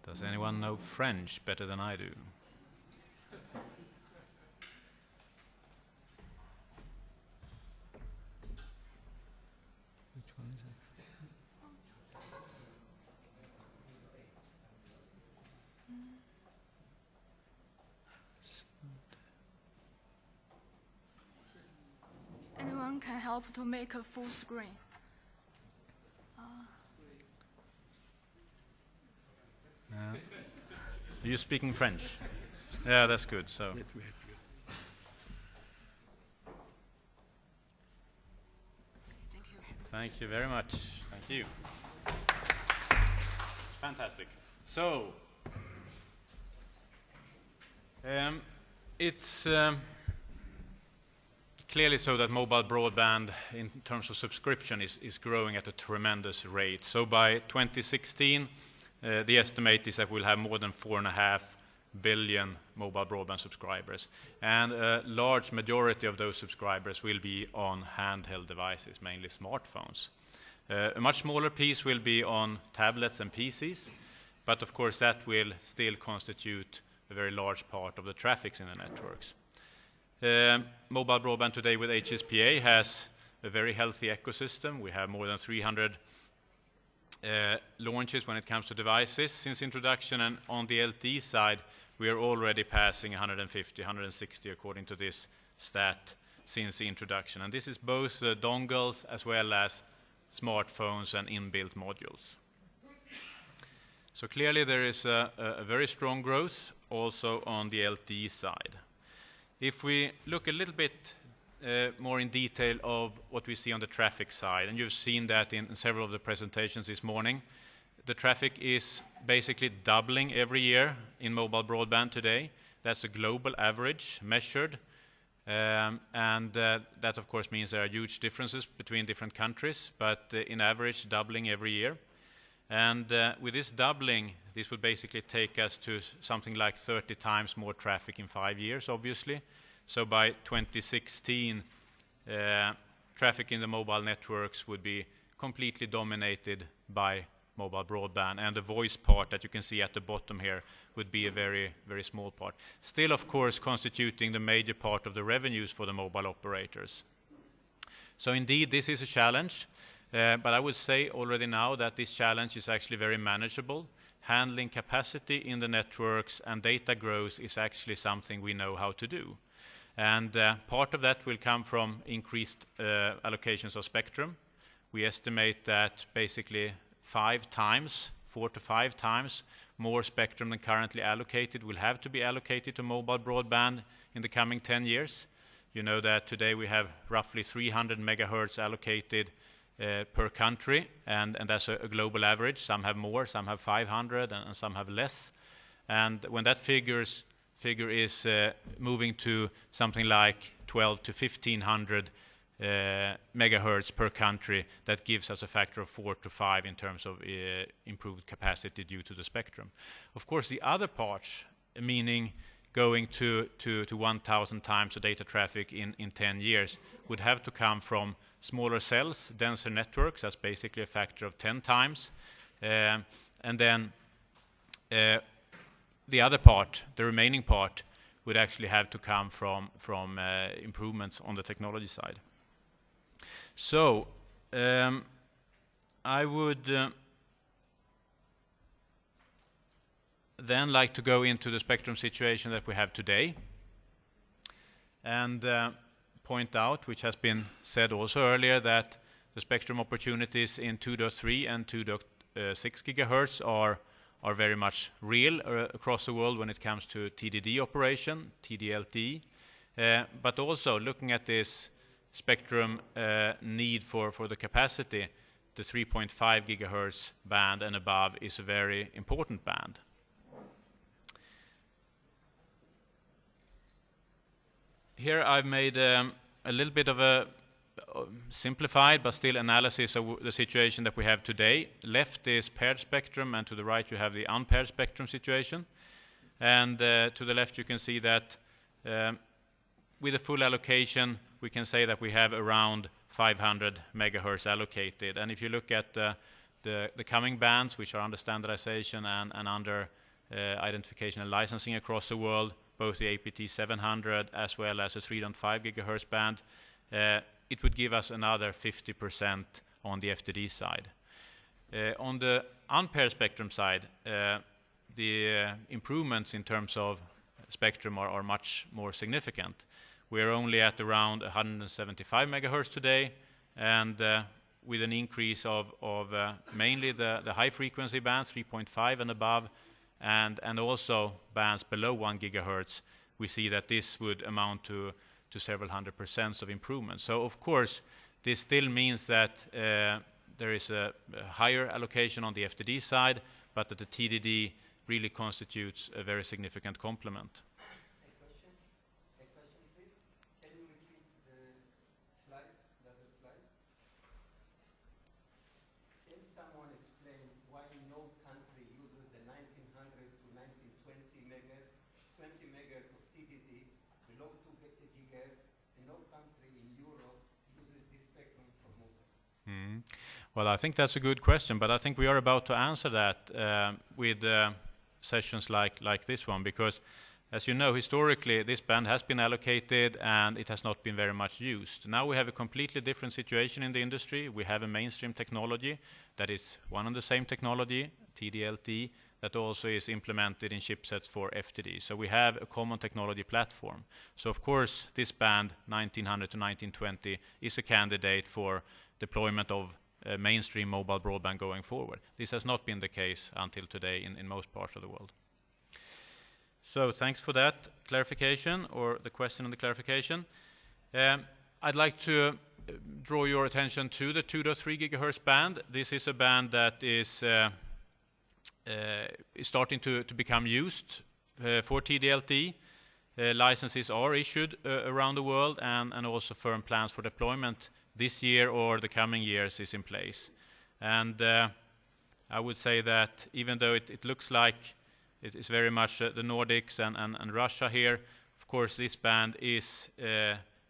Does anyone know French better than I do? Which one is it? Anyone can help to make a full screen. Are you speaking French? Yeah, that's good. So. Thank you very much. Thank you. Fantastic. So, it's clearly so that mobile broadband in terms of subscription is growing at a tremendous rate. So by 2016, the estimate is that we'll have more than 4.5 billion mobile broadband subscribers. And a large majority of those subscribers will be on handheld devices, mainly smartphones. A much smaller piece will be on tablets and PCs, but of course that will still constitute a very large part of the traffic in the networks. Mobile broadband today with HSPA has a very healthy ecosystem. We have more than 300 launches when it comes to devices since introduction, and on the LTE side we are already passing 150, 160 according to this stat since the introduction, and this is both dongles as well as smartphones and inbuilt modules. So clearly there is a very strong growth also on the LTE side. If we look a little bit more in detail of what we see on the traffic side, and you've seen that in several of the presentations this morning, the traffic is basically doubling every year in mobile broadband today. That's a global average measured, and that of course means there are huge differences between different countries, but in average doubling every year. And with this doubling, this would basically take us to something like 30 times more traffic in 5 years, obviously. So by 2016, traffic in the mobile networks would be completely dominated by mobile broadband, and the voice part that you can see at the bottom here would be a very, very small part. Still, of course, constituting the major part of the revenues for the mobile operators. So indeed, this is a challenge, but I would say already now that this challenge is actually very manageable. Handling capacity in the networks and data growth is actually something we know how to do. And part of that will come from increased allocations of spectrum. We estimate that basically 4 to 5 times more spectrum than currently allocated will have to be allocated to mobile broadband in the coming 10 years. You know that today we have roughly 300 megahertz allocated per country, and that's a global average. Some have more, some have 500, and some have less. And when that figure is moving to something like 12 to 1500 megahertz per country, that gives us a factor of 4 to 5 in terms of improved capacity due to the spectrum. Of course, the other part, meaning going to 1,000 times the data traffic in 10 years, would have to come from smaller cells, denser networks. That's basically a factor of 10 times. And then the other part, the remaining part, would actually have to come from improvements on the technology side. So I would then like to go into the spectrum situation that we have today and point out, which has been said also earlier, that the spectrum opportunities in 2.3 and 2.6 gigahertz are very much real across the world when it comes to TDD operation, TD-LTE, but also looking at this spectrum need for the capacity, the 3.5 gigahertz band and above is a very important band. Here I've made a little bit of a simplified but still analysis of the situation that we have today. Left is paired spectrum, and to the right you have the unpaired spectrum situation. And to the left you can see that with a full allocation we can say that we have around 500 megahertz allocated. And if you look at the coming bands, which are under standardization and under identification and licensing across the world, both the APT 700 as well as a 3.5 gigahertz band, it would give us another 50% on the FDD side. On the unpaired spectrum side, the improvements in terms of spectrum are much more significant. We're only at around 175 megahertz today, and with an increase of mainly the high frequency bands, 3.5 and above, and also bands below 1 gigahertz, we see that this would amount to several 100% of improvement. So of course, this still means that there is a higher allocation on the FDD side, but that the TDD really constitutes a very significant complement. A question, please. Can you repeat the slide, the other slide? Can someone explain why no country uses the 1900 to 1920 megahertz, 20 megahertz of TDD below 2 gigahertz, and no country in Europe uses this spectrum for mobile? Well, I think that's a good question, but I think we are about to answer that with sessions like this one, because as you know, historically this band has been allocated and it has not been very much used. Now we have a completely different situation in the industry. We have a mainstream technology that is one and the same technology, TD-LTE, that also is implemented in chipsets for FDD. So we have a common technology platform. So of course this band 1900 to 1920 is a candidate for deployment of mainstream mobile broadband going forward. This has not been the case until today in most parts of the world. So thanks for that clarification, or the question and the clarification. I'd like to draw your attention to the 2.3 gigahertz band. This is a band that is starting to become used for TD-LTE. Licenses are issued around the world, and also firm plans for deployment this year or the coming years is in place. And I would say that even though it looks like it is very much the Nordics and Russia here, of course this band is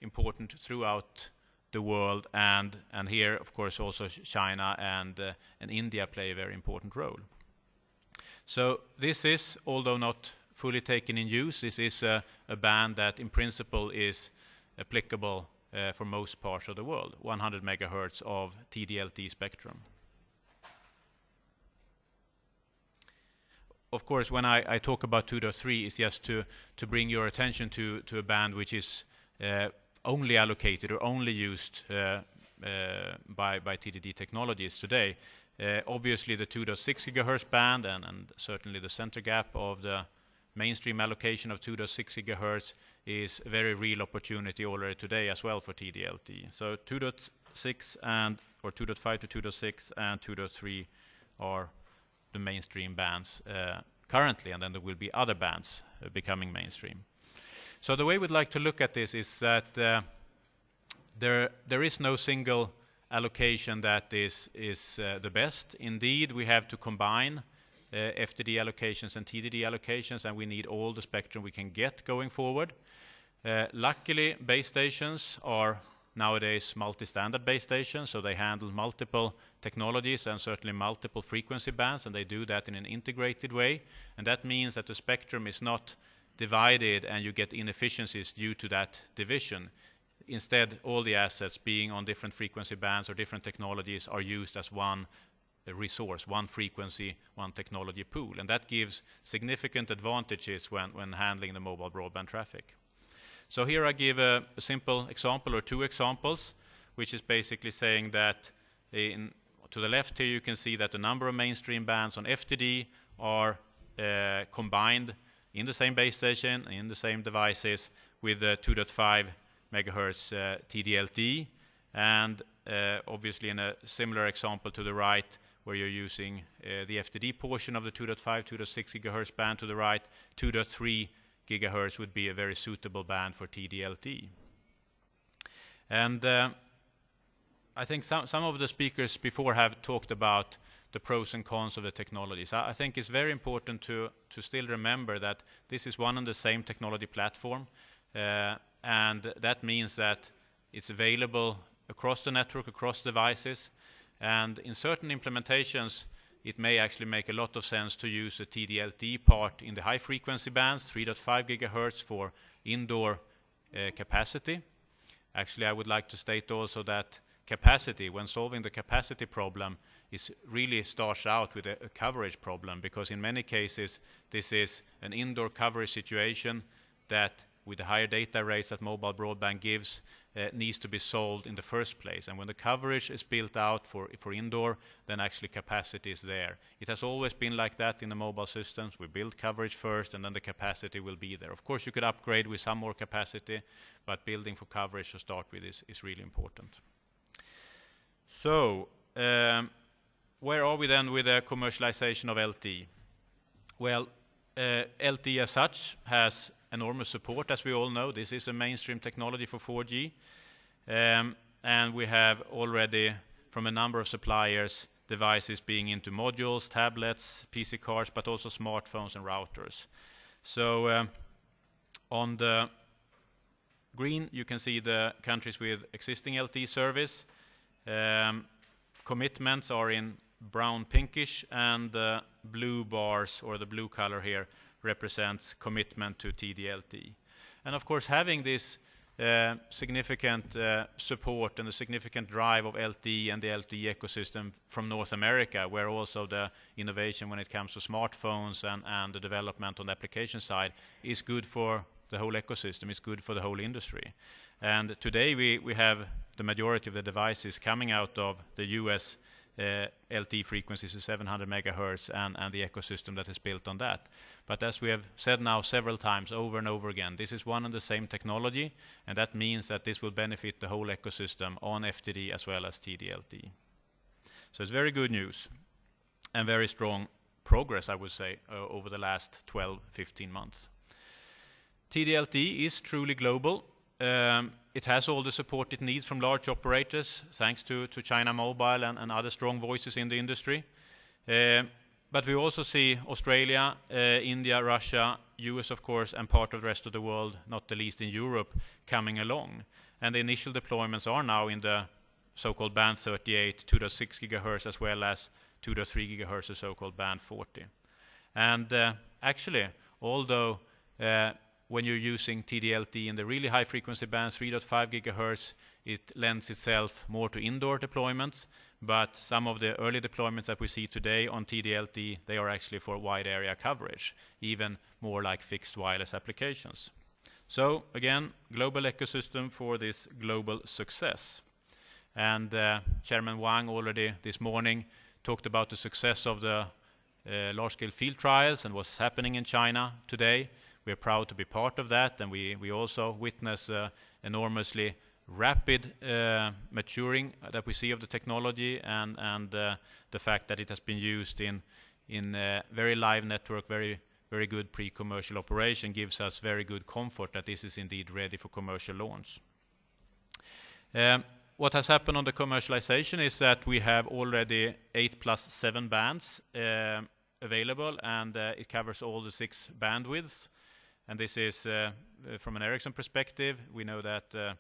important throughout the world, and here of course also China and India play a very important role. So this is, although not fully taken in use, this is a band that in principle is applicable for most parts of the world, 100 megahertz of TD-LTE spectrum. Of course, when I talk about 2.3, it's just to bring your attention to a band which is only allocated or only used by TDD technologies today. Obviously, the 2.6 gigahertz band and certainly the center gap of the mainstream allocation of 2.6 gigahertz is a very real opportunity already today as well for TD-LTE. So 2.6 or 2.5 to 2.6 and 2.3 are the mainstream bands currently, and then there will be other bands becoming mainstream. So the way we'd like to look at this is that there is no single allocation that is the best. Indeed, we have to combine FDD allocations and TDD allocations, and we need all the spectrum we can get going forward. Luckily, base stations are nowadays multi-standard base stations, so they handle multiple technologies and certainly multiple frequency bands, and they do that in an integrated way. And that means that the spectrum is not divided and you get inefficiencies due to that division. Instead, all the assets being on different frequency bands or different technologies are used as one resource, one frequency, one technology pool. And that gives significant advantages when handling the mobile broadband traffic. So here I give a simple example or two examples, which is basically saying that to the left here you can see that the number of mainstream bands on FDD are combined in the same base station, in the same devices with the 2.5 megahertz TD-LTE, and obviously in a similar example to the right where you're using the FDD portion of the 2.5, 2.6 gigahertz band to the right, 2.3 gigahertz would be a very suitable band for TD-LTE. And I think some of the speakers before have talked about the pros and cons of the technologies. I think it's very important to still remember that this is one and the same technology platform, and that means that it's available across the network, across devices, and in certain implementations it may actually make a lot of sense to use the TD-LTE part in the high frequency bands, 3.5 gigahertz for indoor capacity. Actually, I would like to state also that capacity, when solving the capacity problem, is really starts out with a coverage problem, because in many cases this is an indoor coverage situation that with the higher data rates that mobile broadband gives needs to be solved in the first place. And when the coverage is built out for indoor, then actually capacity is there. It has always been like that in the mobile systems. We build coverage first and then the capacity will be there. Of course you could upgrade with some more capacity, but building for coverage to start with is really important. So where are we then with the commercialization of LTE? Well, LTE as such has enormous support, as we all know. This is a mainstream technology for 4G. And we have already, from a number of suppliers, devices being into modules, tablets, PC cards, but also smartphones and routers. So on the green, you can see the countries with existing LTE service. Commitments are in brown pinkish, and the blue bars, or the blue color here, represents commitment to TD-LTE. And of course, having this significant support and a significant drive of LTE and the LTE ecosystem from North America, where also the innovation when it comes to smartphones and the development on the application side is good for the whole ecosystem, is good for the whole industry. And today we have the majority of the devices coming out of the US LTE frequencies of 700 megahertz and the ecosystem that is built on that. But as we have said now several times over and over again, this is one and the same technology, and that means that this will benefit the whole ecosystem on FDD as well as TD-LTE. So it's very good news and very strong progress, I would say, over the last 12-15 months. TD-LTE is truly global. It has all the support it needs from large operators, thanks to China Mobile and other strong voices in the industry. But we also see Australia, India, Russia, US of course, and part of the rest of the world, not the least in Europe, coming along. And the initial deployments are now in the so-called band 38, 2.6 gigahertz, as well as 2.3 gigahertz, the so-called band 40. And actually, although when you're using TD-LTE in the really high frequency bands, 3.5 gigahertz, it lends itself more to indoor deployments. But some of the early deployments that we see today on TD-LTE, they are actually for wide area coverage, even more like fixed wireless applications. So again, global ecosystem for this global success. And Chairman Wang already this morning talked about the success of the large-scale field trials and what's happening in China today. We're proud to be part of that, and we also witness enormously rapid maturing that we see of the technology, and the fact that it has been used in very live network, very good pre-commercial operation gives us very good comfort that this is indeed ready for commercial launch. What has happened on the commercialization is that we have already 8+7 bands available, and it covers all the 6 bandwidths. And this is, from an Ericsson perspective, we know that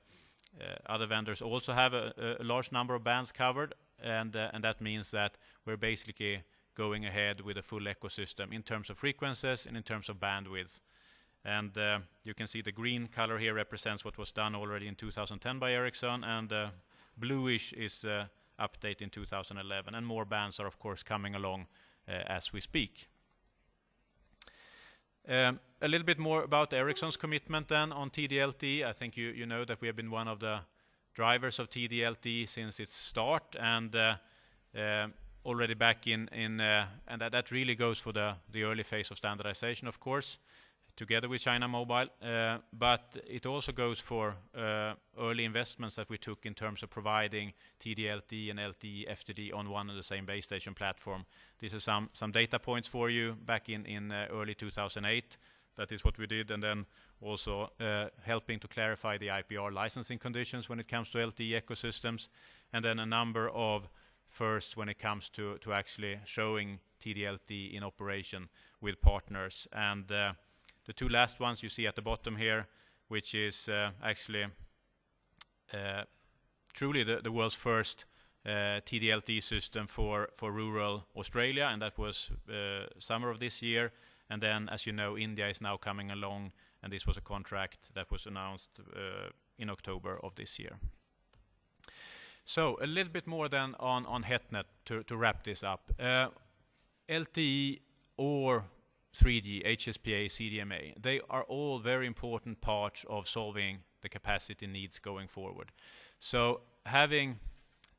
other vendors also have a large number of bands covered, and that means that we're basically going ahead with a full ecosystem in terms of frequencies and in terms of bandwidth. And you can see the green color here represents what was done already in 2010 by Ericsson, and bluish is update in 2011, and more bands are of course coming along as we speak. A little bit more about Ericsson's commitment then on TD-LTE. I think you know that we have been one of the drivers of TD-LTE since its start, and already back in and that really goes for the early phase of standardization, of course, together with China Mobile, but it also goes for early investments that we took in terms of providing TD-LTE and LTE FTD on one and the same base station platform. These are some data points for you back in early 2008. That is what we did, and then also helping to clarify the IPR licensing conditions when it comes to LTE ecosystems, and then a number of firsts when it comes to actually showing TD-LTE in operation with partners. And the 2 last ones you see at the bottom here, which is actually truly the world's first TD-LTE system for rural Australia, and that was summer of this year. And then, as you know, India is now coming along, and this was a contract that was announced in October of this year. So a little bit more then on HETNET to wrap this up. LTE or 3G, HSPA, CDMA, they are all very important parts of solving the capacity needs going forward. So having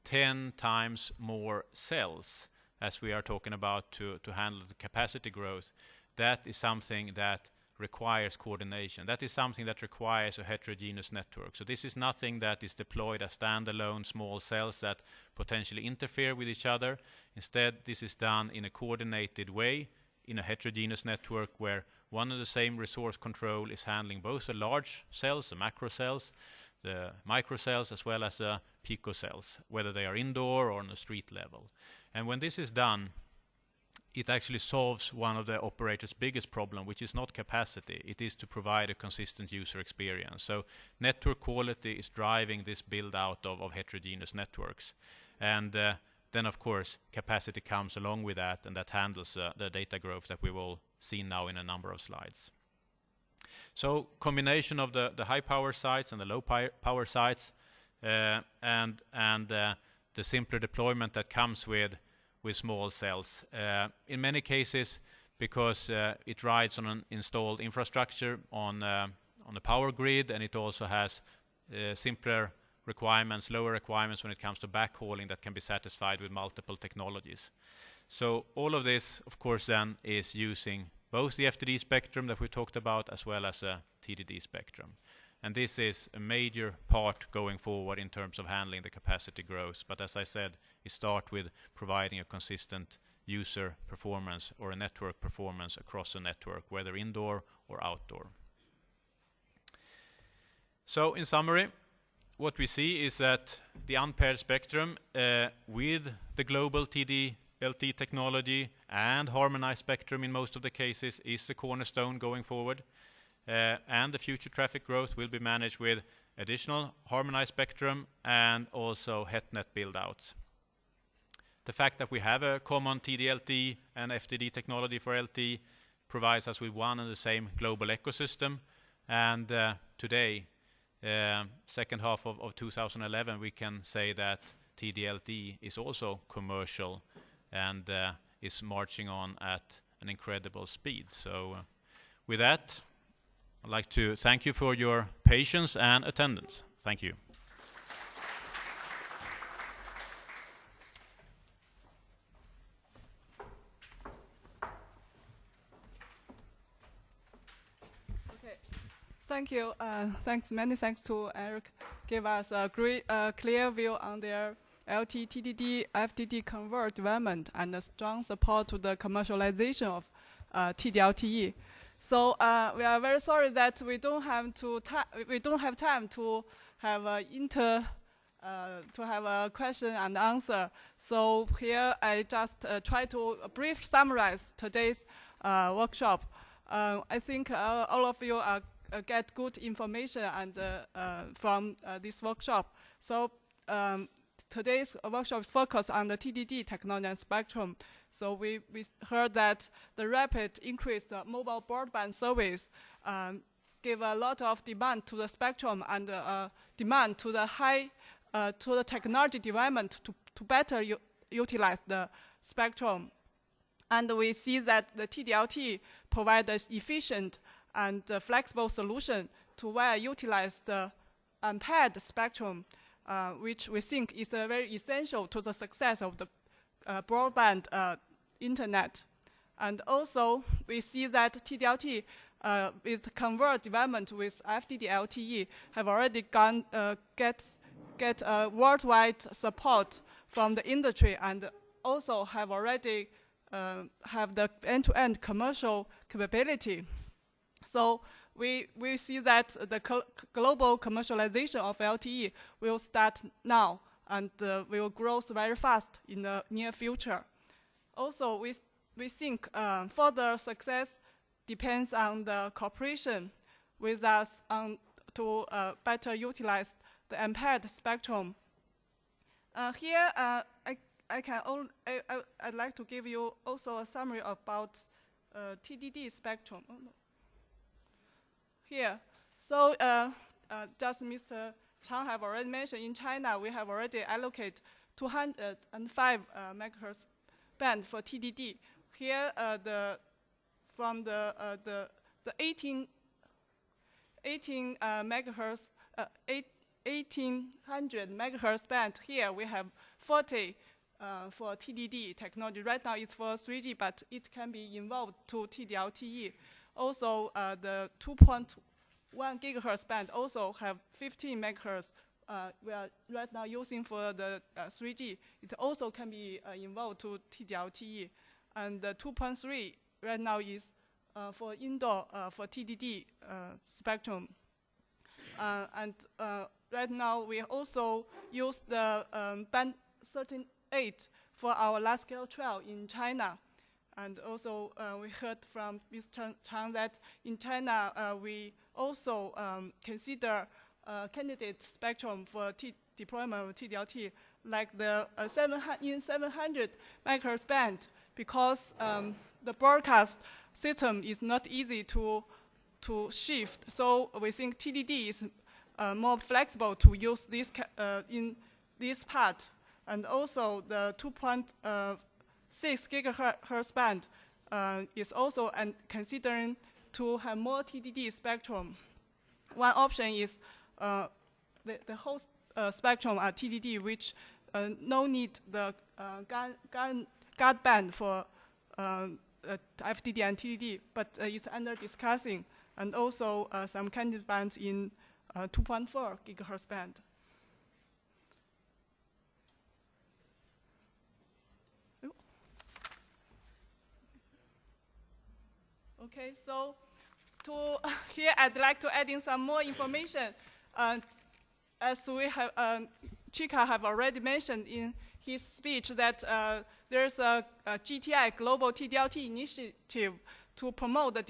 10 times more cells, as we are talking about to handle the capacity growth, that is something that requires coordination. That is something that requires a heterogeneous network. So this is nothing that is deployed as standalone small cells that potentially interfere with each other. Instead, this is done in a coordinated way in a heterogeneous network where one and the same resource control is handling both the large cells, the macro cells, the micro cells, as well as the pico cells, whether they are indoor or on the street level. And when this is done, it actually solves one of the operator's biggest problem, which is not capacity. It is to provide a consistent user experience. So network quality is driving this build out of heterogeneous networks. And then, of course, capacity comes along with that, and that handles the data growth that we've all seen now in a number of slides. So combination of the high power sites and the low power sites, and the simpler deployment that comes with small cells. In many cases, because it rides on an installed infrastructure on the power grid, and it also has simpler requirements, lower requirements when it comes to backhauling that can be satisfied with multiple technologies. So all of this, of course, then is using both the FTD spectrum that we talked about as well as a TDD spectrum. And this is a major part going forward in terms of handling the capacity growth. But as I said, it starts with providing a consistent user performance or a network performance across a network, whether indoor or outdoor. So in summary, what we see is that the unpaired spectrum with the global TD-LTE technology and harmonized spectrum in most of the cases is the cornerstone going forward. And the future traffic growth will be managed with additional harmonized spectrum and also HETNET build-outs. The fact that we have a common TD-LTE and FTD technology for LTE provides us with one and the same global ecosystem, And today, second half of 2011, we can say that TD-LTE is also commercial and is marching on at an incredible speed. So with that, I'd like to thank you for your patience and attendance. Thank you. Thank you. Many thanks to Eric. Give us a great, clear view on their LTE, TDD, FDD convert development and a strong support to the commercialization of TD-LTE. So we are very sorry that we don't have time to have a question and answer. So here I just try to brief summarize today's workshop. I think all of you are get good information and from this workshop. So today's workshop focus on the TDD technology and spectrum. So we heard that the rapid increase of mobile broadband service give a lot of demand to the spectrum and demand to the technology development to better utilize the spectrum. And we see that the TD-LTE provides an efficient and flexible solution to well utilize the unpaired spectrum, which we think is very essential to the success of the broadband internet. And also, we see that TD-LTE with convert development with FDD-LTE have already get worldwide support from the industry and also have already have the end-to-end commercial capability. So we see that the global commercialization of LTE will start now and will grow very fast in the near future. Also, we think further success depends on the cooperation with us to better utilize the unpaired spectrum. Here, I'd like to give you also a summary about TDD spectrum. Oh, no. Here, so just Mr. Chang have already mentioned, in China we have already allocated 205 megahertz band for TDD. Here, from the 1800 megahertz band, here we have 40 for TDD technology. Right now it's for 3G, but it can be involved to TD-LTE. Also, the 2.1 gigahertz band also have 15 megahertz. We are right now using for the 3G. It also can be involved to TD-LTE. And the 2.3 right now is for indoor for TDD spectrum. And right now we also use the band 38 for our large-scale trial in China. And also, we heard from Mr. Chang that in China, we also consider candidate spectrum for deployment of TD-LTE, like the 700 megahertz band, because the broadcast system is not easy to shift. So we think TDD is more flexible to use this in this part. And also, the 2.6 gigahertz band is also considering to have more TDD spectrum. One option is the whole spectrum are TDD, which no need the guard band for FDD and TDD, but it's under discussing, and also some candidate bands in 2.4 gigahertz band. Okay, so here I'd like to add in some more information. As we have, Chika have already mentioned in his speech that there's a GTI, Global TD-LTE Initiative, to promote the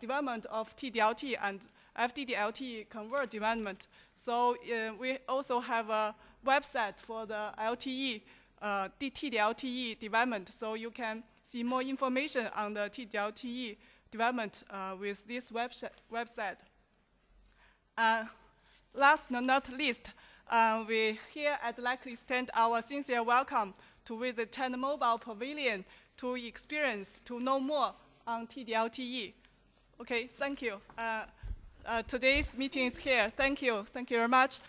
development of TD-LTE and FDD-LTE convert development. So we also have a website for the LTE, TD-LTE development, so you can see more information on the TD-LTE development with this website. Last but not least, I'd like to extend our sincere welcome to visit China Mobile Pavilion to experience, to know more on TD-LTE. Okay, thank you. Today's meeting is here. Thank you. Thank you very much.